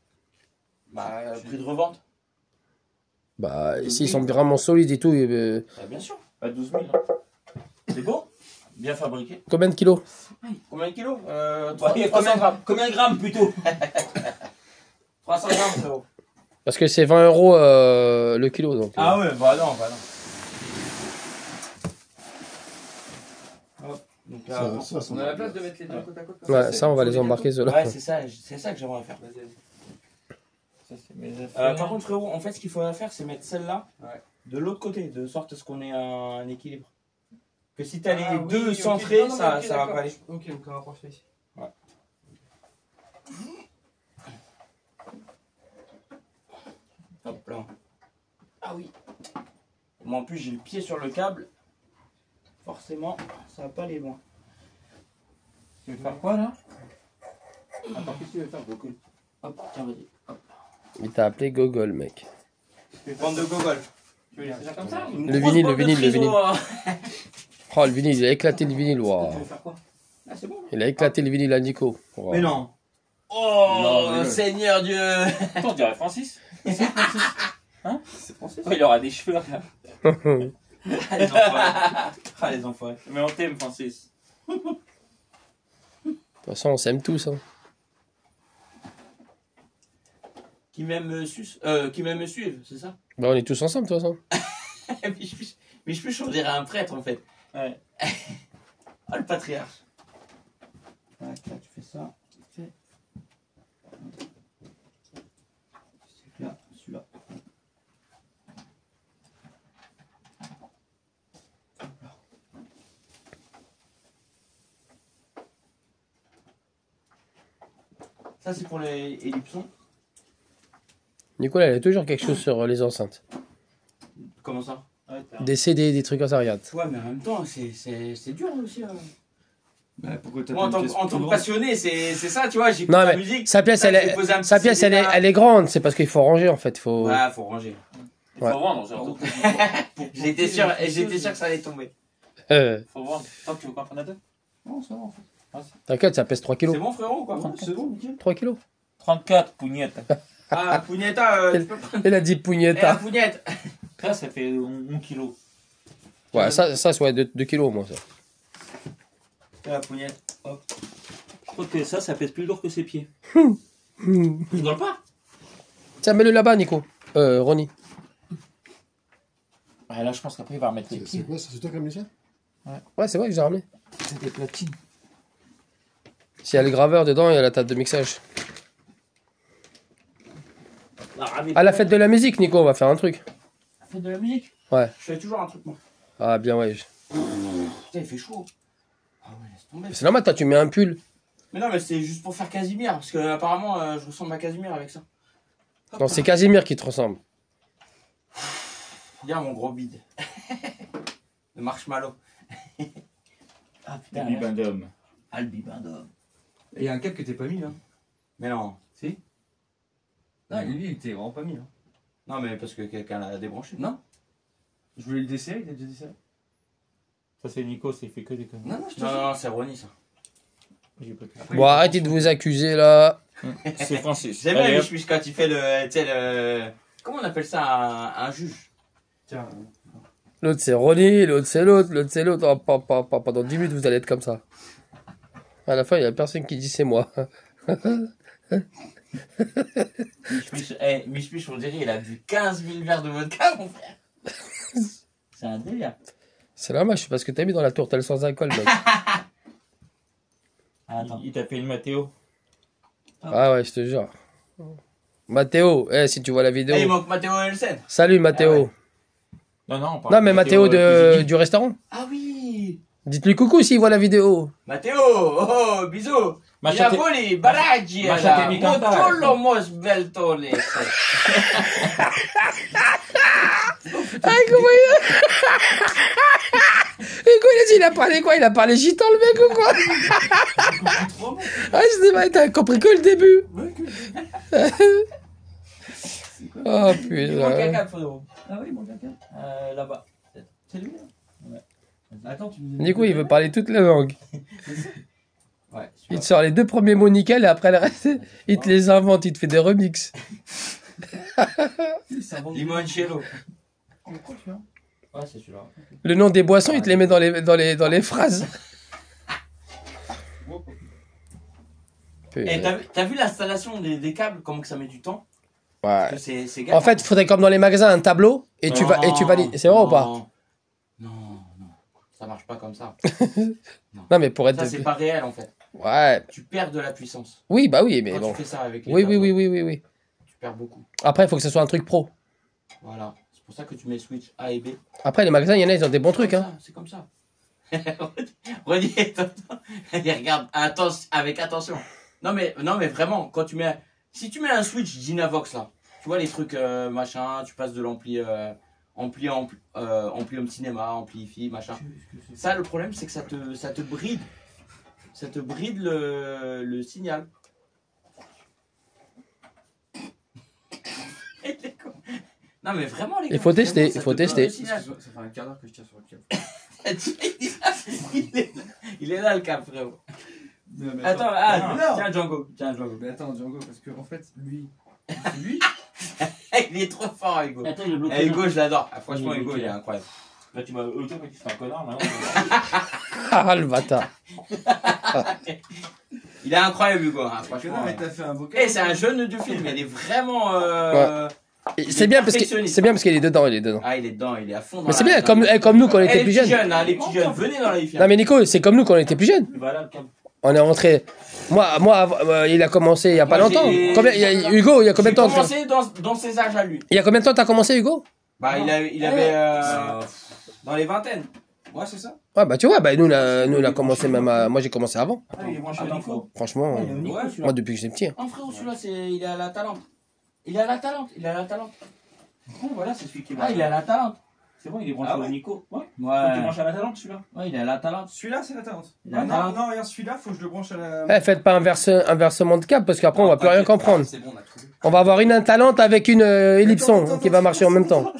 Speaker 1: Bah, prix de revente.
Speaker 6: Bah, s'ils sont vraiment solides et tout,
Speaker 1: Bah, bien sûr.
Speaker 3: À 12 000.
Speaker 1: C'est beau. Bien fabriqué.
Speaker 6: combien de kilos?
Speaker 1: Combien de kilos?
Speaker 3: Ouais,
Speaker 1: 300 grammes.
Speaker 3: Combien de grammes plutôt?
Speaker 1: 300 grammes, frérot.
Speaker 6: Parce que c'est 20 euros le kilo, donc.
Speaker 1: Ah ouais, bah non. Hop. Donc là,
Speaker 5: Ça,
Speaker 2: On a la place de mettre les deux côte à côte.
Speaker 6: Ouais, ça, on va les embarquer, ceux-là.
Speaker 1: ouais, c'est ça que j'aimerais faire.
Speaker 3: Ça, c'est mes affaires.
Speaker 1: Par contre, frérot, en fait, ce qu'il faudrait faire, c'est mettre celle-là
Speaker 2: Ouais.
Speaker 1: de l'autre côté, de sorte à ce qu'on ait un équilibre. Que si t'as
Speaker 2: Ah,
Speaker 1: les
Speaker 2: oui,
Speaker 1: deux
Speaker 2: ok.
Speaker 1: centrés,
Speaker 2: Non, non,
Speaker 1: ça
Speaker 2: ok,
Speaker 1: va
Speaker 2: d'accord.
Speaker 1: pas aller.
Speaker 2: Ok, donc on va rapprocher ici.
Speaker 1: Hop là.
Speaker 2: Ah oui.
Speaker 1: Moi, en plus, j'ai le pied sur le câble. Forcément, ça va pas aller loin.
Speaker 3: Tu veux faire quoi là? Attends, qu'est-ce que tu veux faire, beaucoup?
Speaker 1: Hop, tiens, vas-y. Hop.
Speaker 6: Il t'a appelé Gogol, mec.
Speaker 1: Bande de gogol.
Speaker 3: Tu veux laisser ça comme ça?
Speaker 1: Une
Speaker 6: Le
Speaker 1: grosse
Speaker 6: vinyle,
Speaker 1: bande
Speaker 6: le
Speaker 1: de
Speaker 6: vinyle, le
Speaker 1: friso,
Speaker 6: Oh, le vinyle, il a éclaté le vinyle, waouh.
Speaker 3: Tu veux faire quoi?
Speaker 1: Ah, c'est bon.
Speaker 6: Il a éclaté le vinyle à Nico. Wow.
Speaker 1: Mais non. Oh,
Speaker 2: Non, mais
Speaker 1: Seigneur Dieu.
Speaker 3: Attends, on dirait Francis. C'est Francis. Hein? C'est Francis. Oh, il aura des cheveux. Là.
Speaker 1: Ah, les enfoirés. Ah, les enfoirés.
Speaker 3: Mais on t'aime, Francis.
Speaker 6: De toute façon, on s'aime tous. Hein.
Speaker 1: Qui m'aime me suivre, c'est ça?
Speaker 6: Bah, on est tous ensemble, de toute façon.
Speaker 1: mais je peux on dirait un prêtre, en fait.
Speaker 3: Ouais.
Speaker 1: Ah, le patriarche. Là, tu fais ça. Tu fais. Là, celui-là. Ça, c'est pour les ellipsons.
Speaker 6: Nicolas, il a toujours quelque chose sur les enceintes.
Speaker 1: Comment ça?
Speaker 3: Ouais,
Speaker 6: Des CD, des trucs comme ça, regarde.
Speaker 1: Ouais, mais en même temps, c'est dur aussi. Hein.
Speaker 2: Bah, pourquoi t'as
Speaker 1: Moi, en
Speaker 2: pas une
Speaker 1: tant,
Speaker 2: pièce
Speaker 1: en
Speaker 2: plus
Speaker 1: tant que
Speaker 2: grande?
Speaker 1: passionné, c'est ça, tu vois. J'écoute
Speaker 6: Non,
Speaker 1: la
Speaker 6: mais
Speaker 1: musique.
Speaker 6: sa pièce, elle
Speaker 1: je vais poser un
Speaker 6: est,
Speaker 1: petit
Speaker 6: sa pièce,
Speaker 1: CD là.
Speaker 6: elle est grande. C'est parce qu'il faut ranger, en fait. Faut...
Speaker 1: Ouais, faut ranger.
Speaker 3: Il faut vendre, surtout.
Speaker 1: J'étais sûr que ça allait tomber.
Speaker 3: Faut vendre. Toi, tu veux qu'on prenne à deux?
Speaker 1: Non, ça va en fait.
Speaker 6: T'inquiète, ça pèse 3
Speaker 2: C'est
Speaker 6: kilos.
Speaker 2: bon, frérot, ou quoi? C'est bon, nickel.
Speaker 6: 3 kilos.
Speaker 3: 34, pugnette.
Speaker 2: Ah, pugnetta, tu peux prendre.
Speaker 6: Il a dit
Speaker 2: Eh, la
Speaker 6: pugnetta.
Speaker 2: pugnette.
Speaker 3: Ça fait 1 kilo.
Speaker 6: Ouais, ça c'est ouais, 2 kilos, moi, ça.
Speaker 2: La pugnette. Hop.
Speaker 3: Je crois que ça pèse plus lourd que ses pieds. Tu rigoles pas?
Speaker 6: Tiens, mets-le là-bas, Nico. Ronnie.
Speaker 3: Ouais, là, je pense qu'après, il va remettre les
Speaker 5: C'est
Speaker 3: pieds.
Speaker 5: quoi? C'est toi qui as mis ça?
Speaker 6: Ouais, c'est vrai que j'ai ramené.
Speaker 3: C'est des platines.
Speaker 6: S'il y a le graveur dedans, il y a la table de mixage. À la fête de la musique, Nico, on va faire un truc.
Speaker 3: La fête de la musique?
Speaker 6: Ouais.
Speaker 2: Je fais toujours un truc, moi.
Speaker 6: Ah, bien, ouais.
Speaker 2: Putain, il fait chaud. Ah ouais, laisse tomber.
Speaker 6: C'est normal, toi, tu mets un pull.
Speaker 2: Mais non, mais c'est juste pour faire Casimir, parce que apparemment, je ressemble à Casimir avec ça.
Speaker 6: Non, c'est Casimir qui te ressemble.
Speaker 2: Regarde mon gros bide. Le marshmallow.
Speaker 3: Ah putain. Albibindum. Albibindum.
Speaker 2: Et il y a un câble que t'es pas mis, là. Mais non. Si? Non, lui, il était vraiment pas mis, là. Non, mais parce que quelqu'un l'a débranché. Non. Je voulais le desserrer, il est déjà desserré.
Speaker 3: Ça, c'est Nico, il fait que des conneries.
Speaker 2: Non, non, c'est Ronnie, ça.
Speaker 3: J'ai pas pu.
Speaker 6: Bon, arrêtez de vous accuser, là.
Speaker 3: C'est Francis.
Speaker 2: J'aime bien
Speaker 3: Allez,
Speaker 2: les
Speaker 3: hop.
Speaker 2: chemise quand il fait le. Tu sais, le. Comment on appelle ça un juge? Tiens.
Speaker 6: L'autre, c'est Ronnie, l'autre, c'est l'autre, l'autre, c'est l'autre. Oh, pendant 10 minutes, vous allez être comme ça. À la fin, il n'y a personne qui dit c'est moi.
Speaker 2: Mich, on dirait, il a bu 15 000 verres de vodka, mon frère. C'est un délire.
Speaker 6: C'est normal, je sais pas ce que t'as mis dans la tourtelle sans alcool, mec.
Speaker 2: Attends.
Speaker 3: Il t'a fait une Mathéo.
Speaker 6: Ah ouais, je te jure. Mathéo, si tu vois la vidéo.
Speaker 2: il manque Mathéo Elsen.
Speaker 6: Salut, Mathéo.
Speaker 2: Ah ouais.
Speaker 3: Non, on parle
Speaker 6: Non, mais
Speaker 3: de
Speaker 6: Mathéo
Speaker 3: cuisine.
Speaker 6: du restaurant.
Speaker 2: Ah oui.
Speaker 6: Dites-lui coucou s'il voit la vidéo.
Speaker 2: Mathéo, oh, bisous.
Speaker 3: Machate-
Speaker 2: Napoli, Baraggi,
Speaker 3: Machate mi cantare.
Speaker 2: Motolo mos beltole.
Speaker 6: Ah, comment il a... Et quoi, il a parlé quoi? Il a parlé gitan, le mec, ou quoi? Ah, je sais pas, t'as compris que le début. Oh,
Speaker 2: Il manque un
Speaker 6: putain.
Speaker 2: câble, frérot. Ah oui, il manque un câble. Là-bas. C'est lui, là? Ouais. Attends, tu nous
Speaker 6: Du coup, il veut parler toute la langue.
Speaker 2: Ouais,
Speaker 6: Il te sort les 2 premiers mots nickel et après le reste, il te les invente, il te fait des remixes.
Speaker 2: Limoncello.
Speaker 3: Ouais, c'est celui-là.
Speaker 6: Le nom des boissons, il te les met dans les phrases.
Speaker 2: Et t'as vu l'installation des câbles, comment que ça met du temps?
Speaker 6: Ouais.
Speaker 2: Que c'est
Speaker 6: En fait, il faudrait comme dans les magasins un tableau et tu valides. C'est vrai ou pas?
Speaker 2: Non, ça marche pas comme ça.
Speaker 6: Non, mais pour être.
Speaker 2: Ça, c'est pas réel en fait.
Speaker 6: Ouais.
Speaker 2: Tu perds de la puissance.
Speaker 6: Oui, bah oui, mais
Speaker 2: Quand
Speaker 6: bon.
Speaker 2: tu fais ça avec les
Speaker 6: Oui.
Speaker 2: tableaux, tu perds beaucoup.
Speaker 6: Après, il faut que ce soit un truc pro.
Speaker 2: Voilà. C'est pour ça que tu mets switch A et B.
Speaker 6: Après, les magasins, il y en a, ils ont des bons trucs, hein.
Speaker 2: C'est comme ça. Redis, il regarde avec attention. Non mais vraiment, quand tu mets. Si tu mets un switch Dynavox là, tu vois les trucs machin, tu passes de l'ampli ampli home cinéma, ampli hi-fi, machin. Ça, le problème, c'est que ça te bride. Ça te bride le signal. Non mais vraiment les gars.
Speaker 6: Il faut tester,
Speaker 2: vraiment, ça
Speaker 6: il faut
Speaker 2: te bride
Speaker 6: tester.
Speaker 2: le signal.
Speaker 8: Ça fait un quart d'heure que je tire sur le câble.
Speaker 2: il est là le câble, frérot.
Speaker 8: Non, mais
Speaker 2: Attends,
Speaker 8: non.
Speaker 2: tiens Django.
Speaker 8: Mais attends, Django, parce que en fait, lui.
Speaker 2: Il est trop fort, Hugo.
Speaker 3: Attends, il est bloqué.
Speaker 2: Hugo, je l'adore. Ah, franchement,
Speaker 3: Il est
Speaker 2: Hugo,
Speaker 3: bloqué,
Speaker 2: il est
Speaker 3: là.
Speaker 2: incroyable.
Speaker 3: Là, tu m'as autant quand tu fais un connard, maintenant.
Speaker 6: Ah, le bâtard.
Speaker 2: Il est incroyable, Hugo. Hein,
Speaker 8: Parce que
Speaker 2: franchement.
Speaker 8: non, mais t'as fait un vocal.
Speaker 2: Et c'est un jeune du film. Il est vraiment.
Speaker 6: Et c'est bien parce qu'il est dedans,
Speaker 2: Ah, il est dedans, il est à fond dans
Speaker 6: Mais c'est
Speaker 2: la-
Speaker 6: bien, comme nous quand on était
Speaker 2: les
Speaker 6: plus
Speaker 2: petits
Speaker 6: jeunes.
Speaker 2: hein, les petits jeunes, venez dans la IFIA.
Speaker 6: Non mais Nico, c'est comme nous quand on était plus jeunes.
Speaker 3: Voilà le câble.
Speaker 6: On est rentré. Moi, il a commencé il y a pas
Speaker 2: Moi,
Speaker 6: longtemps.
Speaker 2: j'ai-
Speaker 6: Hugo, il y a combien de temps?
Speaker 2: J'ai commencé dans ses âges à lui.
Speaker 6: Il y a combien de temps t'as commencé, Hugo?
Speaker 2: Bah, il avait dans les vingtaines.
Speaker 8: Ouais, c'est ça.
Speaker 6: Ouais, bah tu vois, bah nous, on a commencé même moi j'ai commencé avant.
Speaker 2: Ah, il est branché au Nico.
Speaker 6: Franchement,
Speaker 2: Ouais, celui-là.
Speaker 6: moi depuis que j'étais petit. Hein.
Speaker 2: Oh, frérot, celui-là, il est à la Talente. Il est à la Talente.
Speaker 3: Voilà, c'est celui qui est
Speaker 2: Ah, il est à la Talente.
Speaker 3: C'est bon, il est branché
Speaker 8: Ah ouais.
Speaker 3: au Nico. Ouais.
Speaker 2: Ouais.
Speaker 3: Tu branches à la talente, celui-là.
Speaker 2: Ouais, il est à la Talente.
Speaker 8: Celui-là, c'est la talente.
Speaker 2: Il a
Speaker 8: Ah,
Speaker 2: la talente.
Speaker 8: non, regarde, celui-là, faut que je le branche à la.
Speaker 6: Eh, faites pas inversement de câble parce qu'après on va plus rien comprendre.
Speaker 8: C'est bon, on a trouvé.
Speaker 6: On va avoir une Talente avec une Ellipson qui va marcher en même temps.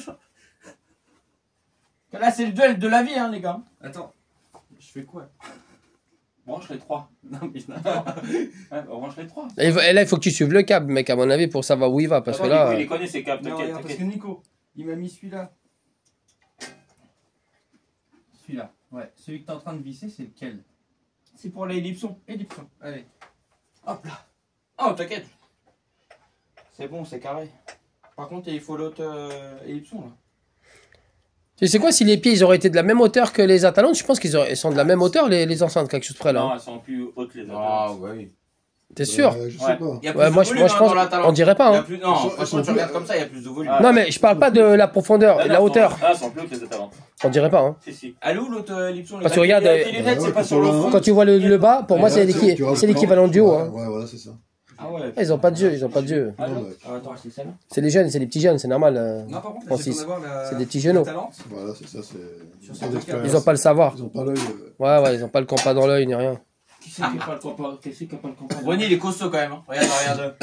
Speaker 2: Là, c'est le duel de la vie, hein, les gars.
Speaker 8: Attends, je fais quoi?
Speaker 3: Branche les 3. Non, mais ouais, branche les 3.
Speaker 6: Et là, il faut que tu suives le câble, mec, à mon avis, pour savoir où il va. Parce que là.
Speaker 3: Il les connaît, ces câbles,
Speaker 8: Non,
Speaker 3: t'inquiète.
Speaker 8: regarde, parce que Nico, il m'a mis celui-là. Celui-là, ouais. Celui que t'es en train de visser, c'est lequel?
Speaker 2: C'est pour l'ellipson.
Speaker 8: Ellipson, allez.
Speaker 2: Hop là. Oh, t'inquiète. C'est bon, c'est carré. Par contre, il faut l'autre ellipson là.
Speaker 6: Tu sais quoi, si les pieds ils auraient été de la même hauteur que les Atalantes, je pense qu'ils sont de la même hauteur, les enceintes, quelque chose près là.
Speaker 3: Non, elles sont plus hautes les
Speaker 2: Ah,
Speaker 3: autres.
Speaker 2: oui.
Speaker 6: T'es sûr?
Speaker 5: Je sais
Speaker 3: Ouais.
Speaker 5: pas.
Speaker 2: Il y a plus
Speaker 6: Ouais,
Speaker 2: de
Speaker 6: moi,
Speaker 2: volume,
Speaker 6: je pense,
Speaker 2: dans la Talente.
Speaker 6: on dirait pas.
Speaker 2: Il y a
Speaker 6: Hein.
Speaker 2: plus... Non,
Speaker 5: Elles
Speaker 2: franchement,
Speaker 5: sont
Speaker 2: tu regardes
Speaker 5: plus-
Speaker 2: comme ça, il y a plus de volume.
Speaker 3: Ah.
Speaker 6: Non, mais je parle pas de la profondeur,
Speaker 3: Ah, non,
Speaker 6: la hauteur.
Speaker 3: Ah, elles sont plus hautes les Atalantes.
Speaker 6: On dirait pas. Hein.
Speaker 3: Si, si.
Speaker 2: Elle est où l'autre ellipson?
Speaker 6: Parce que regarde,
Speaker 2: les lunettes, c'est pas sur le front.
Speaker 6: Quand tu vois le bas, pour moi,
Speaker 5: Ouais,
Speaker 6: c'est
Speaker 5: tu vois le
Speaker 6: l'équivalent du haut.
Speaker 5: plan.
Speaker 6: Hein.
Speaker 5: Ouais, voilà, c'est ça.
Speaker 2: Ah ouais.
Speaker 6: Ils ont pas de jeu, ils ont pas de jeu.
Speaker 2: Ah,
Speaker 5: Non,
Speaker 2: non.
Speaker 5: mais-
Speaker 2: Ah, attends, c'est celle-là.
Speaker 6: C'est les jeunes, c'est les petits jeunes, c'est normal.
Speaker 8: Non, par contre,
Speaker 6: Francis,
Speaker 8: j'ai besoin d'avoir
Speaker 6: c'est des petits genoux.
Speaker 8: Talente.
Speaker 5: Voilà, c'est ça. C'est
Speaker 8: Sur
Speaker 5: pas
Speaker 8: cette
Speaker 5: d'expérience.
Speaker 6: Ils ont pas le savoir.
Speaker 5: Ils ont pas l'œil.
Speaker 6: Ouais, ils ont pas le compas dans l'œil ni rien.
Speaker 3: Qui c'est qui a pas le compas? Qui c'est qui a pas le compas?
Speaker 2: Ronnie, il est costaud quand même. Hein. Regarde.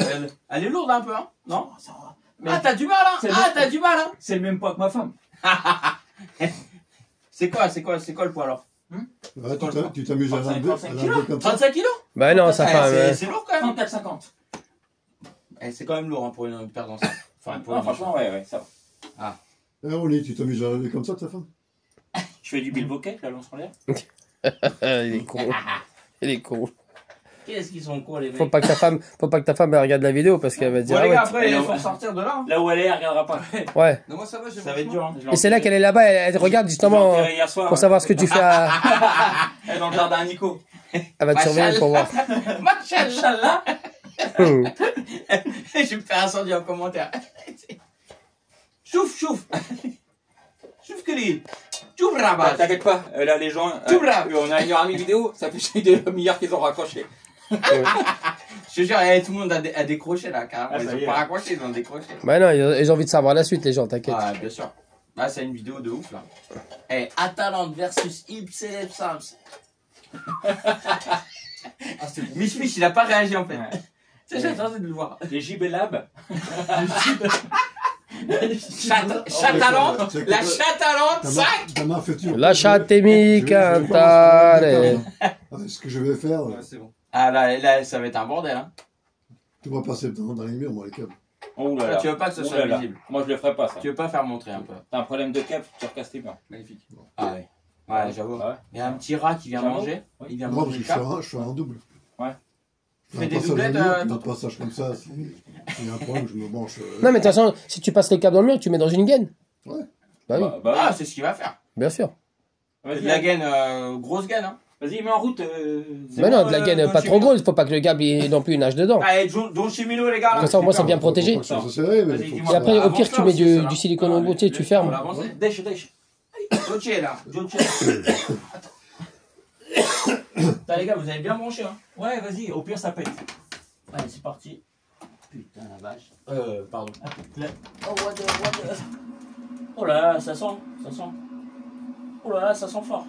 Speaker 2: Elle est lourde un peu, hein? Non?
Speaker 3: Ça va. Mais
Speaker 2: Ah, t'as du mal, hein?
Speaker 3: C'est
Speaker 2: Ah,
Speaker 3: bon.
Speaker 2: t'as du mal, hein?
Speaker 3: c'est le même poids que ma femme.
Speaker 2: C'est quoi le poids alors?
Speaker 5: Ouais, tu t'amuses à
Speaker 3: 35
Speaker 5: l'enlever comme ça.
Speaker 2: 35 kilos?
Speaker 6: Bah non, ça
Speaker 2: Ah,
Speaker 6: fait.
Speaker 2: c'est lourd quand même.
Speaker 3: 34-50.
Speaker 2: Eh, c'est quand même lourd hein, pour une paire d'enceintes. Enfin, pour
Speaker 3: Non,
Speaker 2: une
Speaker 3: franchement, ouais, ça va.
Speaker 5: Eh, Ronnie, tu t'amuses à l'enlever comme ça, ta femme?
Speaker 3: Je fais du Bill Bokeh, la lance en l'air.
Speaker 6: Il est con. Il est con.
Speaker 2: Qu'est-ce qu'ils sont cons les mecs?
Speaker 6: Faut pas que ta femme elle regarde la vidéo parce qu'elle va dire.
Speaker 2: Bon,
Speaker 6: Ah
Speaker 2: les
Speaker 6: ouais,
Speaker 2: gars, après, il
Speaker 3: ouais.
Speaker 2: faut sortir de là. Hein.
Speaker 3: Là où elle est, elle regardera pas.
Speaker 6: ouais.
Speaker 8: Non, moi ça va, j'ai
Speaker 2: Ça va être dur. Hein.
Speaker 6: Et c'est là qu'elle est là-bas, elle regarde justement
Speaker 3: Hier soir,
Speaker 6: pour savoir ce que tu fais à.
Speaker 3: elle est dans le jardin à Nico.
Speaker 6: Elle va te surveiller pour voir.
Speaker 2: Machallah.
Speaker 6: Hum.
Speaker 2: Je me fais incendier en commentaire. Chouf. Chouf que les. Chouf
Speaker 3: Bah,
Speaker 2: rabat.
Speaker 3: t'inquiète pas, là les gens.
Speaker 2: Tout brave.
Speaker 3: On a une heure et demie vidéo, ça fait des demi-heures qu'ils ont raccroché.
Speaker 2: Je te jure, tout le monde a décroché là, carrément.
Speaker 3: Ah, ça
Speaker 2: Ils
Speaker 3: y
Speaker 2: ont
Speaker 3: est.
Speaker 2: pas raccroché, ils ont décroché.
Speaker 6: Bah non, ils ont envie de savoir la suite, les gens, t'inquiète.
Speaker 2: Ah, bien sûr. Là, c'est une vidéo de ouf là. Eh, Atalante versus Ipselep Sams. Mich, il a pas réagi en fait.
Speaker 3: Ouais.
Speaker 2: C'est j'ai tenté de le voir.
Speaker 3: Les JB Lab.
Speaker 2: Chatalante,
Speaker 5: c'est que
Speaker 2: la
Speaker 5: ta-
Speaker 2: Chatalante,
Speaker 5: Ta
Speaker 2: 5.
Speaker 5: main- ta main fait toujours.
Speaker 6: Lasciatemi
Speaker 5: Je vais
Speaker 6: cantare.
Speaker 5: Ce que je vais faire,
Speaker 8: Ouais, c'est bon.
Speaker 2: Ah là, ça va être un bordel. Hein.
Speaker 5: tout va passer dans les murs, moi, les câbles.
Speaker 3: Oh là là.
Speaker 2: Tu veux pas que ce
Speaker 3: Oh
Speaker 2: soit
Speaker 3: là là.
Speaker 2: visible.
Speaker 3: Moi je le ferai pas ça.
Speaker 2: Tu veux pas faire montrer un peu.
Speaker 3: T'as un problème de câble, tu recasses tes murs.
Speaker 2: Magnifique. Ah ouais. Ouais, j'avoue.
Speaker 3: Ouais.
Speaker 2: Il y a un petit rat qui vient
Speaker 3: J'avoue.
Speaker 2: manger.
Speaker 3: Oui.
Speaker 2: Il vient
Speaker 5: Moi,
Speaker 2: manger
Speaker 5: parce
Speaker 2: le
Speaker 5: que
Speaker 2: cap.
Speaker 5: je fais un double.
Speaker 3: Ouais.
Speaker 5: Je
Speaker 2: Fais
Speaker 5: fais
Speaker 2: des
Speaker 5: un passage
Speaker 2: doublettes,
Speaker 5: au mur, puis
Speaker 2: attends.
Speaker 5: un passage comme ça. S'il y a un problème, je me branche.
Speaker 6: Non, mais de toute façon, si tu passes les câbles dans le mur, tu mets dans une gaine.
Speaker 5: Ouais.
Speaker 6: Bah oui,
Speaker 3: Bah,
Speaker 2: Ah, c'est ce qu'il va faire.
Speaker 6: bien sûr.
Speaker 3: vas-y,
Speaker 2: De la gaine, grosse gaine. Hein.
Speaker 3: vas-y, mets en route.
Speaker 2: C'est
Speaker 6: Mais
Speaker 2: bon,
Speaker 6: non, de la gaine
Speaker 2: Don
Speaker 6: pas trop
Speaker 2: Chimino.
Speaker 6: grosse, faut pas que le câble ait non plus nage dedans.
Speaker 2: Allez, Don Chimino, les gars. Là.
Speaker 6: Comme ça, au moins, c'est bien protégé.
Speaker 5: Faut pas que ça soit serré, mais
Speaker 3: Vas-y,
Speaker 5: faut que
Speaker 3: dis-moi.
Speaker 6: Et
Speaker 5: ça-
Speaker 6: après, au
Speaker 2: Avance
Speaker 6: pire, tu
Speaker 2: là
Speaker 6: mets
Speaker 2: aussi, ça, là.
Speaker 6: du silicone
Speaker 2: Ah,
Speaker 6: en boutier,
Speaker 2: mais
Speaker 6: tu
Speaker 2: on
Speaker 6: fermes.
Speaker 2: va avancer.
Speaker 3: Dèche.
Speaker 2: Joe là. Putain, les gars, vous avez bien branché. Hein.
Speaker 3: Ouais, vas-y, au pire ça pète.
Speaker 2: Allez, c'est parti. Putain, la vache. Pardon.
Speaker 3: Oh, what the... Oh là là, ça sent. Oh là là, ça sent fort.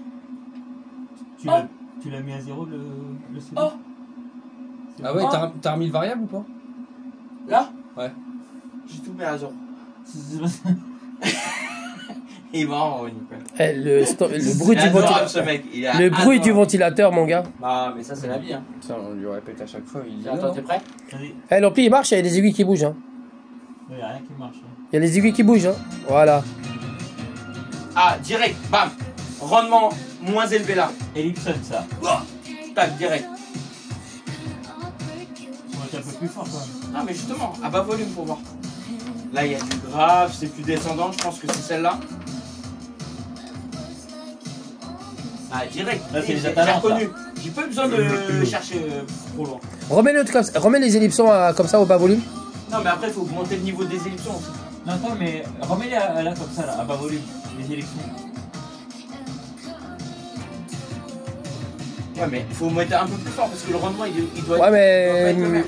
Speaker 3: Tu l'as mis à zéro le CD?
Speaker 2: Oh.
Speaker 6: Ah ouais, t'as remis le variable ou pas?
Speaker 2: Là
Speaker 6: Ouais.
Speaker 2: J'ai tout mis à zéro. Il est marrant, Nicolas.
Speaker 6: Eh, le bruit
Speaker 2: Il
Speaker 6: du
Speaker 2: est adorable,
Speaker 6: ventilateur.
Speaker 2: ce mec. Il est
Speaker 6: Le bruit du
Speaker 2: adorable.
Speaker 6: ventilateur, mon gars.
Speaker 2: Bah, mais ça, c'est la vie. Hein.
Speaker 6: Ça, on lui répète à chaque fois. Il
Speaker 2: Attends, t'es prêt?
Speaker 3: Vas-y.
Speaker 6: Eh, l'ampli, il marche, il y a des aiguilles qui bougent. Hein.
Speaker 3: Il n'y a rien qui marche.
Speaker 6: Il y a des aiguilles qui bougent. Hein. Voilà.
Speaker 2: Ah, direct, bam. Rendement moins élevé là.
Speaker 3: Ellipson, ça.
Speaker 2: Tac, direct.
Speaker 3: On va être un peu plus fort quand même.
Speaker 2: Non, mais justement, à bas volume pour voir. Là, il y a du grave, c'est plus descendant. Je pense que c'est celle-là. Ah, direct.
Speaker 3: Là, c'est les
Speaker 2: J'ai
Speaker 3: Atalantes,
Speaker 2: reconnu. J'ai pas besoin de chercher trop loin.
Speaker 6: Remets les ellipsons comme ça au bas volume.
Speaker 2: Non, mais après, il faut augmenter le niveau des ellipsons aussi.
Speaker 3: Non, attends, mais remets-les là comme ça, là, à bas volume, les élections.
Speaker 2: Ouais, mais il faut mettre un peu plus fort parce que le rendement, il doit
Speaker 6: Ouais,
Speaker 2: être.
Speaker 6: mais.
Speaker 2: il doit pas être le même.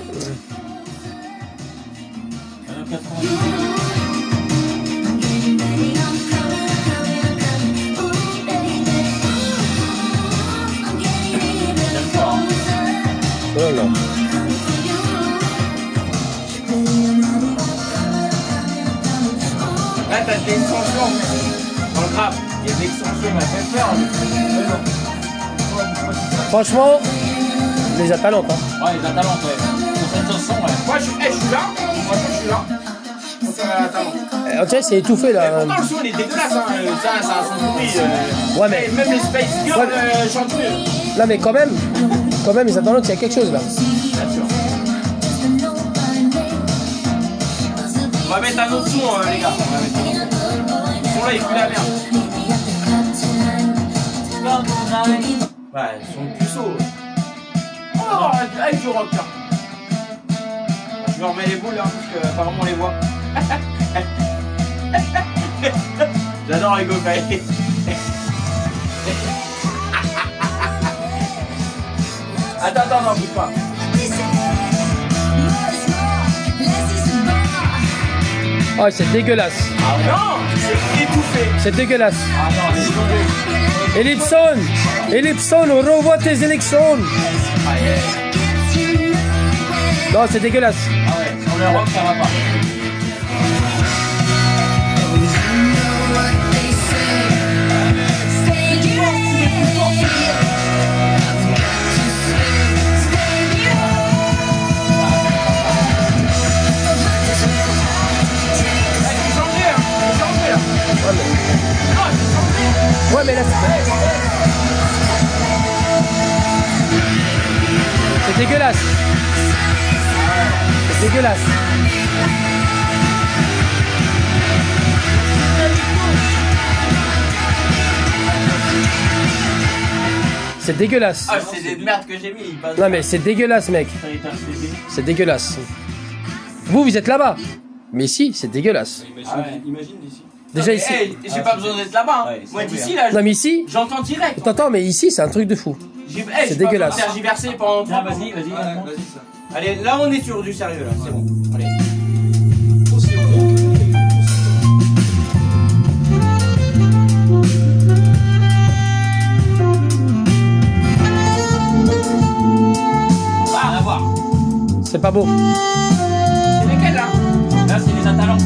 Speaker 3: 90.
Speaker 6: Oh là.
Speaker 2: Là, t'as de l'extension. Dans le grave, il y a de l'extension, mais elle fait peur.
Speaker 6: Franchement, les Atalantes. Hein.
Speaker 3: Ouais, les Atalantes, ouais. Pour cette chanson, ouais.
Speaker 2: Moi, je suis là. Moi, je suis là.
Speaker 6: On dirait c'est étouffé là.
Speaker 2: Pourtant, le son il est dégueulasse. Hein. Ça a son pourri.
Speaker 6: Ouais, mais.
Speaker 2: Même les Space Girls chantent mieux.
Speaker 6: Non, mais quand même, les Atalantes, il y a quelque chose là.
Speaker 2: Bien sûr. On va mettre un autre son, les gars. On va mettre un autre son. Ce son là, il pue la merde. Ouais, ils sont puceaux. Oh, avec du rock là. Je me remets les boules là, parce qu'apparemment on les voit. J'adore Ego Faye. Attends, non, bouge pas.
Speaker 6: Oh, c'est dégueulasse.
Speaker 2: Ah ouais. Non, c'est étouffé.
Speaker 6: C'est dégueulasse.
Speaker 2: Ah non, laisse tomber.
Speaker 6: Ellipson, revois tes élections.
Speaker 2: Ah yeah.
Speaker 6: Non, c'est dégueulasse.
Speaker 3: Ah ouais, sur le rock, ça va pas.
Speaker 6: Ouais, mais là, c'est dégueulasse. C'est dégueulasse. C'est dégueulasse.
Speaker 2: Ah, c'est des merdes que j'ai mis.
Speaker 6: Non, mais c'est dégueulasse, mec. C'est dégueulasse. Vous êtes là-bas. Mais ici, c'est dégueulasse.
Speaker 3: Imagine d'ici.
Speaker 6: Déjà ici.
Speaker 2: Hey, j'ai pas besoin d'être là-bas.
Speaker 3: Ouais,
Speaker 2: moi, d'ici, là,
Speaker 6: Non, mais ici.
Speaker 2: j'entends direct.
Speaker 6: T'entends, mais ici, c'est un truc de fou. C'est dégueulasse.
Speaker 2: Tergiversé pendant 3
Speaker 3: Vas-y.
Speaker 2: Allez, là, on est sur du sérieux, là. C'est bon. Allez.
Speaker 3: Rien à voir.
Speaker 6: C'est pas beau.
Speaker 2: C'est lesquels, là?
Speaker 3: Là, c'est les Atalantes.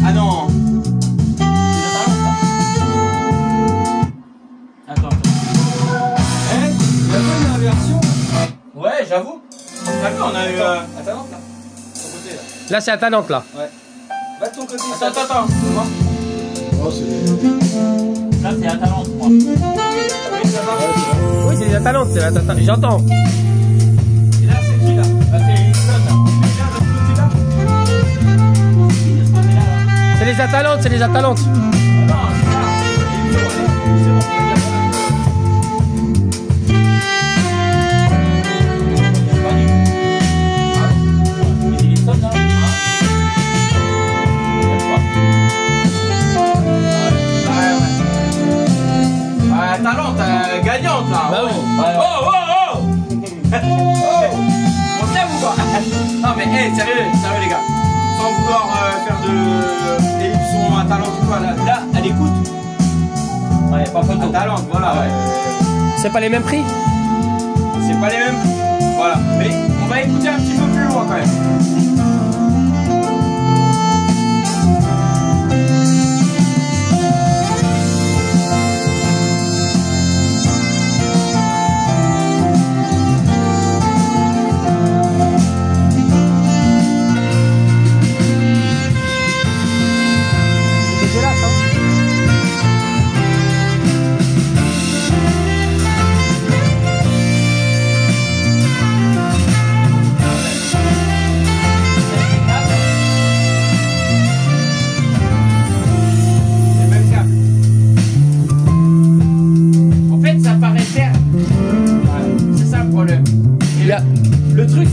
Speaker 2: Ah non.
Speaker 3: Les Atalantes, là. Attends.
Speaker 8: Il y a pas une inversion.
Speaker 2: Ouais, j'avoue. T'as vu, on a eu.
Speaker 8: Atalante là. De ton côté là.
Speaker 6: Là, c'est Atalante, là.
Speaker 8: Va de ton côté.
Speaker 2: Attends.
Speaker 5: Oh, c'est...
Speaker 3: Là, c'est Atalante, moi.
Speaker 6: Oui, c'est les Atalantes. J'entends.
Speaker 2: Et là, c'est qui, là?
Speaker 3: Là, c'est Houston, là.
Speaker 6: C'est les Atalantes, c'est les Atalantes.
Speaker 2: Non, c'est ça. Talente gagnante là.
Speaker 6: Bah oui.
Speaker 2: Oh. On s'aime ou pas? Non mais hey, sérieux les gars. Sans vouloir faire de l'ellipson à Talente ou quoi là, elle écoute.
Speaker 3: Ouais, pas photo.
Speaker 2: À Talente, voilà. Ouais.
Speaker 6: C'est pas les mêmes prix?
Speaker 2: C'est pas les mêmes. Voilà. Mais on va écouter un petit peu plus loin quand même.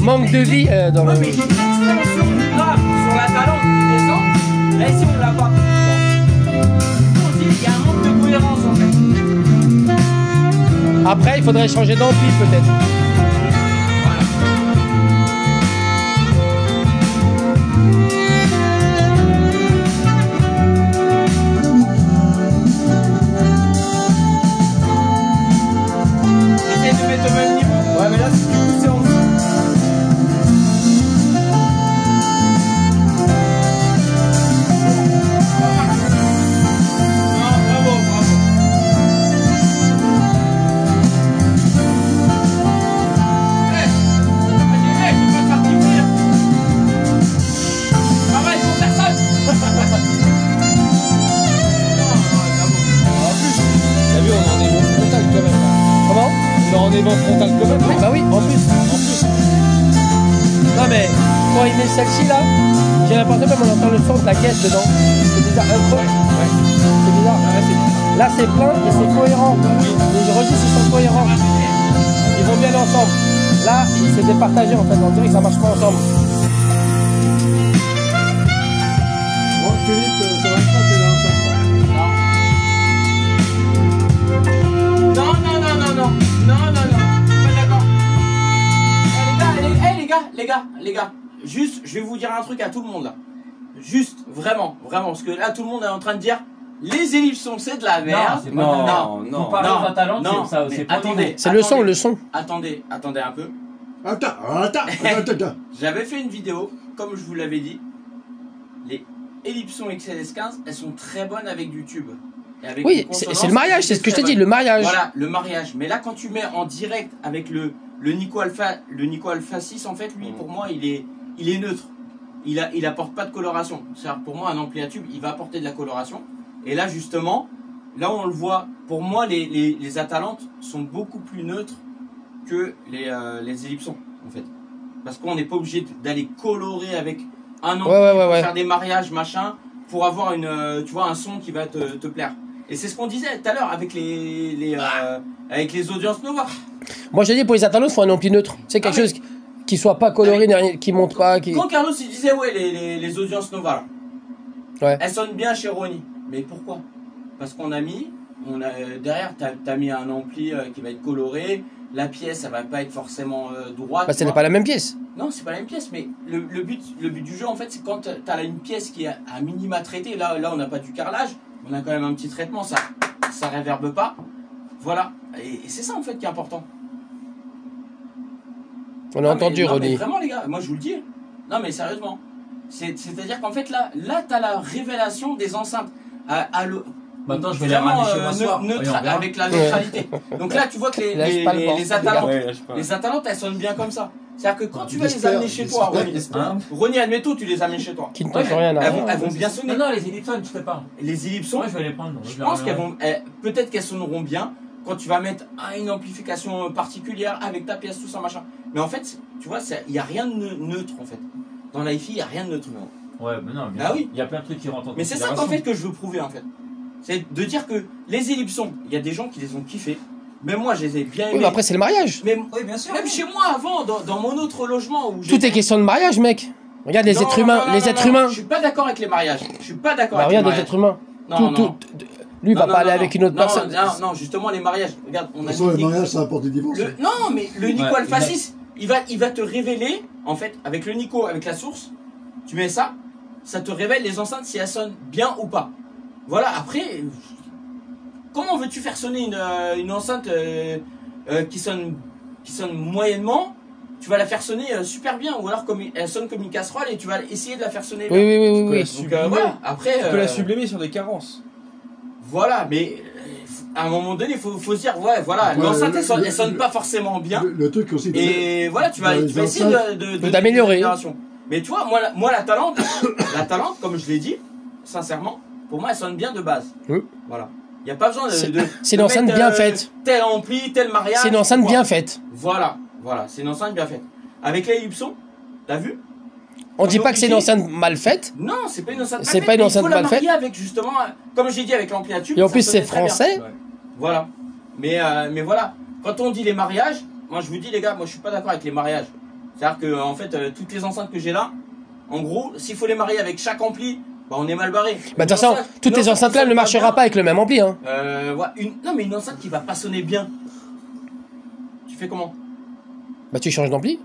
Speaker 6: Manque de vie dans
Speaker 2: ouais,
Speaker 6: le...
Speaker 2: mais j'ai une extension grave sur la Talente qui descend. Là ici on l'a pas. On dit il y a un manque de cohérence en fait.
Speaker 6: Après il faudrait changer d'ampli peut-être.
Speaker 2: Essaye de mettre au même niveau.
Speaker 8: Ouais, mais là, c'est poussé en dessous.
Speaker 2: Non, bravo.
Speaker 3: les vents frontales quand même.
Speaker 6: Oui, bah oui, en plus. Non mais, quand il met celle-ci là, j'ai l'impression même on entend le son de la caisse dedans. C'est bizarre, un creux. C'est bizarre. Là c'est plein et c'est cohérent. Les registres ils sont cohérents. Ils vont bien ensemble. Là, c'est départagé en fait, on dirait que ça marche pas ensemble.
Speaker 5: Bon, Philippe, ça va pas, t'es dans
Speaker 2: Non, pas d'accord. Les gars, juste, je vais vous dire un truc à tout le monde là. Juste, vraiment, parce que là tout le monde est en train de dire les ellipsons c'est de la merde.
Speaker 3: Non. Comparé aux Atalantes,
Speaker 2: non,
Speaker 3: ça,
Speaker 2: mais
Speaker 3: c'est pas
Speaker 2: attendez,
Speaker 6: C'est le son.
Speaker 2: Attendez un peu.
Speaker 5: Attends.
Speaker 2: J'avais fait une vidéo, comme je vous l'avais dit. Les ellipsons XLS15, elles sont très bonnes avec du tube. Et avec
Speaker 6: Oui,
Speaker 2: des consonances,
Speaker 6: c'est le mariage, c'est ce que je t'ai dit, le mariage.
Speaker 2: Voilà, le mariage. Mais là, quand tu mets en direct avec le Nico Alpha 6, en fait, lui, pour moi, il est neutre. Il apporte pas de coloration. C'est-à-dire, pour moi, un ampli à tube, il va apporter de la coloration. Et là, justement, là, on le voit. Pour moi, les Atalantes sont beaucoup plus neutres que les ellipsons, en fait. Parce qu'on n'est pas obligé d'aller colorer avec un ampli pour faire des mariages, machin, pour avoir un son qui va te plaire. Et c'est ce qu'on disait tout à l'heure avec avec les audiences Nova.
Speaker 6: Moi j'ai dit pour les Atalantes, il faut un ampli neutre. C'est quelque chose qui soit pas coloré, qui monte pas.
Speaker 2: Quand Carlos il disait les audiences Nova, là, elles sonnent bien chez Ronnie. Mais pourquoi? Parce qu'on a mis, derrière t'as mis un ampli qui va être coloré. La pièce, elle va pas être forcément droite.
Speaker 6: Bah, ce n'est pas la même pièce.
Speaker 2: Non, c'est pas la même pièce, mais le but du jeu, en fait, c'est quand t'as une pièce qui est à minima traitée. Là, on n'a pas du carrelage, on a quand même un petit traitement, ça réverbe pas. Voilà, et c'est ça en fait qui est important.
Speaker 6: On a entendu, Ronnie.
Speaker 2: Vraiment, les gars, moi je vous le dis. Non, mais sérieusement, c'est-à-dire qu'en fait là, t'as la révélation des enceintes.
Speaker 3: Maintenant, je vais les ramener chez moi soir.
Speaker 2: Avec la neutralité. Donc là, tu vois que les Atalantes, elles sonnent bien comme ça. C'est-à-dire que quand tu vas les amener chez toi, Ronnie, admettons, tu les amènes chez toi.
Speaker 6: Qui ne t'en fait rien à
Speaker 2: elles vont bien sonner.
Speaker 3: Non, les ellipsons, je te parle.
Speaker 2: Les ellipsons,
Speaker 3: moi, je vais les prendre.
Speaker 2: Je pense qu'elles vont, peut-être qu'elles sonneront bien quand tu vas mettre une amplification particulière avec ta pièce, tout ça, machin. Mais en fait, tu vois, il n'y a rien de neutre en fait. Dans la hi-fi, il n'y a rien de neutre.
Speaker 3: Ouais, mais non,
Speaker 2: ah oui.
Speaker 3: Il y a plein de trucs qui rentrent en
Speaker 2: Mais c'est ça qu'en fait que je veux prouver en fait. C'est de dire que les ellipsons, il y a des gens qui les ont kiffés. Même moi, je les ai bien aimés.
Speaker 6: Oui, mais après, c'est le mariage.
Speaker 2: Oui, bien sûr. Même chez moi, avant, dans mon autre logement. Où
Speaker 6: tout est question de mariage, mec. Regarde les êtres humains. Les êtres humains.
Speaker 2: Je suis pas d'accord avec les mariages. Je suis pas d'accord avec les
Speaker 6: mariages. Regarde les êtres humains.
Speaker 2: Non.
Speaker 6: Lui, il va pas aller avec une autre personne.
Speaker 2: Non, justement, les mariages. Regarde, on a
Speaker 5: les mariages, ça apporte des divorces.
Speaker 2: Non, mais le Nico Alpha 6, il va te révéler, en fait, avec le Nico, avec la source, tu mets ça te révèle les enceintes si elles sonnent bien ou pas. Voilà, après, comment veux-tu faire sonner une enceinte qui sonne moyennement? Tu vas la faire sonner super bien, ou alors elle sonne comme une casserole et tu vas essayer de la faire sonner bien.
Speaker 6: Oui.
Speaker 2: Donc voilà, après...
Speaker 8: Tu peux la sublimer sur des carences.
Speaker 2: Voilà, mais à un moment donné, il faut se dire, voilà, l'enceinte elle sonne pas forcément bien.
Speaker 5: Le truc aussi...
Speaker 2: Et voilà, tu vas essayer
Speaker 6: d'améliorer.
Speaker 2: Mais tu vois, moi la Talente, comme je l'ai dit, sincèrement, pour moi, elle sonne bien de base. Voilà. Il n'y a pas besoin de
Speaker 6: c'est une enceinte bien faite.
Speaker 2: Tel ampli, tel mariage.
Speaker 6: C'est une enceinte bien faite.
Speaker 2: Voilà, c'est une enceinte bien faite. Avec les Ellipsons, t'as vu?
Speaker 6: On dit pas que c'est une enceinte mal faite.
Speaker 2: Non, c'est pas une enceinte mal faite.
Speaker 6: C'est pas une enceinte mal faite.
Speaker 2: Avec justement, comme j'ai dit, avec l'ampli à tube.
Speaker 6: Et en plus, c'est français.
Speaker 2: Voilà. Mais voilà, quand on dit les mariages, moi je vous dis les gars, moi je suis pas d'accord avec les mariages. C'est-à-dire que en fait, toutes les enceintes que j'ai là, en gros, s'il faut les marier avec chaque ampli, bah on est mal barré.
Speaker 6: Bah de toute façon, toutes les enceintes là ne marchera pas avec le même ampli, hein.
Speaker 2: Non mais une enceinte qui va pas sonner bien. Tu fais comment?
Speaker 6: Bah tu changes d'ampli.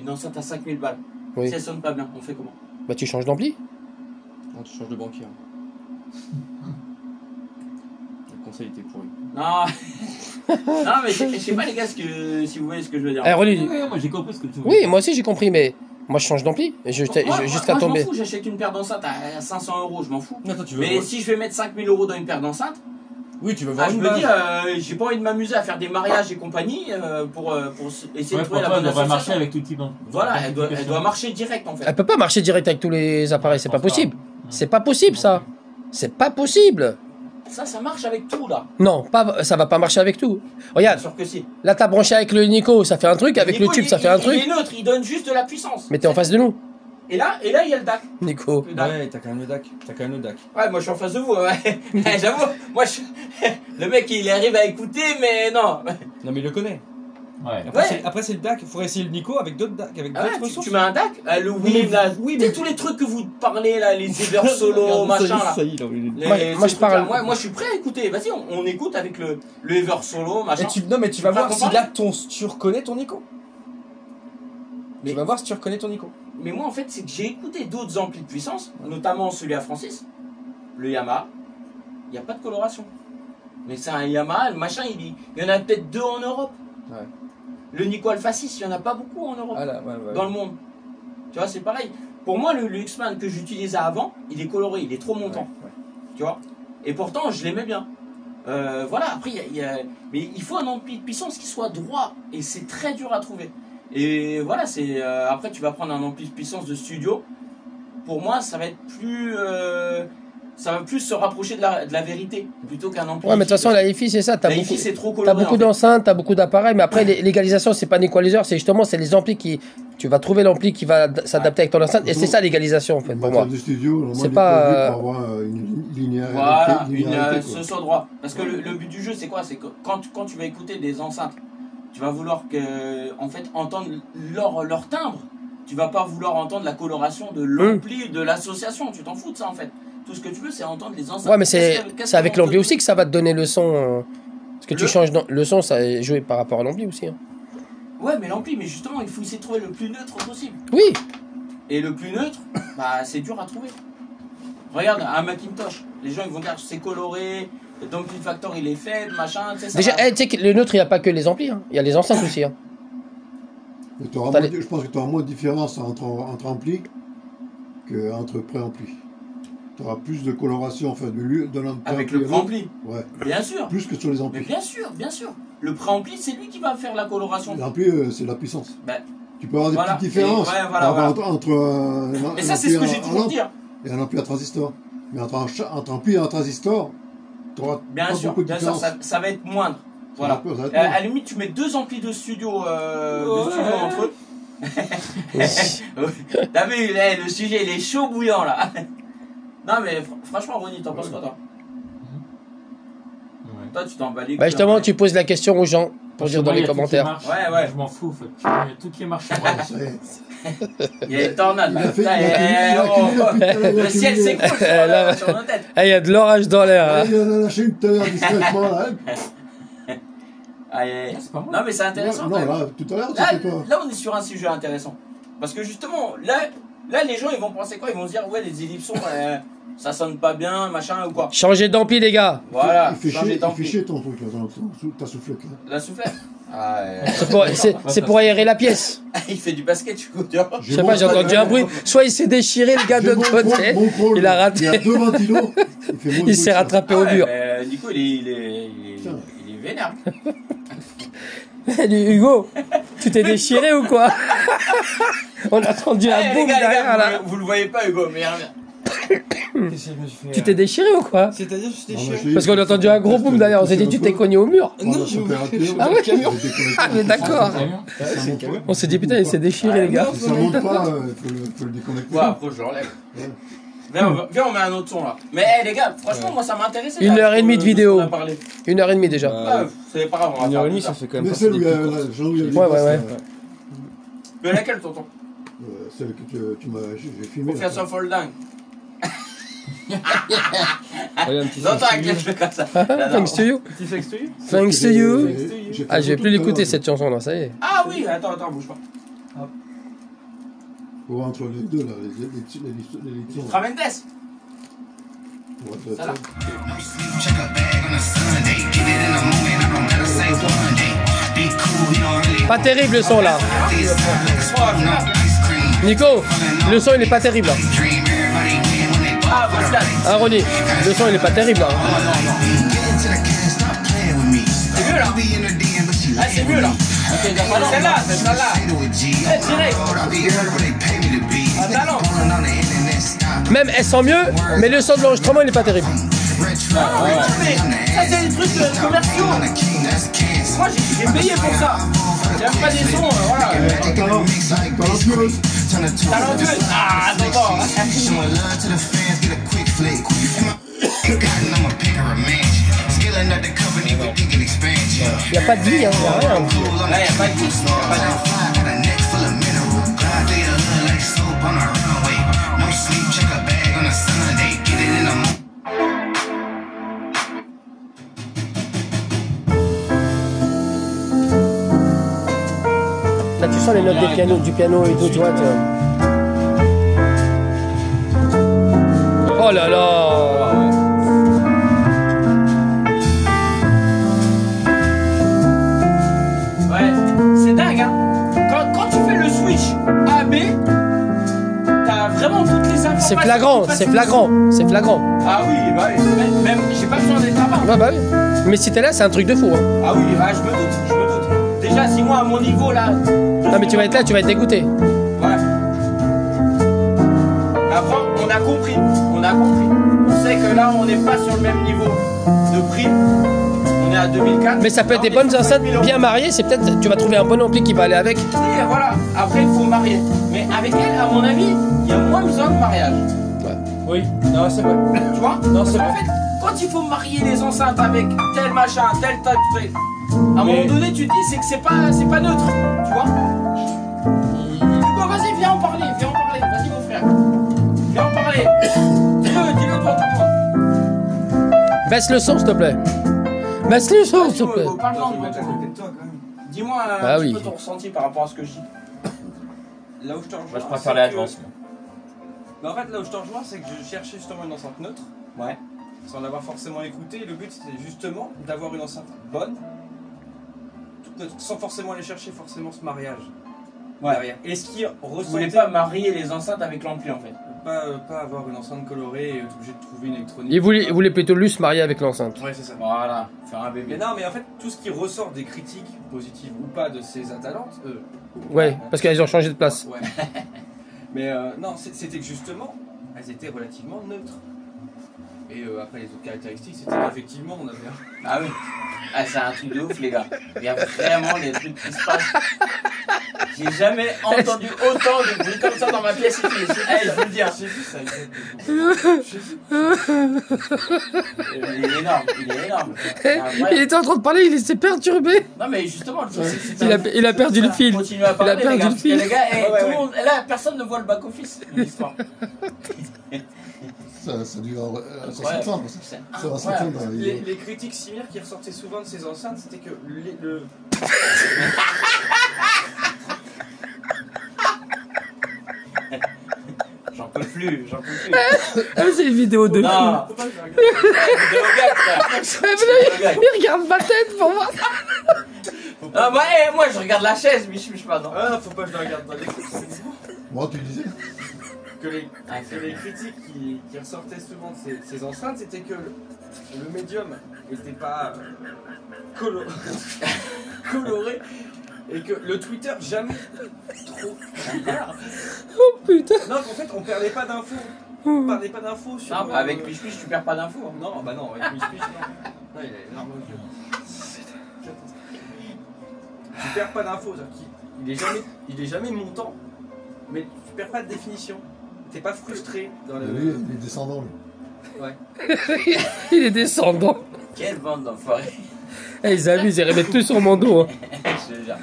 Speaker 2: Une enceinte à 5000 balles.
Speaker 6: Oui.
Speaker 2: Si elle sonne pas bien, on fait comment?
Speaker 6: Bah tu changes d'ampli.
Speaker 8: Non, tu changes de banquier. Le conseil était pourri.
Speaker 2: Non, mais je sais pas les gars si vous voyez ce que je veux dire.
Speaker 6: Oui,
Speaker 3: moi j'ai compris ce que tu veux dire.
Speaker 6: Oui, moi aussi j'ai compris, mais moi je change d'ampli. Jusqu'à tomber.
Speaker 2: Je m'en fous, j'achète une paire d'enceintes à 500 €, je m'en fous.
Speaker 8: Attends,
Speaker 2: mais si je vais mettre 5000 € dans une paire d'enceintes,
Speaker 8: oui, tu veux voir
Speaker 2: je
Speaker 8: une
Speaker 2: me
Speaker 8: base.
Speaker 2: dis, j'ai pas envie de m'amuser à faire des mariages et compagnie pour essayer de trouver la bonne
Speaker 3: elle devrait
Speaker 2: association.
Speaker 3: marcher avec tout type.
Speaker 2: Voilà, elle doit marcher direct en fait.
Speaker 6: Elle peut pas marcher direct avec tous les appareils, c'est pas possible. C'est pas possible ça. C'est pas possible.
Speaker 2: Ça marche avec tout, là.
Speaker 6: Non, pas, ça va pas marcher avec tout.
Speaker 2: Bien
Speaker 6: Regarde,
Speaker 2: sûr que si.
Speaker 6: là t'as branché avec le Nico, ça fait un truc, avec
Speaker 2: Nico,
Speaker 6: le tube, ça fait un
Speaker 2: Il
Speaker 6: truc.
Speaker 2: est neutre, il donne juste de la puissance.
Speaker 6: Mais t'es en face de nous,
Speaker 2: Et là, il y a le DAC.
Speaker 6: Nico.
Speaker 2: Le DAC.
Speaker 8: Ouais, t'as quand même le DAC. T'as quand même le DAC.
Speaker 2: Ouais, moi je suis en face de vous, ouais. J'avoue, moi le mec il arrive à écouter, mais non.
Speaker 8: Non, mais il le connaît.
Speaker 3: Ouais.
Speaker 8: Après, c'est le DAC. Il faudrait essayer le Nico avec d'autres DAC. Avec
Speaker 2: Ah ouais,
Speaker 8: d'autres
Speaker 2: tu
Speaker 8: ressources.
Speaker 2: mets un DAC, le Wim, là,
Speaker 8: oui,
Speaker 2: tu sais,
Speaker 8: mais-
Speaker 2: tous les trucs que vous parlez là, les Ever Solo, machin là.
Speaker 8: Ça y est, il a envie de-
Speaker 2: Les-
Speaker 6: Moi,
Speaker 2: ces
Speaker 6: je parle-
Speaker 2: trucs-là. Moi je suis prêt à écouter, vas-y, on écoute avec le Ever Solo, machin.
Speaker 8: Non, mais tu vas
Speaker 2: Tu vas
Speaker 8: voir si
Speaker 2: comparer
Speaker 8: là, tu reconnais ton Nico.
Speaker 2: Mais-
Speaker 8: Tu vas voir si tu reconnais ton Nico.
Speaker 2: Mais moi en fait, c'est que j'ai écouté d'autres amplis de puissance, notamment celui à Francis, le Yamaha, il n'y a pas de coloration. Mais c'est un Yamaha, le machin, il y en a peut-être 2 en Europe.
Speaker 8: Ouais.
Speaker 2: Le Nico Alpha 6, il n'y en a pas beaucoup en Europe.
Speaker 8: Ah là, ouais.
Speaker 2: Dans le monde. Tu vois, c'est pareil. Pour moi, le X-Man que j'utilisais avant, il est coloré, il est trop montant.
Speaker 8: Ouais.
Speaker 2: Tu vois. Et pourtant, je l'aimais bien. Voilà, après, mais il faut un ampli de puissance qui soit droit. Et c'est très dur à trouver. Et voilà, c'est après, tu vas prendre un ampli de puissance de studio. Pour moi, ça va être plus... ça va plus se rapprocher de la vérité plutôt qu'un ampli.
Speaker 6: Ouais, mais de toute façon, la hi-fi, c'est ça. T'as
Speaker 2: la
Speaker 6: beaucoup,
Speaker 2: hi-fi, c'est trop
Speaker 6: t'as
Speaker 2: coloré.
Speaker 6: beaucoup
Speaker 2: en fait.
Speaker 6: d'enceintes, t'as beaucoup d'appareils, mais après, l'égalisation, c'est pas un equalizer, c'est justement, c'est les amplis qui. Tu vas trouver l'ampli qui va s'adapter avec ton enceinte, et c'est ça l'égalisation, en fait, pour moi.
Speaker 5: De studio, normalement,
Speaker 6: C'est
Speaker 5: il est
Speaker 6: pas,
Speaker 5: prévu pour avoir une linéarité.
Speaker 2: Voilà,
Speaker 5: linéarité, quoi.
Speaker 2: ce soit droit. Parce que le but du jeu, c'est quoi? C'est que quand tu vas écouter des enceintes, tu vas vouloir en fait, entendre leur timbre. Tu vas pas vouloir entendre la coloration de l'ampli, de l'association. Tu t'en fous de ça, en fait. Tout ce que tu veux, c'est entendre les enceintes.
Speaker 6: Ouais, mais c'est avec l'ampli
Speaker 2: l'ambiance
Speaker 6: aussi que ça va te donner le son. Parce que tu changes le son, ça est joué par rapport à l'ampli aussi. Hein.
Speaker 2: Ouais, mais l'ampli, mais justement, il faut essayer de trouver le plus neutre possible.
Speaker 6: Oui.
Speaker 2: Et le plus neutre, bah, c'est dur à trouver. Regarde, un Macintosh, les gens ils vont dire c'est coloré, donc le factor il est faible, machin, tu sais. Ça
Speaker 6: Déjà,
Speaker 2: va.
Speaker 6: tu sais que le neutre, il n'y a pas que les amplis, hein. Il y a les enceintes aussi. Hein.
Speaker 5: Mais je pense que tu auras moins de différence entre ampli qu'entre pré-ampli. Tu auras plus de coloration, enfin, de l'ampli.
Speaker 2: Avec le préampli.
Speaker 5: Ouais.
Speaker 2: Bien sûr.
Speaker 5: Plus que sur les
Speaker 2: Mais
Speaker 5: amplis.
Speaker 2: bien sûr, bien sûr. Le préampli, c'est lui qui va faire la coloration.
Speaker 5: L'ampli, c'est la puissance.
Speaker 2: Ben,
Speaker 5: Tu peux avoir des
Speaker 2: voilà.
Speaker 5: petites différences
Speaker 2: Et ouais, voilà.
Speaker 5: entre un
Speaker 2: Et ça, c'est ce que j'ai toujours
Speaker 5: lampe
Speaker 2: dit. Hein.
Speaker 5: et un ampli à transistor. Mais entre ampli et un transistor, tu auras
Speaker 2: Bien
Speaker 5: pas
Speaker 2: sûr,
Speaker 5: beaucoup de différence.
Speaker 2: ça va être moindre. Voilà.
Speaker 5: Ça va être
Speaker 2: À
Speaker 5: moindre.
Speaker 2: la limite, tu mets 2 amplis de studio entre eux. T'as vu, là, le sujet il est chaud bouillant là. Non mais franchement, Ronnie, t'en penses quoi toi?
Speaker 3: Ouais.
Speaker 2: Toi, tu t'en bats les
Speaker 6: Bah,
Speaker 2: couilles,
Speaker 6: justement,
Speaker 2: hein.
Speaker 6: tu poses la question aux gens pour dire dans les commentaires.
Speaker 2: Ouais.
Speaker 3: Je m'en fous, faut qu'il y ait tout qui marche.
Speaker 5: Ça y est.
Speaker 2: Il y a une tornade.
Speaker 5: Il a
Speaker 2: là.
Speaker 5: fait-
Speaker 2: Putain,
Speaker 5: il a accumulé
Speaker 2: le ciel s'écroule
Speaker 6: Là,
Speaker 2: sur nos têtes.
Speaker 6: Eh, il y a de l'orage dans l'air. Là.
Speaker 5: Il en a lâché une tout à l'heure discrètement là.
Speaker 2: Aïe.
Speaker 3: C'est pas moi.
Speaker 2: Non mais c'est intéressant.
Speaker 5: Non,
Speaker 2: quand même.
Speaker 5: là, tout à l'heure,
Speaker 2: Là,
Speaker 5: c'était pas.
Speaker 2: là, on est sur un sujet intéressant. Parce que justement, là les gens ils vont penser quoi? Ils vont se dire ouais, les ellipsons ça sonne pas bien, machin ou quoi.
Speaker 6: Changez d'ampli, les gars.
Speaker 2: Voilà,
Speaker 5: Il fait
Speaker 2: changer
Speaker 5: chier
Speaker 2: d'ampli.
Speaker 5: ton truc, là, ta soufflette. Là.
Speaker 2: La soufflette. Ah,
Speaker 6: C'est pour aérer la pièce.
Speaker 2: il fait du basket, du coup, tu vois.
Speaker 6: Je sais pas, j'ai entendu un bruit. Soit il s'est déchiré, le gars de l'autre côté. Il a raté.
Speaker 5: Il y a 2 ventilos.
Speaker 6: Il s'est rattrapé au mur.
Speaker 2: Du coup, il est vénère.
Speaker 6: Hugo, tu t'es déchiré ou quoi? On a entendu un boum derrière là.
Speaker 2: Vous le voyez pas, Hugo, mais
Speaker 6: Tu t'es déchiré ou quoi?
Speaker 8: C'est-à-dire, je t'ai
Speaker 5: Non,
Speaker 8: chié.
Speaker 6: Parce qu'on a entendu un gros boom derrière. On s'est dit, tu t'es cogné au mur.
Speaker 8: Non, je
Speaker 6: Ah ouais? Ah, mais d'accord.
Speaker 8: C'est le camion.
Speaker 6: On s'est dit, putain, il s'est déchiré, les gars.
Speaker 5: Si ça monte pas, faut le déconnecter.
Speaker 2: ouais, après, je l'enlève. Viens, on met un autre son là. Mais les gars, franchement, moi ça m'intéressait.
Speaker 6: 1h30 de vidéo.
Speaker 2: On a parlé.
Speaker 6: 1h30 déjà.
Speaker 2: Ah, c'est pas grave, on va faire
Speaker 8: 1h30,
Speaker 2: plus
Speaker 8: ça
Speaker 2: tard.
Speaker 8: fait quand même
Speaker 5: Mais
Speaker 8: passer
Speaker 5: celle
Speaker 8: des
Speaker 5: où il y a
Speaker 8: coups.
Speaker 5: Jean-Louis avait
Speaker 6: Ouais,
Speaker 5: dit,
Speaker 6: ouais, ouais.
Speaker 2: Mais laquelle, tonton?
Speaker 5: Celle que tu m'as. J'ai filmé.
Speaker 2: Pour faire son folding.
Speaker 8: Allez, un petit
Speaker 2: Tonton avec les cheveux comme ça.
Speaker 6: Thanks to you.
Speaker 3: Petit flex to you.
Speaker 6: Thanks to you. Ah, je vais plus l'écouter
Speaker 5: cette.
Speaker 6: cette chanson là, ça y est.
Speaker 2: Ah oui, attends, bouge pas.
Speaker 5: Ou entre les deux, là, les
Speaker 2: Tramendes.
Speaker 5: Ouais,
Speaker 2: Ça là.
Speaker 6: Pas terrible le son là. Nico, le son il est pas terrible là.
Speaker 2: Ah, Pascal.
Speaker 6: Hein Ronnie, le son il est pas terrible là.
Speaker 2: C'est mieux là. Ah, c'est mieux là. Ok, celle-là, c'est celle-là. Eh, direct. Un talent.
Speaker 6: Même elle sent mieux, mais le son de l'enregistrement il est pas terrible.
Speaker 2: mais ça c'est des trucs commerciaux. Moi j'ai payé pour ça. Il n'y a pas des sons, voilà. Talentueuse. Ah, non.
Speaker 6: Il n'y a pas de vie, hein, il n'y a rien.
Speaker 2: Là, il n'y a pas de vie.
Speaker 6: Là, tu sens les notes du piano et tout, tu vois. Oh là là!
Speaker 2: Ouais, c'est dingue, hein. Quand tu fais le switch A-B, t'as vraiment toutes les informations.
Speaker 6: C'est flagrant, c'est flagrant, c'est flagrant.
Speaker 2: Ah oui, bah oui. Même, j'ai pas besoin d'être là-bas.
Speaker 6: Ouais, bah oui. Mais si t'es là, c'est un truc de fou. Hein.
Speaker 2: Ah oui, bah, je me doute. Déjà, si moi, à mon niveau, là...
Speaker 6: Non, mais tu vas être là, tu vas être dégoûté.
Speaker 2: Ouais. Après, on a compris. On sait que là, on n'est pas sur le même niveau de prix. On est à 2004.
Speaker 6: Mais ça peut être des bonnes enceintes bien mariées, c'est peut-être, tu vas trouver un bon ampli qui va aller avec.
Speaker 2: Et voilà, après, il faut marier. Mais avec elle, à mon avis, il y a moins besoin de mariage.
Speaker 6: Ouais.
Speaker 3: Oui, non, c'est vrai.
Speaker 2: Tu vois?
Speaker 3: Non, c'est
Speaker 2: en
Speaker 3: vrai.
Speaker 2: fait, quand il faut marier les enceintes avec tel machin, tel truc, à un moment donné, tu te dis c'est que c'est pas neutre, tu vois. Du coup, vas-y, viens en parler, vas-y mon frère. Viens en parler. Dis-le toi, tout le monde.
Speaker 6: Baisse le son, s'il te plaît. Baisse le son, s'il te plaît.
Speaker 2: Dis-moi
Speaker 6: Bah
Speaker 2: un
Speaker 6: oui.
Speaker 2: petit peu ton ressenti par rapport à ce que je dis.
Speaker 3: Là où je te rejoins.
Speaker 1: Moi, je préfère les Advance.
Speaker 3: Bah, en fait, là où je te rejoins, c'est que je cherchais justement une enceinte neutre.
Speaker 2: Ouais.
Speaker 3: Sans l'avoir forcément écouté. Le but, c'était justement d'avoir une enceinte bonne. Toute neutre, sans forcément aller chercher forcément ce mariage.
Speaker 2: Ouais.
Speaker 3: Derrière. Et ce qui
Speaker 2: Vous
Speaker 3: ressentait.
Speaker 2: voulez pas marier les enceintes avec l'ampli en fait.
Speaker 3: Pas avoir une enceinte colorée et être obligé de trouver une électronique.
Speaker 6: Il voulait plutôt lui se marier avec l'enceinte.
Speaker 3: Ouais, c'est ça.
Speaker 2: Voilà, faire un bébé.
Speaker 3: Mais non, mais en fait, tout ce qui ressort des critiques, positives ou pas, de ces Atalantes,
Speaker 6: Ouais, parce qu'elles ont changé de place.
Speaker 3: ouais. Mais non, c'était que justement, elles étaient relativement neutres. Et après, les autres caractéristiques, c'était qu'effectivement, on avait un...
Speaker 2: Ah oui. Ah, c'est un truc de ouf, les gars. Il y a vraiment des trucs qui se passent. J'ai jamais entendu autant de bruit comme ça dans ma pièce ici. Hey, je veux le dire.
Speaker 3: J'ai vu ça,
Speaker 2: Il est énorme, C'est incroyable.
Speaker 6: Il était en train de parler, il s'est perturbé.
Speaker 2: Non, mais justement, le truc, c'est
Speaker 6: Il a perdu le fil.
Speaker 2: Continue à parler,
Speaker 6: Il a perdu
Speaker 2: les gars,
Speaker 6: le
Speaker 2: parce que
Speaker 6: fil.
Speaker 2: les gars,
Speaker 3: Ouais,
Speaker 2: tout le
Speaker 3: ouais.
Speaker 2: monde, là, personne ne voit le back-office de l'histoire.
Speaker 5: Ça dure
Speaker 2: Ouais.
Speaker 5: ça s'entend.
Speaker 2: C'est
Speaker 5: Ça va
Speaker 2: incroyable.
Speaker 5: s'entendre.
Speaker 3: les critiques similaires qui ressortaient souvent de ces enceintes, c'était que le...
Speaker 2: J'en peux plus.
Speaker 6: Ah, c'est une vidéo de fou.
Speaker 2: Non,
Speaker 3: Faut pas que je regarde.
Speaker 6: Il regarde ma tête pour voir.
Speaker 2: Ah, moi, je regarde la chaise, mais je suis pas dans.
Speaker 3: Ah, faut pas que je la regarde dans les
Speaker 5: Moi, tu disais
Speaker 3: que les critiques qui ressortaient souvent de ces enceintes, c'était que le médium n'était pas coloré et que le Twitter jamais trop.
Speaker 6: Oh putain.
Speaker 3: Non, qu'en fait, on perdait pas d'infos. On perdait pas d'infos sur.
Speaker 2: Non, avec Piche Piche, tu perds pas d'infos. Hein.
Speaker 3: Non, bah non, avec Piche Piche, non. Non, il est énorme aux yeux. Tu perds pas d'infos, c'est-à-dire qu'il est jamais montant, mais tu perds pas de définition. T'es pas frustré dans le.
Speaker 5: lui, il est descendant. Lui.
Speaker 3: Ouais.
Speaker 6: Il est descendant.
Speaker 2: Quelle bande d'enfoirés.
Speaker 6: Eh, ils abusent, ils remettent tout sur mon dos. Hein.
Speaker 2: Je te jure.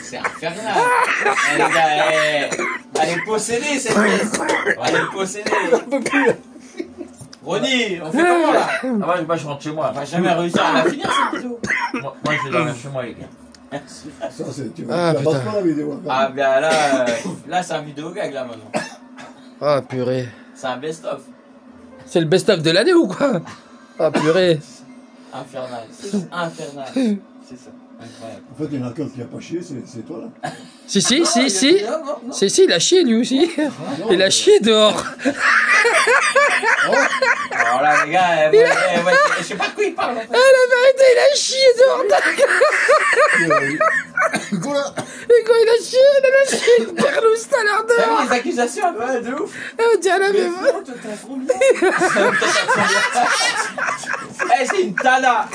Speaker 2: C'est infernal. Eh, les gars, elle est possédée cette pièce. Elle est possédée. Ronnie, on fait comment là?
Speaker 1: Ah, moi, je rentre chez moi.
Speaker 2: On va jamais réussir à la finir cette vidéo.
Speaker 1: Moi, je vais dormir chez moi, les gars.
Speaker 5: Ça, c'est. Tu
Speaker 6: Ah,
Speaker 5: vas
Speaker 6: putain.
Speaker 5: pas la vidéo.
Speaker 2: Ah, ben là c'est un vidéo gag là maintenant.
Speaker 6: Ah, purée.
Speaker 2: C'est un best-of.
Speaker 6: C'est le best-of de l'année ou quoi? Ah, purée.
Speaker 2: Infernal. Infernal. C'est ça. Incroyable.
Speaker 5: En fait, il y en a qu'un qui a pas chié, c'est toi là.
Speaker 6: Si.
Speaker 3: Non.
Speaker 6: Si, il a chié lui aussi. Il a chié dehors.
Speaker 2: Alors là, les gars, je sais pas de quoi il parle en fait.
Speaker 6: Ah, la vérité, il a chié dehors.
Speaker 5: Hugo là.
Speaker 6: Hugo, il a chié une perlouse tout à l'heure
Speaker 2: T'as
Speaker 6: dehors.
Speaker 2: vu les accusations?
Speaker 3: Ouais, de ouf.
Speaker 6: On dirait la même.
Speaker 3: Non, toi, t'as combien?
Speaker 2: Eh, c'est une tana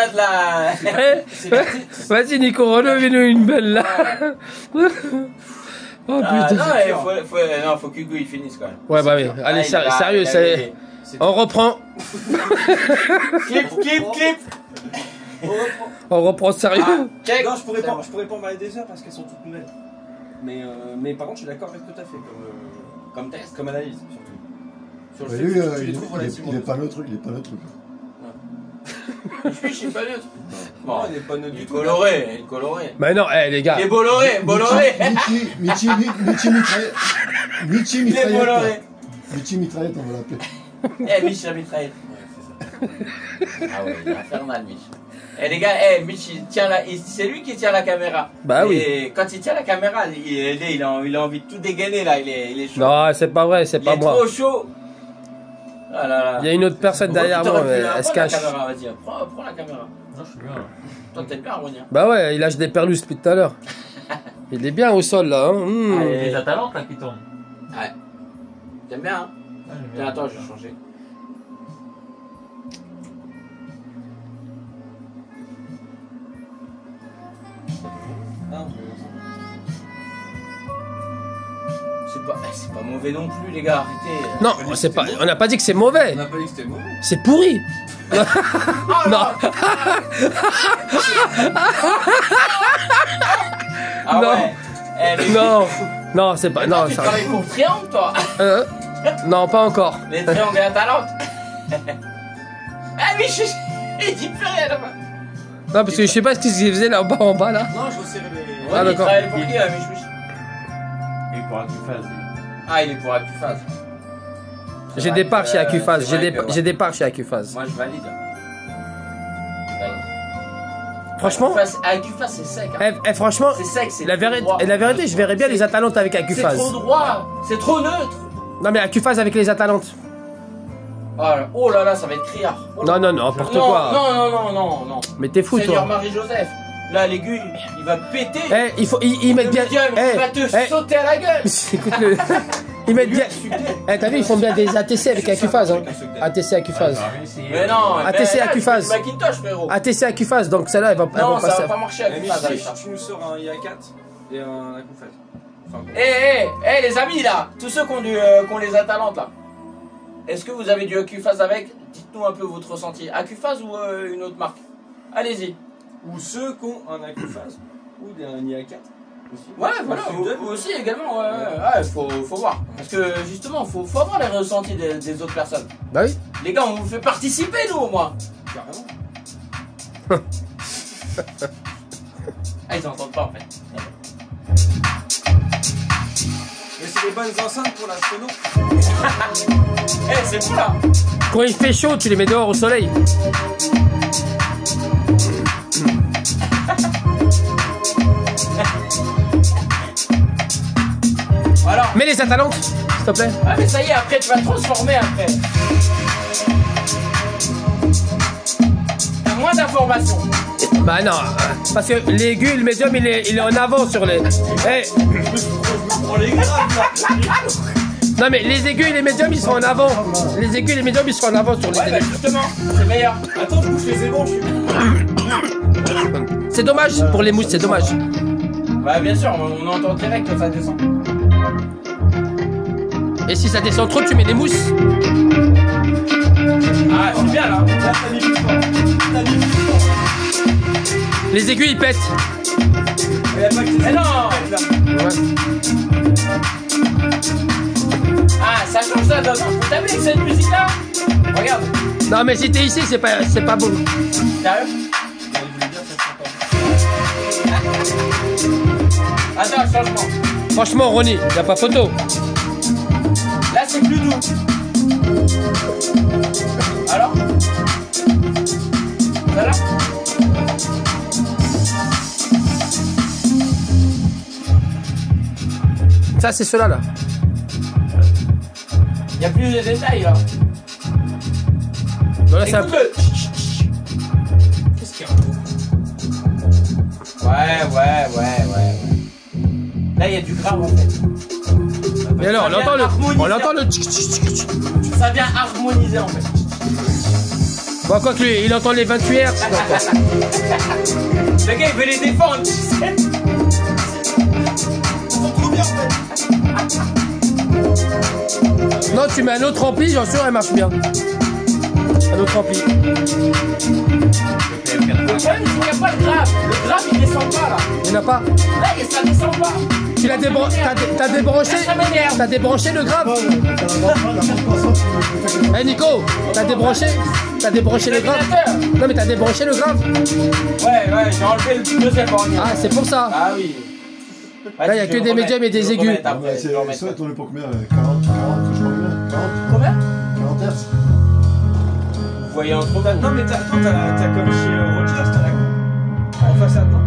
Speaker 2: de la...
Speaker 6: Eh, vas-y, Nico, relevez-nous une belle là. Oh
Speaker 2: Ah,
Speaker 6: putain.
Speaker 2: non, faut qu'Hugo il finisse quand même.
Speaker 6: Ouais, bah oui. Allez, sérieux, c'est. On reprend.
Speaker 2: Clip.
Speaker 6: On reprend sérieux.
Speaker 2: Check.
Speaker 3: Non, je pourrais pas en parler des heures parce qu'elles sont toutes nouvelles. Mais par contre, je suis d'accord avec ce que t'as fait comme test, comme analyse surtout. Sur le
Speaker 5: Mais
Speaker 3: fait
Speaker 5: lui,
Speaker 3: que tu les trouves relativement.
Speaker 5: il est pas neutre.
Speaker 2: Je suis pas neutre.
Speaker 3: Non, il est pas neutre
Speaker 2: Il
Speaker 3: du
Speaker 2: est
Speaker 3: tout.
Speaker 2: coloré.
Speaker 6: Mais non, les gars.
Speaker 2: Il est boloré.
Speaker 5: Michi mitraillette.
Speaker 2: Il est boloré.
Speaker 5: Michi mitraillette, on va l'appeler.
Speaker 2: Eh, Mich, la mitraillette.
Speaker 3: Ouais, c'est ça.
Speaker 2: Ah ouais, il est infernal, Mich. Eh les gars, Mich, c'est lui qui tient la caméra.
Speaker 6: Bah oui.
Speaker 2: Et quand il tient la caméra, il a envie de tout dégainer là, il est chaud.
Speaker 6: Non, c'est pas vrai, c'est pas
Speaker 2: Il est
Speaker 6: moi.
Speaker 2: trop chaud. Ah là là.
Speaker 6: Il y a une autre personne derrière moi, mais elle se cache.
Speaker 2: Prends la caméra, vas-y, prends la caméra.
Speaker 8: Non, je suis bien.
Speaker 2: Toi, t'es bien, Ronien.
Speaker 6: Bah ouais, il lâche des perluses depuis tout à l'heure. Il est bien au sol là. Hein.
Speaker 2: Allez.
Speaker 8: Les Atalantes là qui tournent.
Speaker 2: Ouais. T'aimes bien, hein?
Speaker 8: Ah, j'aime
Speaker 2: Tiens,
Speaker 8: bien.
Speaker 2: attends, je vais changer.
Speaker 3: Ah,
Speaker 2: C'est pas mauvais non plus, les gars, arrêtez.
Speaker 6: Non, c'est pas. On n'a pas dit que c'est mauvais.
Speaker 3: on n'a pas dit que c'était mauvais.
Speaker 6: C'est pourri. Non.
Speaker 2: Ah
Speaker 6: Non.
Speaker 2: ouais. Mais
Speaker 6: Non. Non, c'est pas.
Speaker 2: Attends,
Speaker 6: Non,
Speaker 2: tu
Speaker 6: ça.
Speaker 2: travailles pour Triangle, toi?
Speaker 6: Non, pas encore.
Speaker 2: Les triangles à talente. Ah, mais il dit plus rien là-bas.
Speaker 6: Non, parce que je sais pas ce qu'il faisait là en bas là.
Speaker 3: Non, je resserrais les.
Speaker 6: Ah,
Speaker 2: Il
Speaker 6: d'accord.
Speaker 2: travaille pour qui, là, Mich?
Speaker 8: Et pour Acufaz, lui.
Speaker 2: Ah, il est pour Acufaz.
Speaker 6: J'ai des parts chez Acufaz.
Speaker 2: C'est vrai que, ouais.
Speaker 6: J'ai des parts chez Acufaz.
Speaker 2: Moi, je valide.
Speaker 6: Franchement,
Speaker 2: Acufaz, c'est sec. Hein.
Speaker 6: franchement,
Speaker 2: C'est sec, c'est
Speaker 6: la
Speaker 2: trop droit.
Speaker 6: vérité, je verrais bien les Atalantes avec
Speaker 2: C'est
Speaker 6: Acufaz.
Speaker 2: trop droit. C'est trop neutre.
Speaker 6: Non, mais Acufaz avec les Atalantes.
Speaker 2: Oh là là, ça va être criard. Oh là.
Speaker 6: Non, n'importe
Speaker 2: Non,
Speaker 6: quoi.
Speaker 2: non.
Speaker 6: Mais t'es fou,
Speaker 2: Seigneur
Speaker 6: toi.
Speaker 2: Marie-Joseph. Là, l'aiguille, il va péter.
Speaker 6: Il faut, ils mettent bien.
Speaker 2: Il va te sauter à la gueule.
Speaker 6: Écoute-le. Ils mettent bien. T'as vu, ils font bien des ATC avec Acufaz. Hein. ATC Acufaz.
Speaker 2: Mais non.
Speaker 6: ATC
Speaker 2: mais là,
Speaker 6: Acufaz.
Speaker 2: c'est Macintosh, frérot.
Speaker 6: ATC Acufaz, donc celle-là, elle va
Speaker 2: Non, ça
Speaker 6: passer.
Speaker 2: va pas marcher
Speaker 3: Mais
Speaker 2: Acufaz avec ça.
Speaker 3: tu nous sors un IA4 et un Acufaz. Enfin, bon.
Speaker 2: Les amis là, tous ceux qui ont les Atalantes là, est-ce que vous avez du Acufaz avec? Dites-nous un peu votre ressenti. Acufaz ou une autre marque? Allez-y.
Speaker 3: Ou ceux qui ont un Acufaz ou un IA4 aussi.
Speaker 2: Ouais, voilà,
Speaker 3: Ou
Speaker 2: vous aussi également. Ouais, faut voir. Parce que justement, faut avoir les ressentis des autres personnes.
Speaker 6: Bah oui.
Speaker 2: Les gars, on vous fait participer, nous, au moins.
Speaker 3: Carrément.
Speaker 2: Ah, ils entendent pas en fait.
Speaker 3: Mais c'est des bonnes enceintes pour la sono.
Speaker 2: C'est fou là.
Speaker 6: Quand il fait chaud, tu les mets dehors au soleil.
Speaker 2: Alors.
Speaker 6: Mets les Atalantes, s'il te plaît.
Speaker 2: Ah, mais ça y est, après, tu vas transformer après. T'as moins d'informations.
Speaker 6: Bah non, parce que l'aiguille, le médium, il est en avant sur les.
Speaker 3: On les grave là.
Speaker 6: Non mais les aiguilles et les médiums, ils sont en avant. Les aiguilles et les médiums, ils sont en avant sur les
Speaker 2: Ouais, bah
Speaker 6: aiguilles.
Speaker 2: justement, c'est meilleur.
Speaker 3: Attends, je bouge les ébauches.
Speaker 6: C'est dommage pour les mousses, c'est dommage.
Speaker 2: Bah, bien sûr, on entend direct que ça descend.
Speaker 6: Et si ça descend trop, tu mets des mousses.
Speaker 2: Ah, c'est bien là.
Speaker 3: Là, t'as mis plus fort. T'as mis plus fort.
Speaker 6: Les aiguilles, ils pètent.
Speaker 3: Mais y'a pas que
Speaker 2: Mais non.
Speaker 3: là.
Speaker 6: Ouais.
Speaker 2: Ah, ça change ça donne. T'as vu cette musique là? Regarde.
Speaker 6: Non mais si t'es ici, c'est pas bon.
Speaker 2: Sérieux? Attends, changement.
Speaker 6: Franchement, Ronnie, y'a pas photo.
Speaker 2: Là, c'est plus doux. Alors? Ça là?
Speaker 6: Ça, c'est ceux-là, là.
Speaker 2: Il y a plus de détails là.
Speaker 6: Non, là, c'est un peu...
Speaker 2: Écoute-le.
Speaker 3: Qu'est-ce qu'il y a?
Speaker 2: Ouais. Là, il y a du grave en fait.
Speaker 6: Et alors, on entend le tchic.
Speaker 2: Ça vient harmoniser en fait.
Speaker 6: Bon, quoi que lui, il entend les 28 Hz.
Speaker 2: Le gars, il veut les défendre, tu sais. Ils sont trop bien en fait.
Speaker 6: Non, tu mets un autre ampli, j'en suis sûr, elle marche bien. Un autre ampli.
Speaker 2: Le problème, c'est qu'il n'y a pas de grave. Le grave, il descend pas là.
Speaker 6: Il n'y en a pas.
Speaker 2: Là, ça descend pas.
Speaker 6: Tu l'as débranché. T'as débranché le grave. Eh Nico, t'as débranché le grave. Non mais t'as débranché le grave.
Speaker 2: Ouais, j'ai enlevé le deuxième bornier.
Speaker 6: Ah, c'est pour ça.
Speaker 2: Ah oui.
Speaker 6: Là, il n'y a que des médiums et des aigus.
Speaker 5: C'est ça, ton époque combien 40, je crois bien. 40
Speaker 2: Combien
Speaker 5: 40 Hz.
Speaker 2: Vous voyez en trop.
Speaker 3: Non, mais t'as comme chez Rogers, t'as la en façade, non?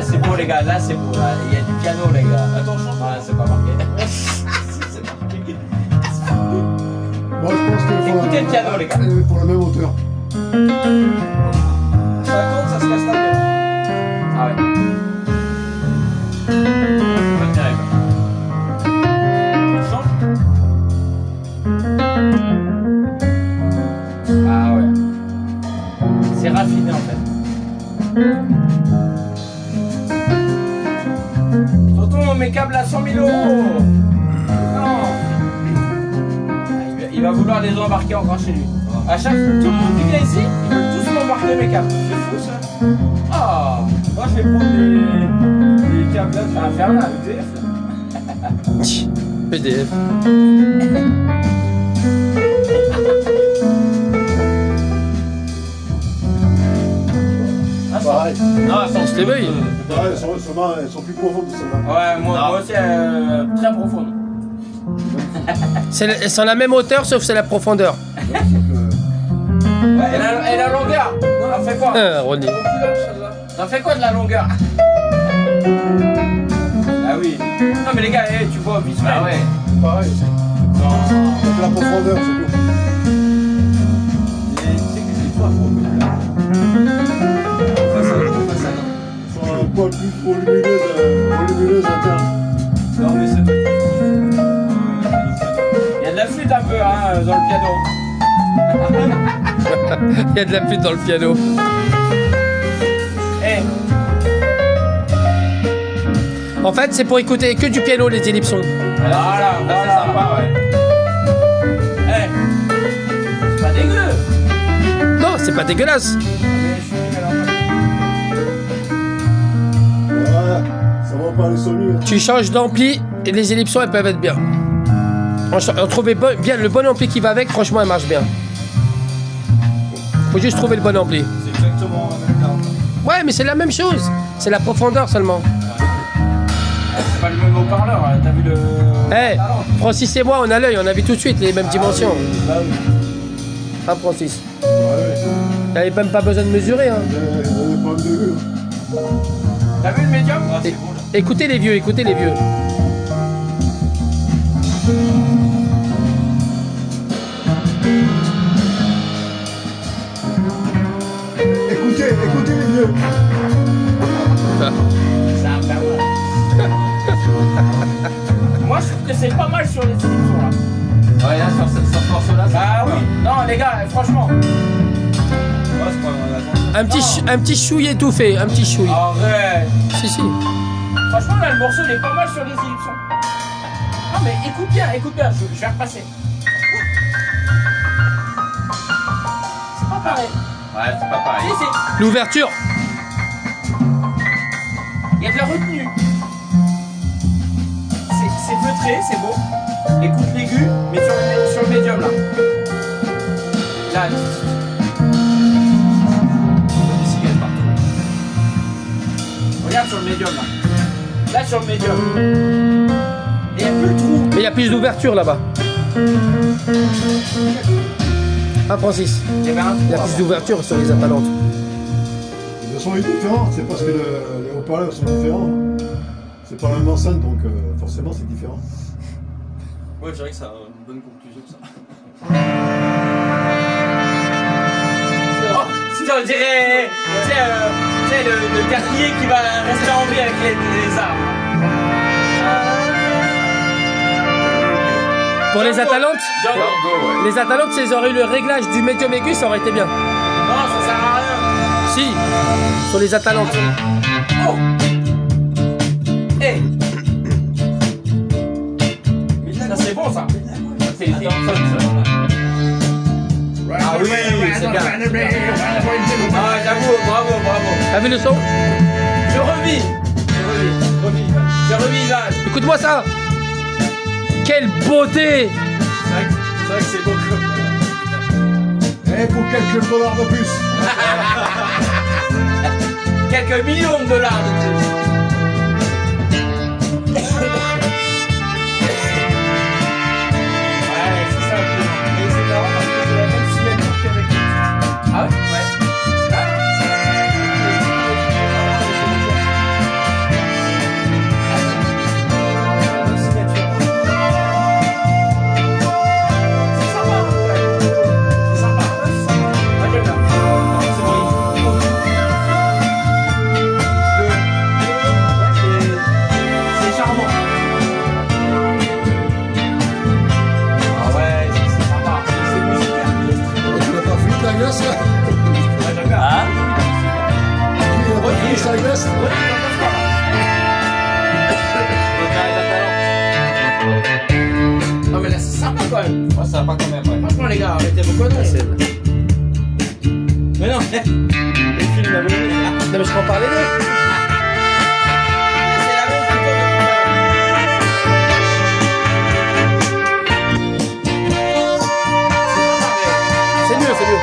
Speaker 2: C'est beau les gars, là c'est beau. Là. Il y a du piano les gars.
Speaker 3: Attends, change.
Speaker 2: Ouais, c'est pas marqué.
Speaker 5: Moi, je pense qu'il faut
Speaker 2: Écoutez le piano les gars.
Speaker 5: pour la même hauteur.
Speaker 3: Ça compte, ça se casse la gueule.
Speaker 2: Ah ouais. Pas terrible.
Speaker 3: Change.
Speaker 2: Ah ouais. C'est raffiné en fait. Tonton, mes câbles à 100 000 €. Non. Il va vouloir les embarquer encore chez lui. À chaque tout le monde qui vient ici, ils veulent tous m'embarquer mes câbles. C'est fou ça. Ah.
Speaker 3: Moi, je vais prendre les câbles là,
Speaker 2: C'est infernal.
Speaker 6: PDF.
Speaker 5: Pareil.
Speaker 2: Non, elles sont
Speaker 6: les veuilles.
Speaker 5: Pareil, elles sont plus profondes que celles-là.
Speaker 2: Ouais, moi aussi, très profonde.
Speaker 6: C'est la même hauteur, sauf c'est la profondeur.
Speaker 2: Ouais, et la longueur. Ça fait quoi
Speaker 6: Ronnie.
Speaker 2: Ça fait quoi de la longueur? Ah oui. Non mais les gars, tu vois visuel. Ah ouais.
Speaker 5: Pareil. Avec la profondeur, c'est tout. Sur un poil plus volumineuse interne.
Speaker 3: Non, mais c'est pas.
Speaker 2: Il y a de la flûte un peu hein, dans le piano.
Speaker 6: Il y a de la flûte dans le piano.
Speaker 2: Eh,
Speaker 6: En fait, c'est pour écouter que du piano, les ellipsons.
Speaker 2: voilà, c'est sympa, ouais. Eh, c'est pas dégueu.
Speaker 6: Non, c'est pas dégueulasse.
Speaker 5: Voilà, ça va pas les sonner.
Speaker 6: Tu changes d'ampli et les ellipsons, elles peuvent être bien. On trouvait bien le bon ampli qui va avec, franchement, elle marche bien. Faut juste trouver le bon ampli.
Speaker 3: C'est exactement la même carte.
Speaker 6: Ouais, mais c'est la même chose. C'est la profondeur seulement.
Speaker 2: C'est pas le même haut-parleur, hein. T'as vu le.
Speaker 6: Eh, Francis et moi, on a l'œil, on a vu tout de suite les mêmes dimensions.
Speaker 2: Bah oui.
Speaker 6: Hein, Francis?
Speaker 5: Ouais,
Speaker 6: T'avais même pas besoin de mesurer. Hein.
Speaker 5: il y a des problèmes de vue.
Speaker 2: T'as vu le médium?
Speaker 3: Ah, c'est bon là.
Speaker 6: Écoutez les vieux, écoutez les vieux.
Speaker 5: Écoutez les vieux.
Speaker 2: C'est infernal. Moi je trouve que c'est pas mal sur les émissions là.
Speaker 8: Ouais, là, sur ce morceau-là,
Speaker 2: Bah oui. Non les gars, franchement.
Speaker 3: Ouais, c'est pas
Speaker 6: Un petit chouille étouffé, un petit chouille.
Speaker 2: Arrête.
Speaker 6: Si, si.
Speaker 2: Franchement là le morceau il est pas mal sur les ellipsons. Non mais écoute bien, je vais repasser. C'est pas pareil.
Speaker 8: ouais, c'est pas pareil.
Speaker 2: Si,
Speaker 6: L'ouverture.
Speaker 2: il y a de la retenue. C'est feutré, c'est beau. Écoute l'aigu, mais sur le médium là. Là.
Speaker 8: Des cigarettes partout.
Speaker 2: Regarde sur le médium là. Là sur le médium. Et il n'y a plus le trou.
Speaker 6: Mais il y a plus d'ouverture là-bas. Ah, Francis.
Speaker 2: Il y avait un trou.
Speaker 6: Il y a plus d'ouverture sur les appalantes.
Speaker 5: Le son est différent, c'est parce que les haut-parleurs sont différents. C'est pas la même enceinte, donc forcément c'est différent.
Speaker 3: Ouais, je dirais que ça a une bonne conclusion ça.
Speaker 2: Cartier qui va rester en vie avec les arbres.
Speaker 6: Pour les Atalantes, les Atalantes, s'ils auraient eu le réglage du médium aigu, ça aurait été bien.
Speaker 2: Non, ça sert à rien.
Speaker 6: Si, sur les Atalantes.
Speaker 2: Oh. Hey. Ça c'est bon ça. C'est les Ah oui, c'est bien. Ah j'avoue, bravo.
Speaker 6: T'as vu le son?
Speaker 2: Je revis. Je revis.
Speaker 6: Écoute-moi ça. Quelle beauté!
Speaker 3: C'est vrai que c'est beau comme.
Speaker 5: Et pour quelques dollars de plus.
Speaker 2: Quelques millions de dollars de plus. Ouais, c'est ça. Mais c'est marrant parce que c'est la même signature qu'avec lui. Ah ouais? Non mais là c'est sympa quand même.
Speaker 8: Ouais, ça va pas quand même, ouais.
Speaker 2: Franchement les gars, arrêtez vos conneries. Mais non, les films là,
Speaker 6: Non mais je peux en parler d'eux.
Speaker 2: c'est la même photo
Speaker 6: C'est mieux, c'est mieux.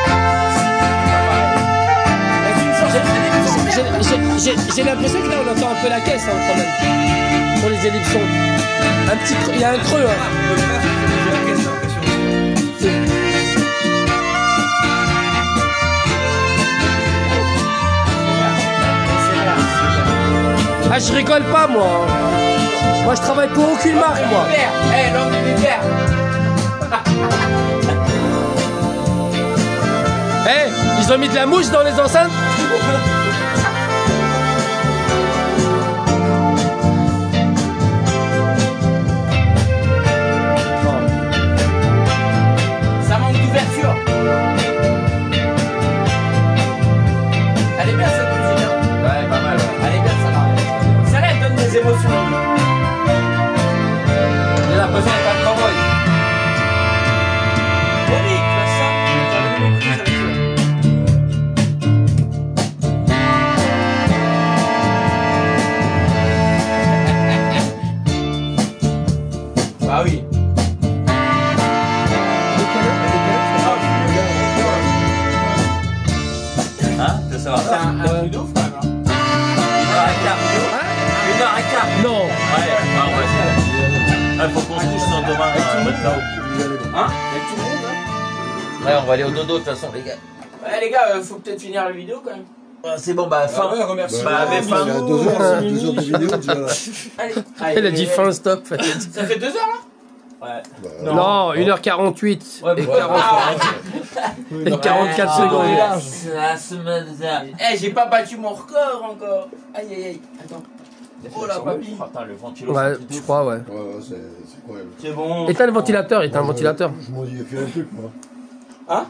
Speaker 6: J'ai l'impression que là on entend un peu la caisse hein, quand même. Sur les ellipsons. Un petit creux, il y a un creux hein. Ah je rigole pas moi. Moi je travaille pour aucune marque moi.
Speaker 2: Eh, l'homme du Vipère.
Speaker 6: Eh, ils ont mis de la mouche dans les enceintes.
Speaker 2: Ça manque d'ouverture. Elle est bien cette musique. Hein.
Speaker 8: Ouais, pas mal, ouais.
Speaker 2: Elle est bien ça. Celle-là elle donne des émotions.
Speaker 8: J'ai l'impression d'être un cowboy.
Speaker 2: Eric, la ça. Ah oui.
Speaker 8: Hein? De savoir
Speaker 2: C'est
Speaker 8: ça.
Speaker 2: un truc de ouf quand même. Hein.
Speaker 8: 1h15.
Speaker 6: Non.
Speaker 8: Ouais, faut qu'on se couche sans demain.
Speaker 2: Hein? Avec tout le monde hein.
Speaker 8: Ouais, on va aller au dodo de toute façon, les gars.
Speaker 2: Ouais les gars, faut peut-être finir la vidéo quand même.
Speaker 8: C'est bon, bah fin.
Speaker 3: Ouais, remercie.
Speaker 8: Bah, mais fin.
Speaker 5: Il y a 2 heures de vidéo déjà là.
Speaker 2: Allez.
Speaker 6: Elle a dit fin stop.
Speaker 2: Ça fait 2 heures là?
Speaker 8: Ouais.
Speaker 5: Bah,
Speaker 6: Non, 1h48
Speaker 8: Ouais,
Speaker 6: et
Speaker 8: bah,
Speaker 6: 44 secondes.
Speaker 8: C'est la semaine dernière.
Speaker 2: Eh, j'ai pas battu mon record encore. Aïe aïe aïe. Attends. Oh la papy.
Speaker 8: Attends, le ventilo.
Speaker 6: Ouais,
Speaker 8: c'est
Speaker 6: je crois, ouais.
Speaker 5: Ouais, c'est incroyable.
Speaker 2: C'est bon.
Speaker 6: Éteins le ventilateur, éteins le ventilateur.
Speaker 5: Je modifie un truc, moi.
Speaker 2: Hein?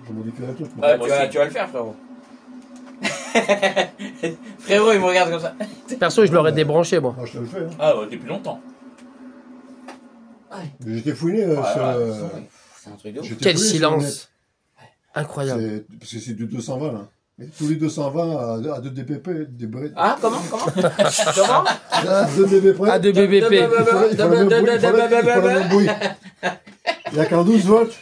Speaker 5: Je modifie un truc, moi.
Speaker 2: Ouais,
Speaker 8: moi
Speaker 2: tu
Speaker 8: aussi.
Speaker 2: vas le faire, frérot. Frérot, il me regarde comme ça.
Speaker 6: Perso, je l'aurais débranché, moi.
Speaker 5: Moi, je te le fais. Hein.
Speaker 8: Ah, ouais, depuis longtemps.
Speaker 5: Mais j'étais fouiné sur.
Speaker 2: C'est un truc de ouf.
Speaker 5: j'étais
Speaker 6: Quel
Speaker 5: fouiné sur le
Speaker 6: silence. Incroyable.
Speaker 5: net. Parce que c'est du 220 là. Et tous les 220 à 2 dBp, des braids.
Speaker 2: Ah, comment? Comment?
Speaker 5: À 2 dB près.
Speaker 6: A de BBP.
Speaker 5: Il faut le même bruit. Il n'y a qu'en 12 volts.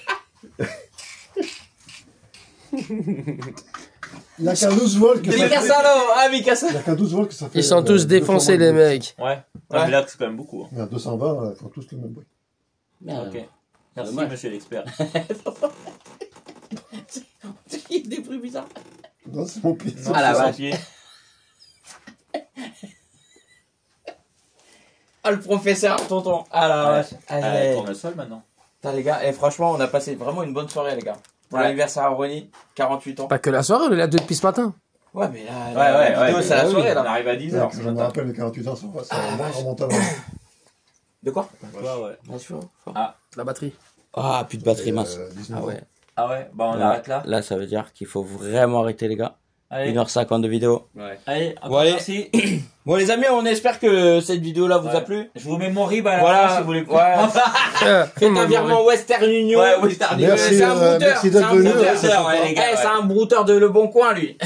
Speaker 5: Il n'y a qu'en 12 volts que ça fait.
Speaker 2: Mikasalo! Ah, Mikasa!
Speaker 5: Il n'y a qu'en 12 volts que ça fait.
Speaker 6: Ils sont tous défoncés, les mecs.
Speaker 8: Ouais. Mais là, c'est quand même beaucoup. Hein.
Speaker 5: Mais à 220, ils font tous le même bruit.
Speaker 2: Merde.
Speaker 8: Ok. Merci,
Speaker 2: Dommage.
Speaker 8: monsieur l'expert.
Speaker 2: Il y a des bruits bizarres.
Speaker 5: Non, c'est mon pied.
Speaker 2: Ah la
Speaker 8: Sans
Speaker 2: vache.
Speaker 8: pied.
Speaker 2: Ah, le professeur, tonton. Ah la vache. Allez.
Speaker 8: Tournesol maintenant.
Speaker 2: Putain, les gars, et franchement, on a passé vraiment une bonne soirée, les gars. Pour
Speaker 8: Ouais.
Speaker 2: l'anniversaire à Ronnie, 48 ans.
Speaker 6: Pas que la soirée, on est là depuis ce matin.
Speaker 2: Ouais, mais là,
Speaker 3: Ouais,
Speaker 2: la vidéo, c'est la soirée,
Speaker 3: On
Speaker 2: là.
Speaker 3: arrive à 10h.
Speaker 5: Je me rappelle, les 48 heures, ça remonte à loin.
Speaker 2: De quoi?
Speaker 6: La batterie.
Speaker 1: Ah, plus de batterie, mince.
Speaker 5: 19
Speaker 1: Ah ouais.
Speaker 3: Ah ouais, bah on
Speaker 1: Là,
Speaker 3: arrête là.
Speaker 1: là, ça veut dire qu'il faut vraiment arrêter, les gars.
Speaker 3: Allez,
Speaker 1: 1h50 de vidéo.
Speaker 3: allez,
Speaker 1: Bon, allez.
Speaker 3: merci.
Speaker 1: Bon, les amis, on espère que cette vidéo-là vous a
Speaker 3: Ouais.
Speaker 1: plu.
Speaker 3: Je vous mets mon rib à la
Speaker 1: Voilà.
Speaker 3: fin si vous voulez.
Speaker 1: Ouais. Faites un virement Western Union.
Speaker 3: Ouais, Western Union.
Speaker 5: Merci,
Speaker 1: C'est un brouteur.
Speaker 5: merci
Speaker 1: C'est
Speaker 5: d'être
Speaker 1: un
Speaker 5: venu.
Speaker 1: brouteur.
Speaker 3: c'est sympa.
Speaker 2: Ouais, les gars,
Speaker 1: Eh,
Speaker 2: ouais.
Speaker 1: c'est un brouteur de Le Bon Coin, lui.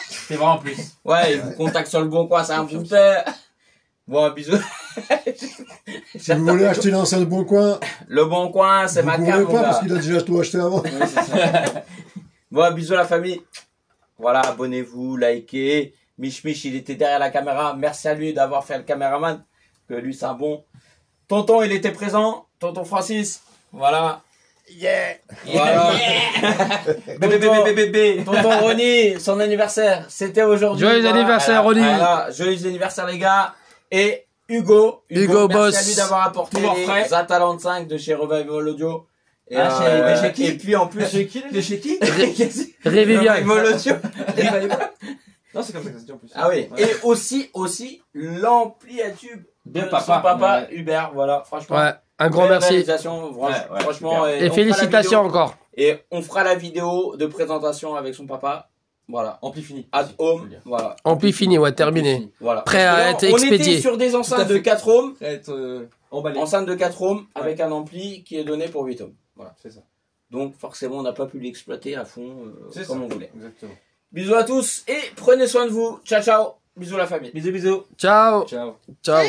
Speaker 3: C'est vrai en plus.
Speaker 1: Ouais, il vous contacte sur Le Bon Coin, c'est un brouteur. Bon, bisous.
Speaker 5: Si vous voulez acheter l'enceinte Bon Coin,
Speaker 1: Le Bon Coin, c'est
Speaker 5: vous
Speaker 1: ma
Speaker 5: ne
Speaker 1: cam,
Speaker 5: pourrez
Speaker 1: mon
Speaker 5: pas parce
Speaker 1: gars.
Speaker 5: qu'il a déjà tout acheté avant.
Speaker 1: Bon, bisous la famille. Voilà, abonnez-vous, likez. Mich, il était derrière la caméra. Merci à lui d'avoir fait le caméraman. Que lui, c'est un bon. Tonton, il était présent. Tonton Francis. Voilà.
Speaker 5: Yeah.
Speaker 1: Voilà.
Speaker 3: Bébé.
Speaker 1: Tonton Ronnie, son anniversaire, c'était aujourd'hui.
Speaker 6: Joyeux anniversaire, Ronnie.
Speaker 1: Voilà, joyeux anniversaire, les gars. Et Hugo,
Speaker 6: Hugo
Speaker 1: merci
Speaker 6: Boss.
Speaker 1: à lui d'avoir apporté
Speaker 3: Toujours
Speaker 1: les
Speaker 3: frais.
Speaker 1: A45 de chez Revival Audio. Et,
Speaker 3: Ah, chez qui
Speaker 1: et puis en plus,
Speaker 3: Chez qui? Chez qui?
Speaker 6: Révivian.
Speaker 1: Revival Audio.
Speaker 3: Non, c'est comme ça que ça se dit en plus.
Speaker 1: Ah oui.
Speaker 3: Ouais.
Speaker 1: Et aussi l'ampli à tube
Speaker 3: De
Speaker 1: son
Speaker 3: papa.
Speaker 1: papa
Speaker 3: Ouais.
Speaker 1: Hubert. Voilà, franchement.
Speaker 6: Ouais, un grand
Speaker 1: belle
Speaker 6: merci.
Speaker 1: réalisation,
Speaker 3: Ouais,
Speaker 1: franchement.
Speaker 3: super.
Speaker 1: on
Speaker 6: Et
Speaker 1: fera
Speaker 6: félicitations
Speaker 1: la vidéo-
Speaker 6: encore.
Speaker 1: Et on fera la vidéo de présentation avec son papa. Voilà.
Speaker 3: Ampli fini.
Speaker 1: At
Speaker 3: Aussi,
Speaker 1: home.
Speaker 3: faut le dire.
Speaker 1: Voilà.
Speaker 6: Ampli fini, ouais, terminé.
Speaker 1: Voilà.
Speaker 6: Prêt à
Speaker 1: Parce que
Speaker 6: être
Speaker 1: là, on
Speaker 6: expédié.
Speaker 1: était sur des
Speaker 3: Tout à
Speaker 1: enceintes de
Speaker 3: fait.
Speaker 1: 4 ohms.
Speaker 3: Prêt à être emballé.
Speaker 1: Enceinte de 4 ohms avec un ampli qui est donné pour 8 ohms. Voilà.
Speaker 3: C'est ça.
Speaker 1: Donc forcément, on n'a pas pu l'exploiter à fond
Speaker 3: C'est
Speaker 1: comme
Speaker 3: ça.
Speaker 1: on voulait.
Speaker 3: Exactement.
Speaker 1: Bisous à tous et prenez soin de vous. Ciao, ciao. Bisous la famille.
Speaker 3: Bisous.
Speaker 6: Ciao.
Speaker 3: Ciao.
Speaker 6: Ciao.